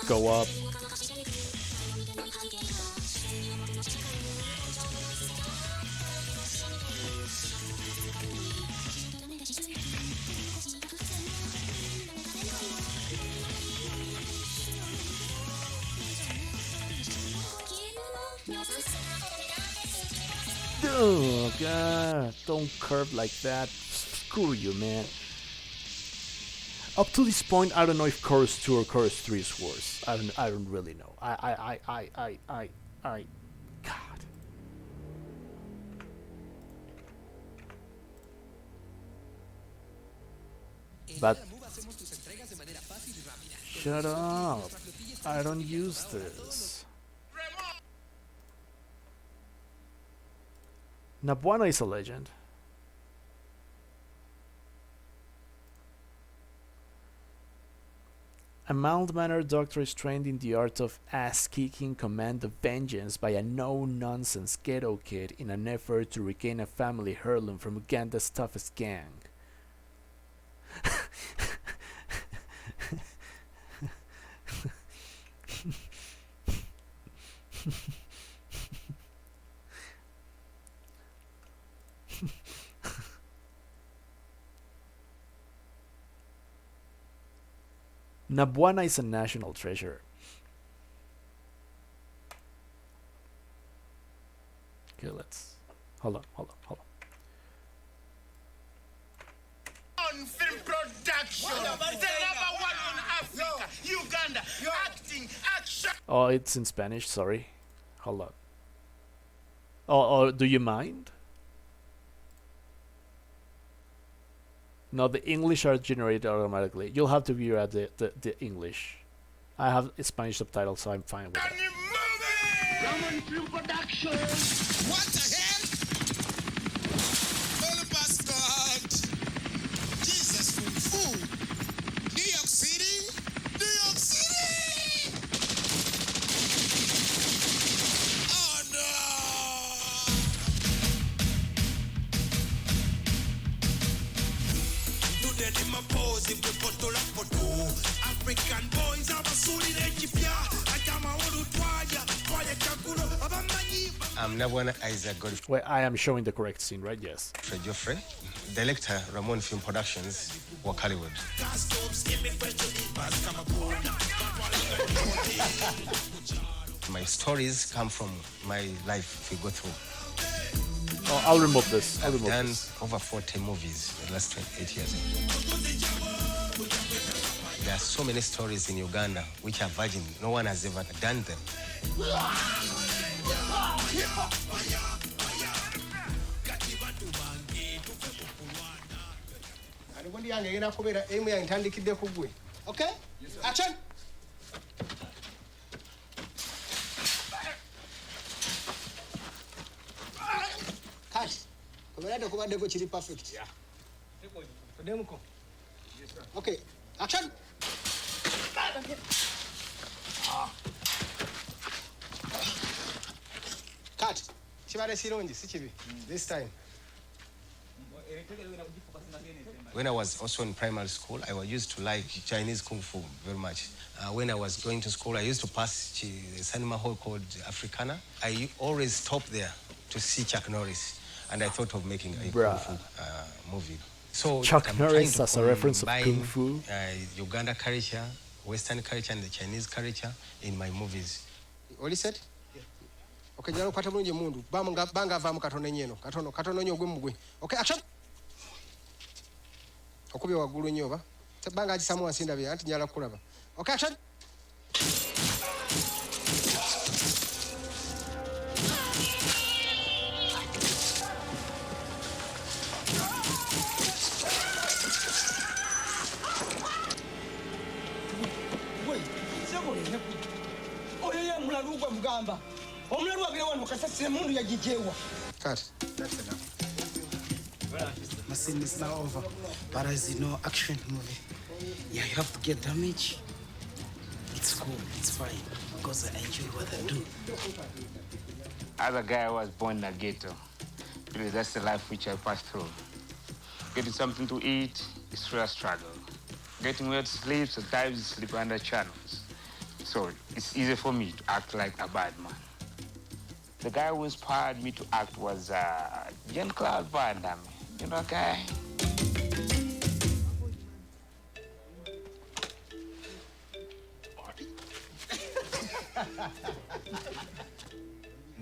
Go up. Oh god, don't curve like that. Screw you, man. Up to this point, I don't know if Chorus 2 or Chorus 3 is worse. I don't really know. God. But shut up. I don't use this. Nabuana is a legend. A mild-mannered doctor is trained in the art of ass-kicking command of vengeance by a no-nonsense ghetto kid in an effort to regain a family heirloom from Uganda's toughest gang. Nabuana is a national treasure. Okay, let's hold on. Film production, the number one in Africa, Uganda, acting, action. Oh, it's in Spanish. Sorry. Hold on. Oh, do you mind? No, the English are generated automatically. You'll have to view at the English. I have Spanish subtitles, so I'm fine with that. Roman Film Production. What the hell? Holy bastard! Jesus from fool! New York City? New York City! Oh no! Today in my pose, if we put to la photo, African boys are basuri Ethiopia. I'm Nabuana Isaac Godfrey Wait, I am showing the correct scene, right? Yes. Geoffrey, director Ramon Film Productions, work Hollywood. My stories come from my life we go through. Oh, I'll remove this. I've done over 40 movies in the last 8 years. There are so many stories in Uganda which are virgin. No one has ever done them. Okay? Action. Cut. Perfect. Yeah. Okay. Action. Cut. This time. When I was also in primary school, I used to like Chinese Kung Fu very much. When I was going to school, I used to pass the cinema hall called Africana. I always stopped there to see Chuck Norris, and I thought of making a Kung Fu movie. So Chuck Norris as a reference of Kung Fu. Uganda culture, Western culture, and the Chinese culture in my movies. All set? Okay, jalo kwata bulungi mundu. Banga avamu katono nyeno. Katono nyo gwe mugwe. Okay, action. Okubye waggulu nnyo ba. Banga agisamu wansinda bya anti nyala kulaba. Okay, action. Cut. That's enough. My scene is now over, but as you know, action movie, yeah, you have to get damage. It's cool, it's fine, because I enjoy what I do. As a guy who was born in a ghetto, Really, that's the life which I passed through. Getting something to eat is real struggle. Getting where to sleep, sometimes you sleep under channels. So it's easy for me to act like a bad man. The guy who inspired me to act was Jean-Claude Van Damme. You know, guy?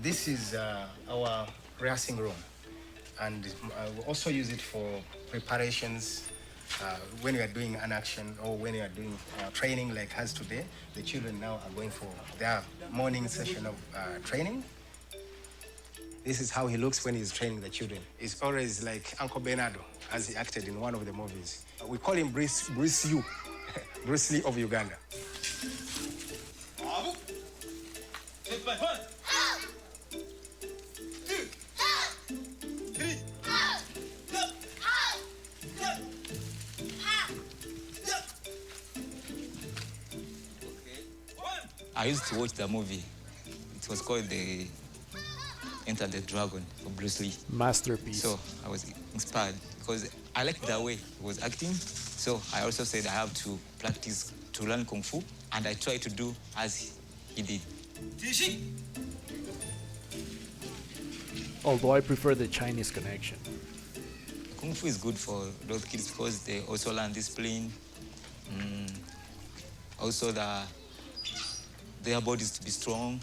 This is our rehearsing room, and we also use it for preparations when we are doing an action or when we are doing training like as today. The children now are going for their morning session of training. This is how he looks when he's training the children. He's always like Uncle Bernardo, as he acted in one of the movies. We call him Bruce Lee, Bruce Lee of Uganda. I used to watch the movie. It was called Enter the Dragon for Bruce Lee. Masterpiece. So I was inspired because I liked the way he was acting. So I also said I have to practice to learn Kung Fu, and I tried to do as he did. Although I prefer the Chinese connection. Kung Fu is good for those kids because they also learn discipline. Also their bodies to be strong,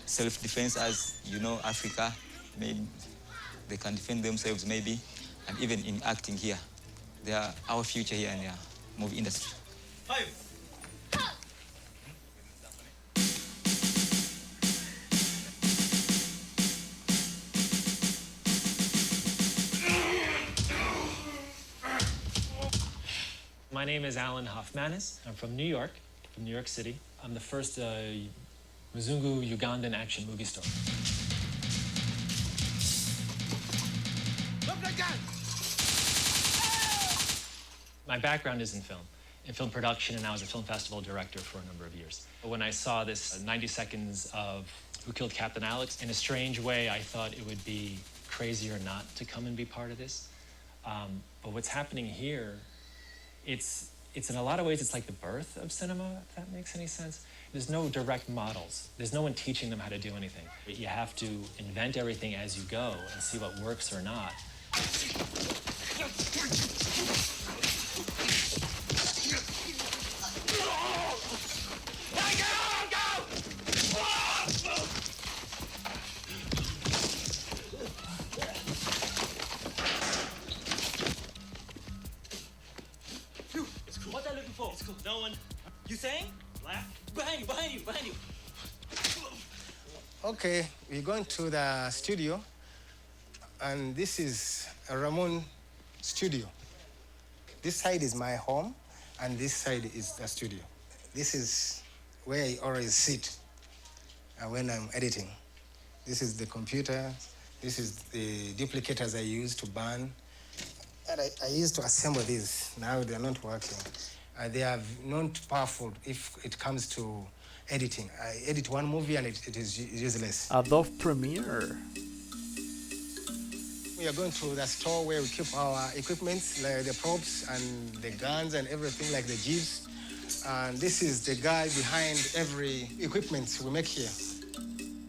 self-defense, as you know, Africa, maybe they can defend themselves maybe, and even in acting here, they are our future here in the movie industry. My name is Alan Hoffmanis. I'm from New York City. I'm the first Mzungu Ugandan action movie star. My background is in film production, and I was a film festival director for a number of years. When I saw this 90 seconds of Who Killed Captain Alex, in a strange way, I thought it would be crazier not to come and be part of this. But what's happening here, it's in a lot of ways, it's like the birth of cinema, if that makes any sense. There's no direct models. There's no one teaching them how to do anything. You have to invent everything as you go and see what works or not. What are you looking for? It's cool. No one. You saying? Black? Behind you. Okay, we're going to the studio, and this is a Ramon studio. This side is my home, and this side is the studio. This is where I always sit when I'm editing. This is the computer. This is the duplicators I use to burn. And I used to assemble these. Now they're not working. They are not powerful if it comes to editing. I edit one movie and it is useless. Adobe Premiere. We are going to the store where we keep our equipment, like the props and the guns and everything, like the jeeps. And this is the guy behind every equipment we make here.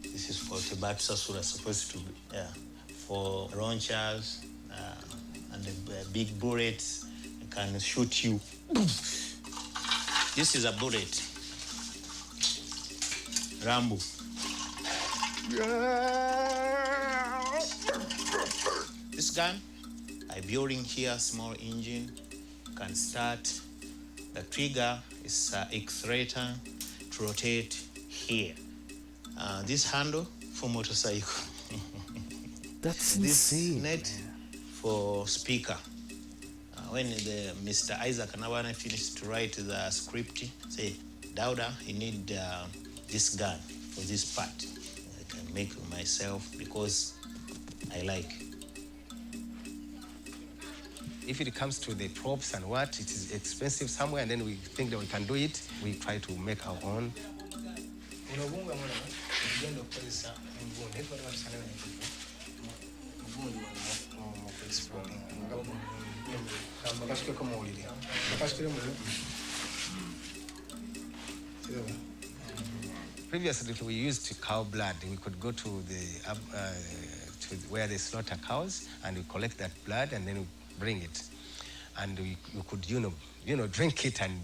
This is for Tebatu Sasura, supposed to be, for launchers and the big bullets can shoot you. This is a bullet. Rambo. This gun, I building here small engine, can start. The trigger is accelerator to rotate here. This handle for motorcycle. That's this insane. net for speaker. When the Mr. Isaac Nawana finished to write the script, say, Dauda, you need this gun for this part. I can make it myself because I like. If it comes to the props and what, it is expensive somewhere, and then we think that we can do it, we try to make our own. bakashikeko muwulire bakashikire mu Previously, we used cow blood. We could go to where they slaughter cows, and we collect that blood, and then we bring it, and we could, drink it and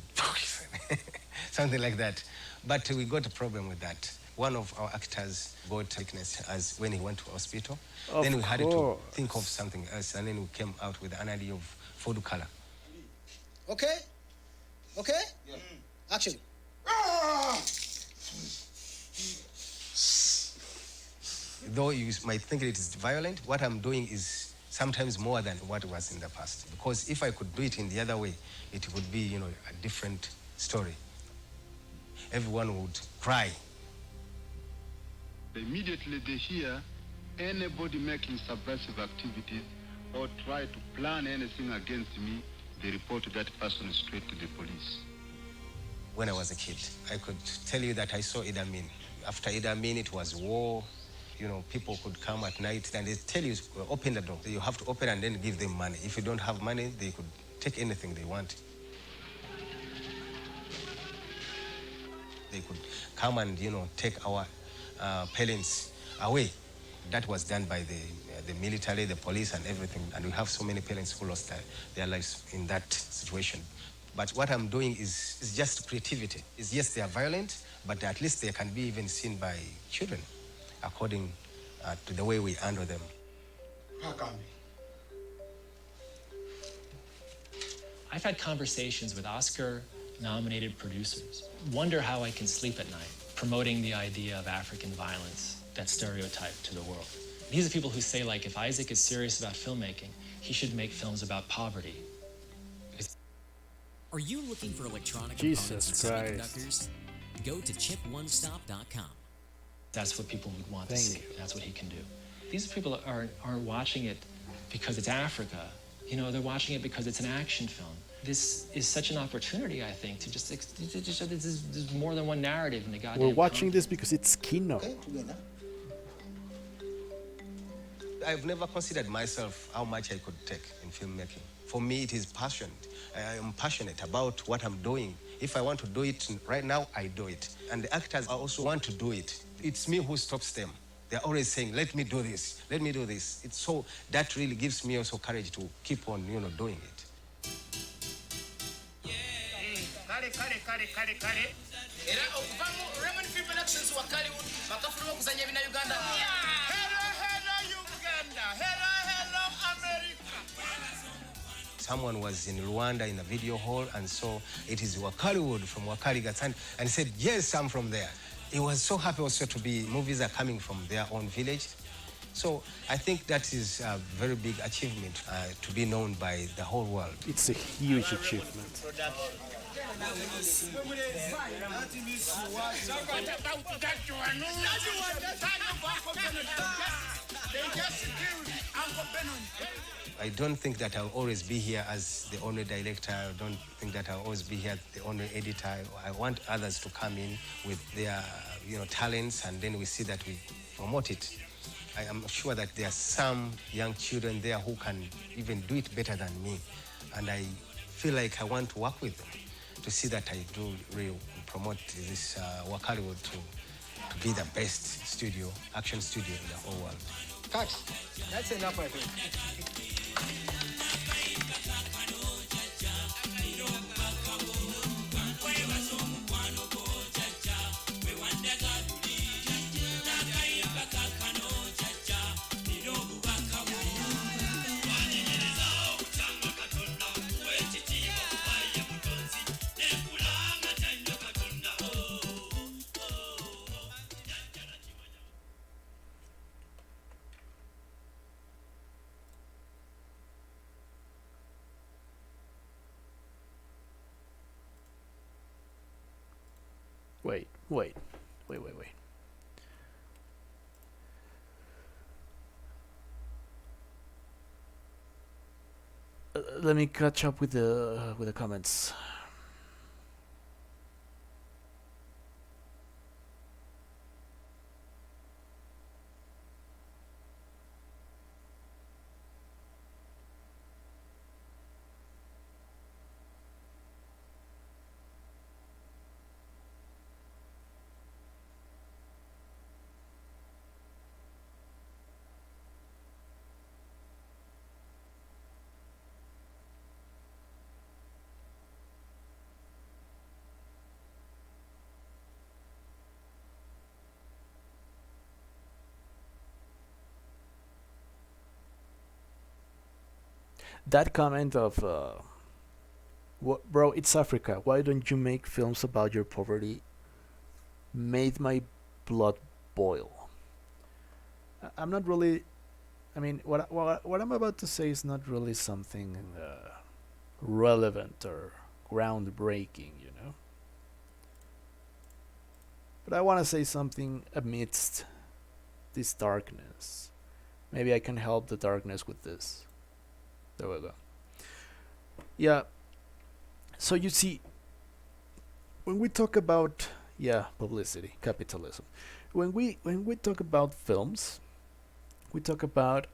something like that. But we got a problem with that. One of our actors got sickness as when he went to hospital. Then we had to think of something else, and then we came out with an idea of food color. Okay? Okay? Yeah. Action. Though you might think it is violent, what I'm doing is sometimes more than what was in the past. Because if I could do it in the other way, it would be, a different story. Everyone would cry. Immediately they hear anybody making subversive activities or try to plan anything against me, they report that person straight to the police. When I was a kid, I could tell you that I saw Idi Amin. After Idi Amin, it was war. People could come at night and they tell you, open the door. You have to open and then give them money. If you don't have money, they could take anything they want. They could come and, take our parents away. That was done by the military, the police, and everything. And we have so many parents who lost their lives in that situation. But what I'm doing is just creativity. It's yes, they are violent, but at least they can be even seen by children, according to the way we handle them. I've had conversations with Oscar-nominated producers. Wonder how I can sleep at night, promoting the idea of African violence, that stereotype to the world. These are people who say, like, if Isaac is serious about filmmaking, he should make films about poverty. Are you looking for electronic Jesus components and Christ. semiconductors? Go to chiponestop.com. That's what people would want to see. That's what he can do. These people aren't watching it because it's Africa. They're watching it because it's an action film. This is such an opportunity, I think, to just show that there's more than one narrative in the goddamn We're watching this because it's Kino. I've never considered myself how much I could take in filmmaking. For me, it is passion. I am passionate about what I'm doing. If I want to do it right now, I do it. And the actors also want to do it. It's me who stops them. They're always saying, let me do this, let me do this. That really gives me also courage to keep on, doing it. Someone was in Rwanda in a video hall and saw it is Wakaliwood from Wakali Gatsan and said, yes, I'm from there. He was so happy also to be, movies are coming from their own village. So I think that is a very big achievement to be known by the whole world. It's a huge achievement. I don't think that I'll always be here as the only director. I don't think that I'll always be here the only editor. I want others to come in with their, talents, and then we see that we promote it. I am sure that there are some young children there who can even do it better than me, and I feel like I want to work with them to see that I do really promote this Wakaliwood to be the best action studio in the whole world. Cut. That's enough, I think. Wait. Let me catch up with the comments. That comment of, what, bro, it's Africa. Why don't you make films about your poverty? Made my blood boil. I'm not really. I mean, what I'm about to say is not really something relevant or groundbreaking, you know. But I want to say something amidst this darkness. Maybe I can help the darkness with this. There we go. Yeah. So you see, when we talk about publicity, capitalism, when we talk about films, we talk about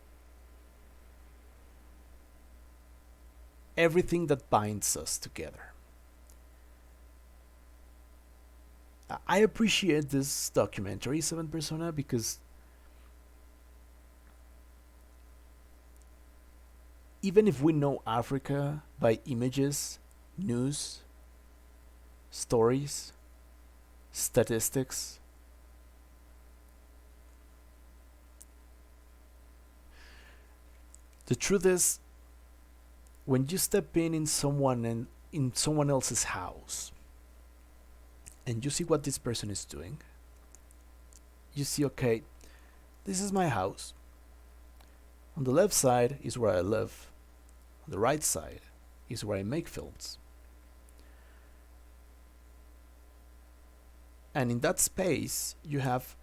everything that binds us together. I appreciate this documentary, Seven Persona, because even if we know Africa by images, news, stories, statistics, the truth is, when you step in someone else's house, and you see what this person is doing, you see, okay, this is my house. On the left side is where I live. On the right side is where I make films. And in that space, you have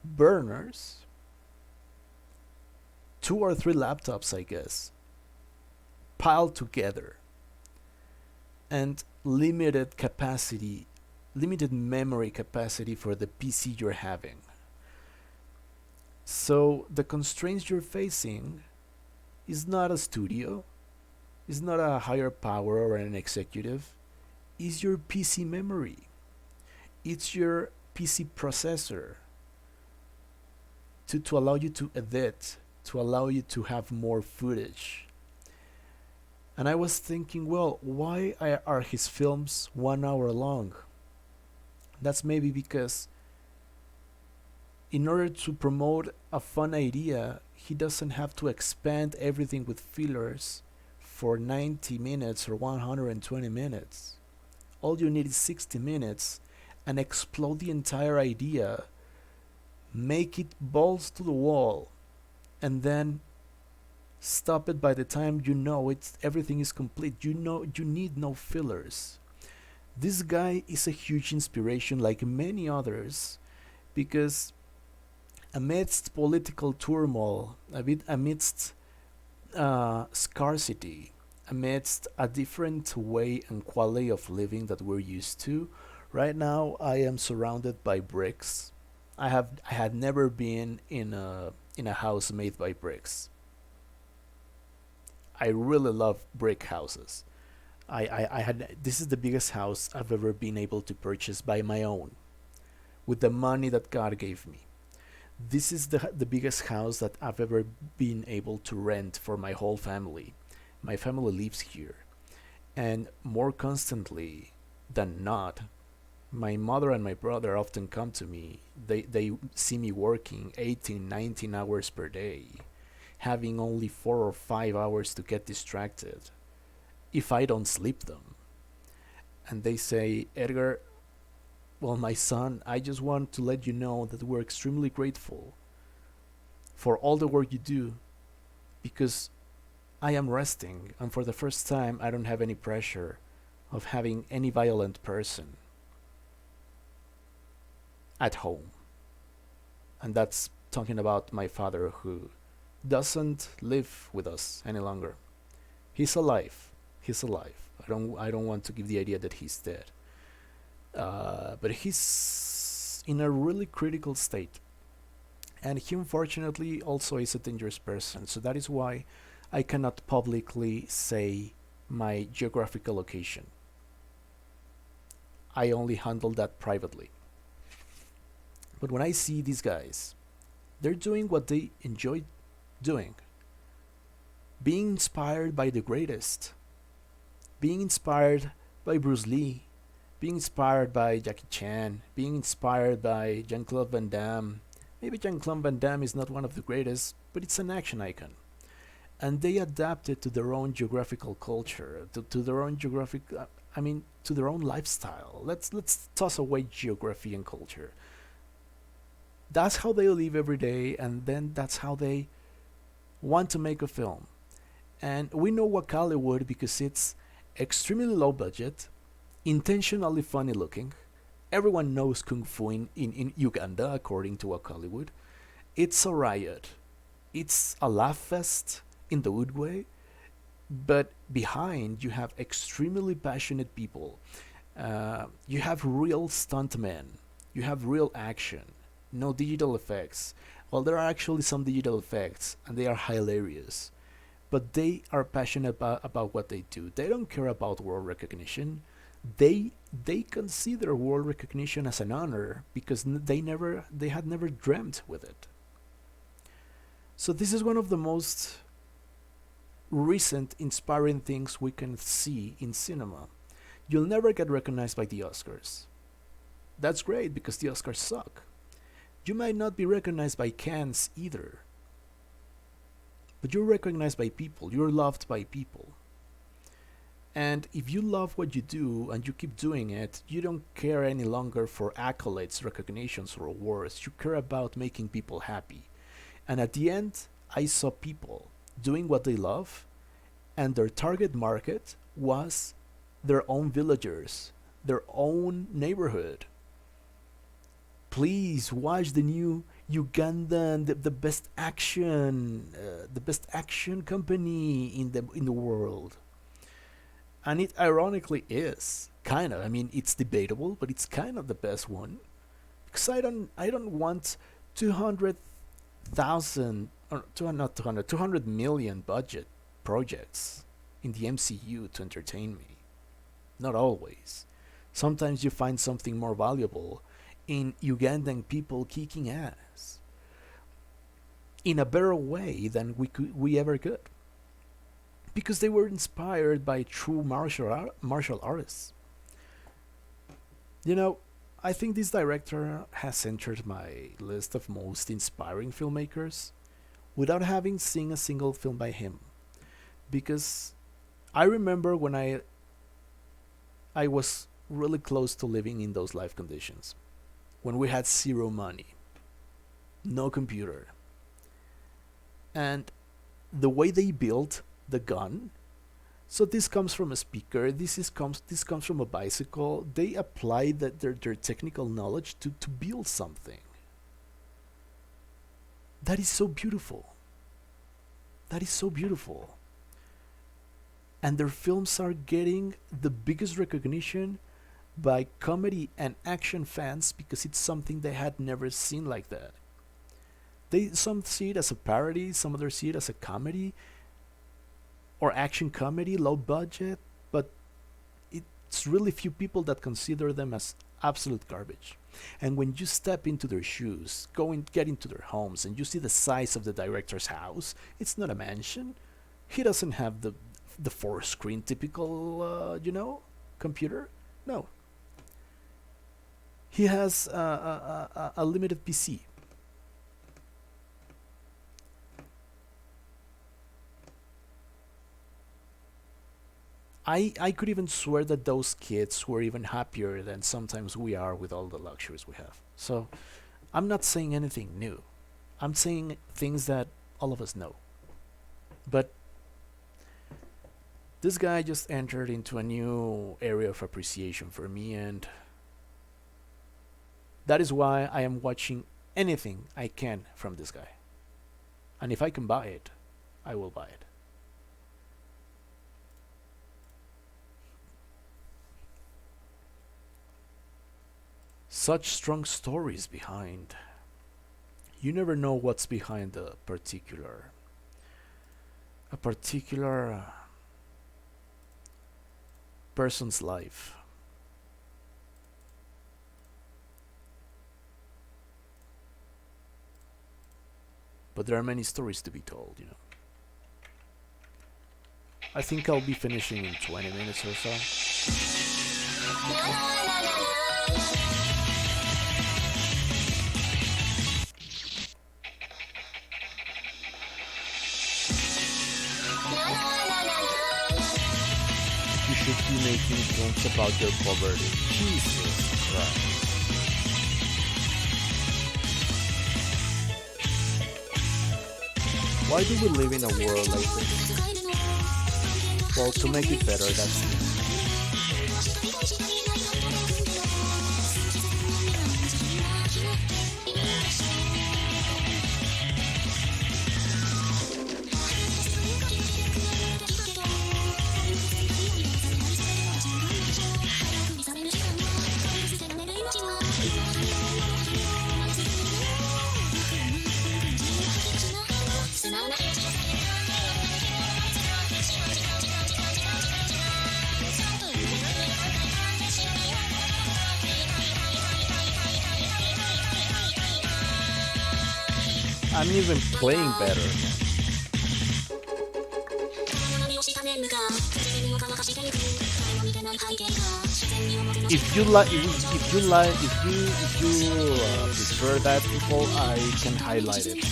burners, 2 or 3 laptops, I guess, piled together, and limited memory capacity for the PC you're having. So the constraints you're facing is not a studio, is not a higher power or an executive, is your PC memory. It's your PC processor to allow you to edit, to allow you to have more footage. And I was thinking, well, why are his films 1 hour long? That's maybe because in order to promote a fun idea, he doesn't have to expand everything with fillers for 90 minutes or 120 minutes. All you need is 60 minutes and explode the entire idea, make it balls to the wall, and then stop it by the time you know everything is complete. You need no fillers. This guy is a huge inspiration, like many others, because amidst political turmoil, amidst scarcity, amidst a different way and quality of living that we're used to, right now I am surrounded by bricks. I had never been in a house made by bricks. I really love brick houses. This is the biggest house I've ever been able to purchase by my own, with the money that God gave me. This is the biggest house that I've ever been able to rent for my whole family. My family lives here, and more constantly than not, my mother and my brother often come to me. They see me working 18, 19 hours per day, having only 4 or 5 hours to get distracted if I don't sleep them. And they say, Edgar, well, my son, I just want to let you know that we're extremely grateful for all the work you do, because I am resting, and for the first time I don't have any pressure of having any violent person at home. And that's talking about my father, who doesn't live with us any longer. He's alive. I don't want to give the idea that he's dead. But he's in a really critical state. And he unfortunately also is a dangerous person. So that is why I cannot publicly say my geographical location. I only handle that privately. But when I see these guys, they're doing what they enjoy doing. Being inspired by the greatest. Being inspired by Bruce Lee. Being inspired by Jackie Chan. Being inspired by Jean-Claude Van Damme. Maybe Jean-Claude Van Damme is not one of the greatest, but it's an action icon. and they adapt it to their own geographical culture, to their own geographic. I mean, to their own lifestyle. Let's toss away geography and culture. That's how they live every day, and then that's how they want to make a film. And we know Hollywood because it's extremely low budget, intentionally funny looking. Everyone knows Kung Fu in Uganda, according to Hollywood. It's a riot. It's a laugh fest in the good way, but behind you have extremely passionate people. You have real stuntmen. You have real action. No digital effects. Well, there are actually some digital effects, and they are hilarious. But they are passionate about what they do. They don't care about world recognition. They consider world recognition as an honor because they had never dreamt with it. So this is one of the most recent inspiring things we can see in cinema. You'll never get recognized by the Oscars. That's great because the Oscars suck. You might not be recognized by Cannes either. But you're recognized by people. You're loved by people. And if you love what you do and you keep doing it, you don't care any longer for accolades, recognitions, or awards. You care about making people happy. And at the end, I saw people doing what they love, and their target market was their own villagers, their own neighborhood. Please watch the new Ugandan, the best action company in the world. And it ironically is kind of. I mean, it's debatable, but it's kind of the best one. Because I don't want 200 million budget projects in the MCU to entertain me. Not always. Sometimes you find something more valuable in Ugandan people kicking ass in a better way than we ever could, because they were inspired by true martial artists. You know, I think this director has entered my list of most inspiring filmmakers without having seen a single film by him, because I remember when I was really close to living in those life conditions, when we had zero money, no computer, and the way they built the gun. So this comes from a speaker. This comes from a bicycle. They applied their technical knowledge to build something. That is so beautiful. That is so beautiful. And their films are getting the biggest recognition by comedy and action fans because it's something they had never seen like that. Some see it as a parody, some others see it as a comedy or action comedy, low budget, but it's really few people that consider them as absolute garbage. And when you step into their shoes, get into their homes, and you see the size of the director's house, it's not a mansion. He doesn't have the 4-screen typical, computer. No. He has a limited PC. I could even swear that those kids were even happier than sometimes we are with all the luxuries we have. So, I'm not saying anything new. I'm saying things that all of us know. But this guy just entered into a new area of appreciation for me, and that is why I am watching anything I can from this guy. And if I can buy it, I will buy it. Such strong stories behind. You never know what's behind a particular person's life. But there are many stories to be told, I think I'll be finishing in 20 minutes or so. should be making films about your poverty. Jesus Christ. Why do we live in a world like this? Well, to make it better, that's it. I'm even playing better. If you prefer that, people, I can highlight it.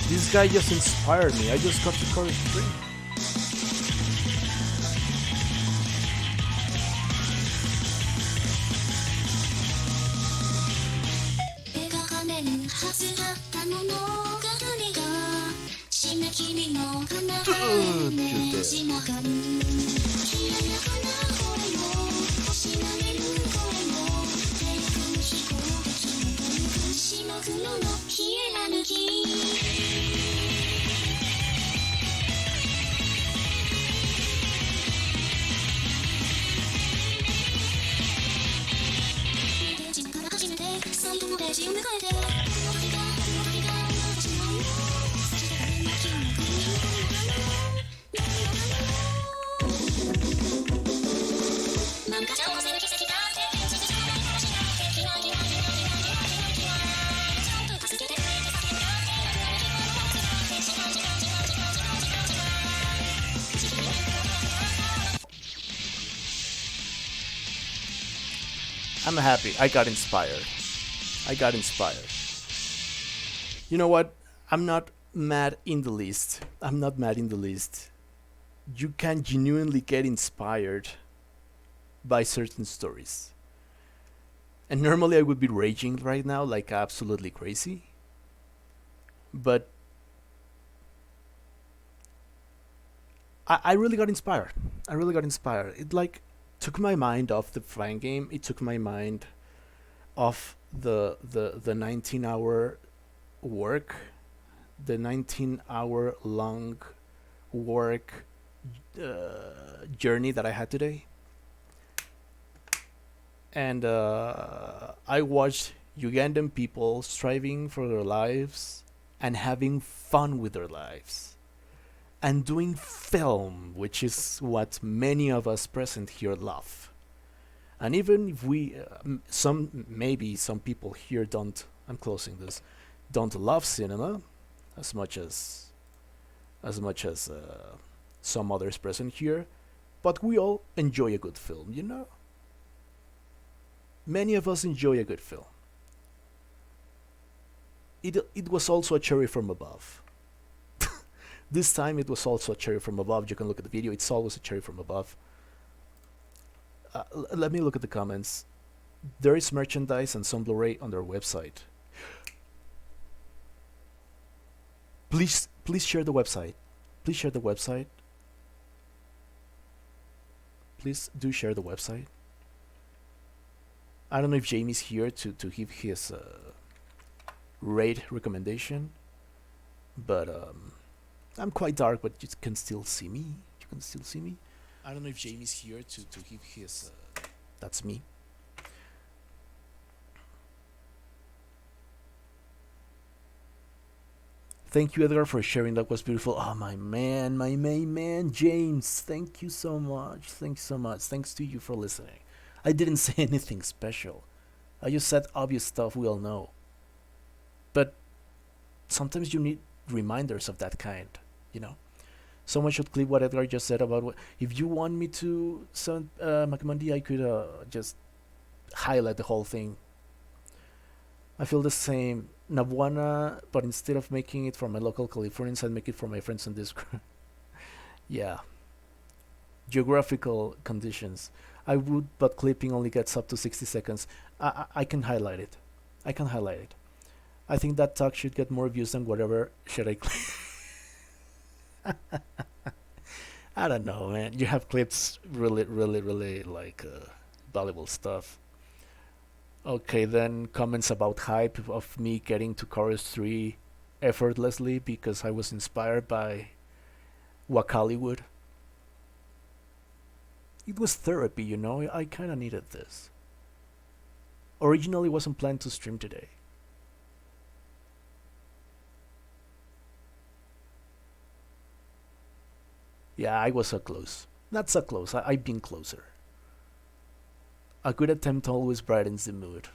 This guy just inspired me. I just got to chorus 3. I'm happy. I got inspired. You know what? I'm not mad in the least. You can genuinely get inspired by certain stories. And normally I would be raging right now like absolutely crazy. But I really got inspired. It like took my mind off the flying game. It took my mind off the 19-hour work, the 19-hour long work journey that I had today. And I watched Ugandan people striving for their lives and having fun with their lives and doing film, which is what many of us present here love. And even if we, some people here don't, I'm closing this, don't love cinema as much as some others present here, but we all enjoy a good film, you know? Many of us enjoy a good film. It was also a cherry from above. This time it was also a cherry from above. You can look at the video. It's always a cherry from above. Let me look at the comments. There is merchandise and some Blu-ray on their website. Please share the website. Please share the website. Please do share the website. I don't know if Jamie's here to give his raid recommendation, but I'm quite dark, but you can still see me. I don't know if Jamie's here to give his. That's me. Thank you, Edgar, for sharing. That was beautiful. Oh, my main man, James. Thank you so much. Thanks to you for listening. I didn't say anything special. I just said obvious stuff we all know. But sometimes you need reminders of that kind, you know. Someone should clip what Edgar just said about what. If you want me to send McMundy, I could just highlight the whole thing. I feel the same. Nabuana, but instead of making it for my local Californians, I make it for my friends on Discord. Yeah. Geographical conditions. I would, but clipping only gets up to 60 seconds. I can highlight it. I can highlight it. I think that talk should get more views than whatever should I clip. I don't know, man. You have clips really like valuable stuff. Okay, then comments about hype of me getting to Chorus 3 effortlessly because I was inspired by Wakaliwood. It was therapy, you know. I kind of needed this. Originally wasn't planned to stream today. Yeah, I was so close. Not so close. I've been closer. A good attempt always brightens the mood.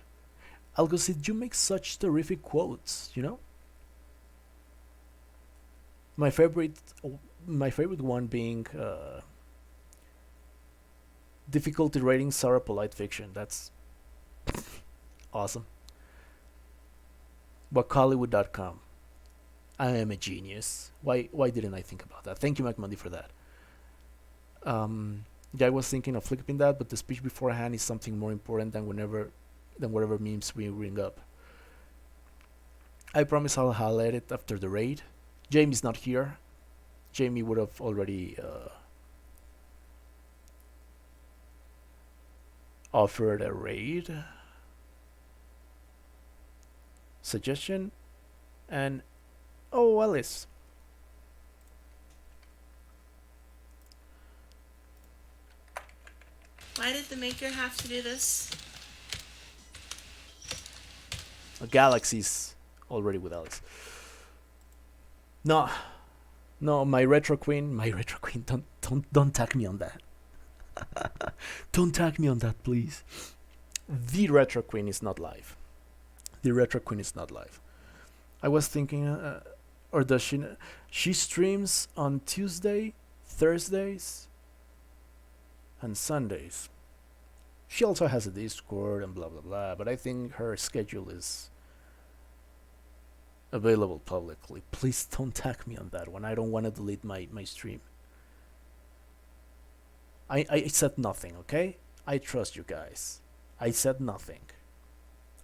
Algo said, you make such terrific quotes, you know? My favorite one being difficulty rating Sarah Polite fiction. That's awesome. Wakaliwood.com. I am a genius. Why didn't I think about that? Thank you, McMundy, for that. Yeah, I was thinking of flipping that, but the speech beforehand is something more important than whatever memes we bring up. I promise I'll highlight it after the raid. Jamie's not here. Jamie would have already offered a raid suggestion, and oh, Alice. Why did the maker have to do this? Galaxy's already with Alice. No, my retro queen, don't tag me on that. Don't tag me on that, please. The retro queen is not live. I was thinking, or does she? She streams on Tuesday, Thursdays, and Sundays. She also has a Discord and blah blah blah, but I think her schedule is available publicly. Please don't tag me on that one. I don't want to delete my stream. I said nothing, okay? I trust you guys. I said nothing.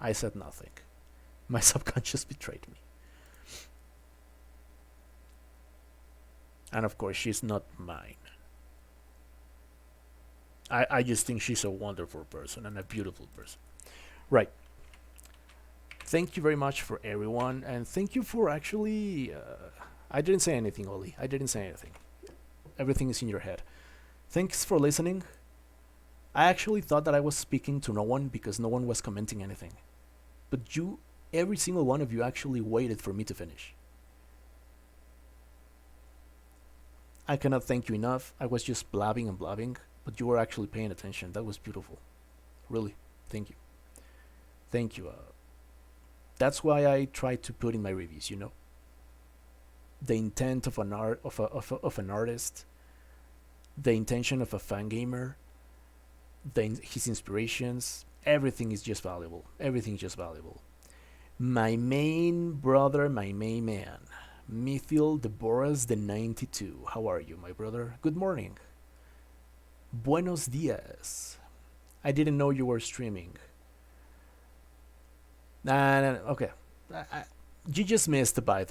My subconscious betrayed me. And of course, she's not mine. I just think she's a wonderful person and a beautiful person. Right. Thank you very much for everyone, and thank you for actually... I didn't say anything, Oli. I didn't say anything. Everything is in your head. Thanks for listening. I actually thought that I was speaking to no one because no one was commenting anything. But you, every single one of you actually waited for me to finish. I cannot thank you enough. I was just blabbing and blabbing, but you were actually paying attention. That was beautiful. Really. Thank you. Thank you. That's why I try to put in my reviews, you know. The intent of an artist, the intention of a fan gamer, his inspirations, everything is just valuable. My main brother, my main man, Mythil Deboras the 92. How are you, my brother? Good morning. Buenos dias. I didn't know you were streaming. Nah, okay. You just missed the by.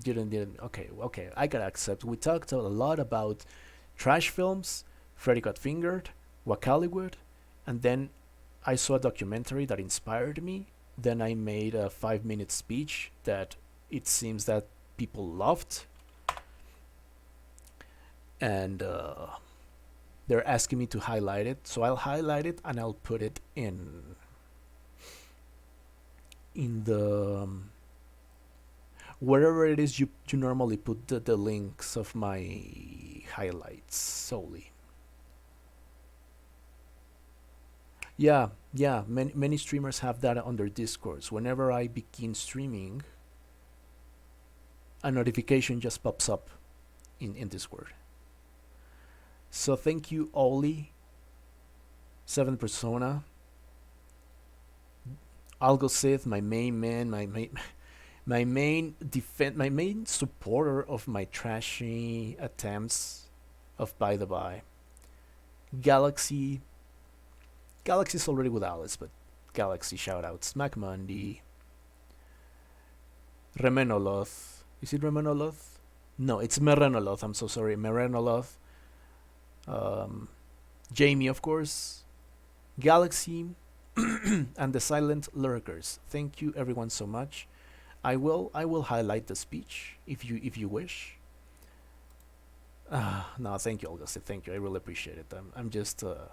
Didn't. Okay. I gotta accept. We talked a lot about trash films, Freddy Got Fingered, Wakaliwood, and then I saw a documentary that inspired me. Then I made a 5-minute speech that it seems that people loved. And they're asking me to highlight it, so I'll highlight it and I'll put it in the wherever it is you normally put the links of my highlights solely. Yeah, yeah. Many streamers have that on their discords. Whenever I begin streaming, a notification just pops up in Discord. So thank you, Oli, Seven Persona, Algo Sith, my main man, my main supporter of my trashy attempts of By the By. Galaxy's already with Alice, but Galaxy shoutouts. MacMundy, Remenoloth. Is it Remenoloth? No, it's Merenoloth. I'm so sorry, Merenoloth. Jamie, of course. Galaxy, and the silent lurkers. Thank you, everyone, so much. I will highlight the speech if you wish. No, thank you, August. Thank you. I really appreciate it. I'm just a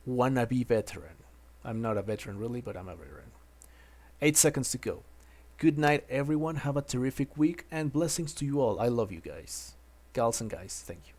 wannabe veteran. I'm not a veteran really, but I'm a veteran. 8 seconds to go. Good night, everyone. Have a terrific week and blessings to you all. I love you guys, gals and guys. Thank you.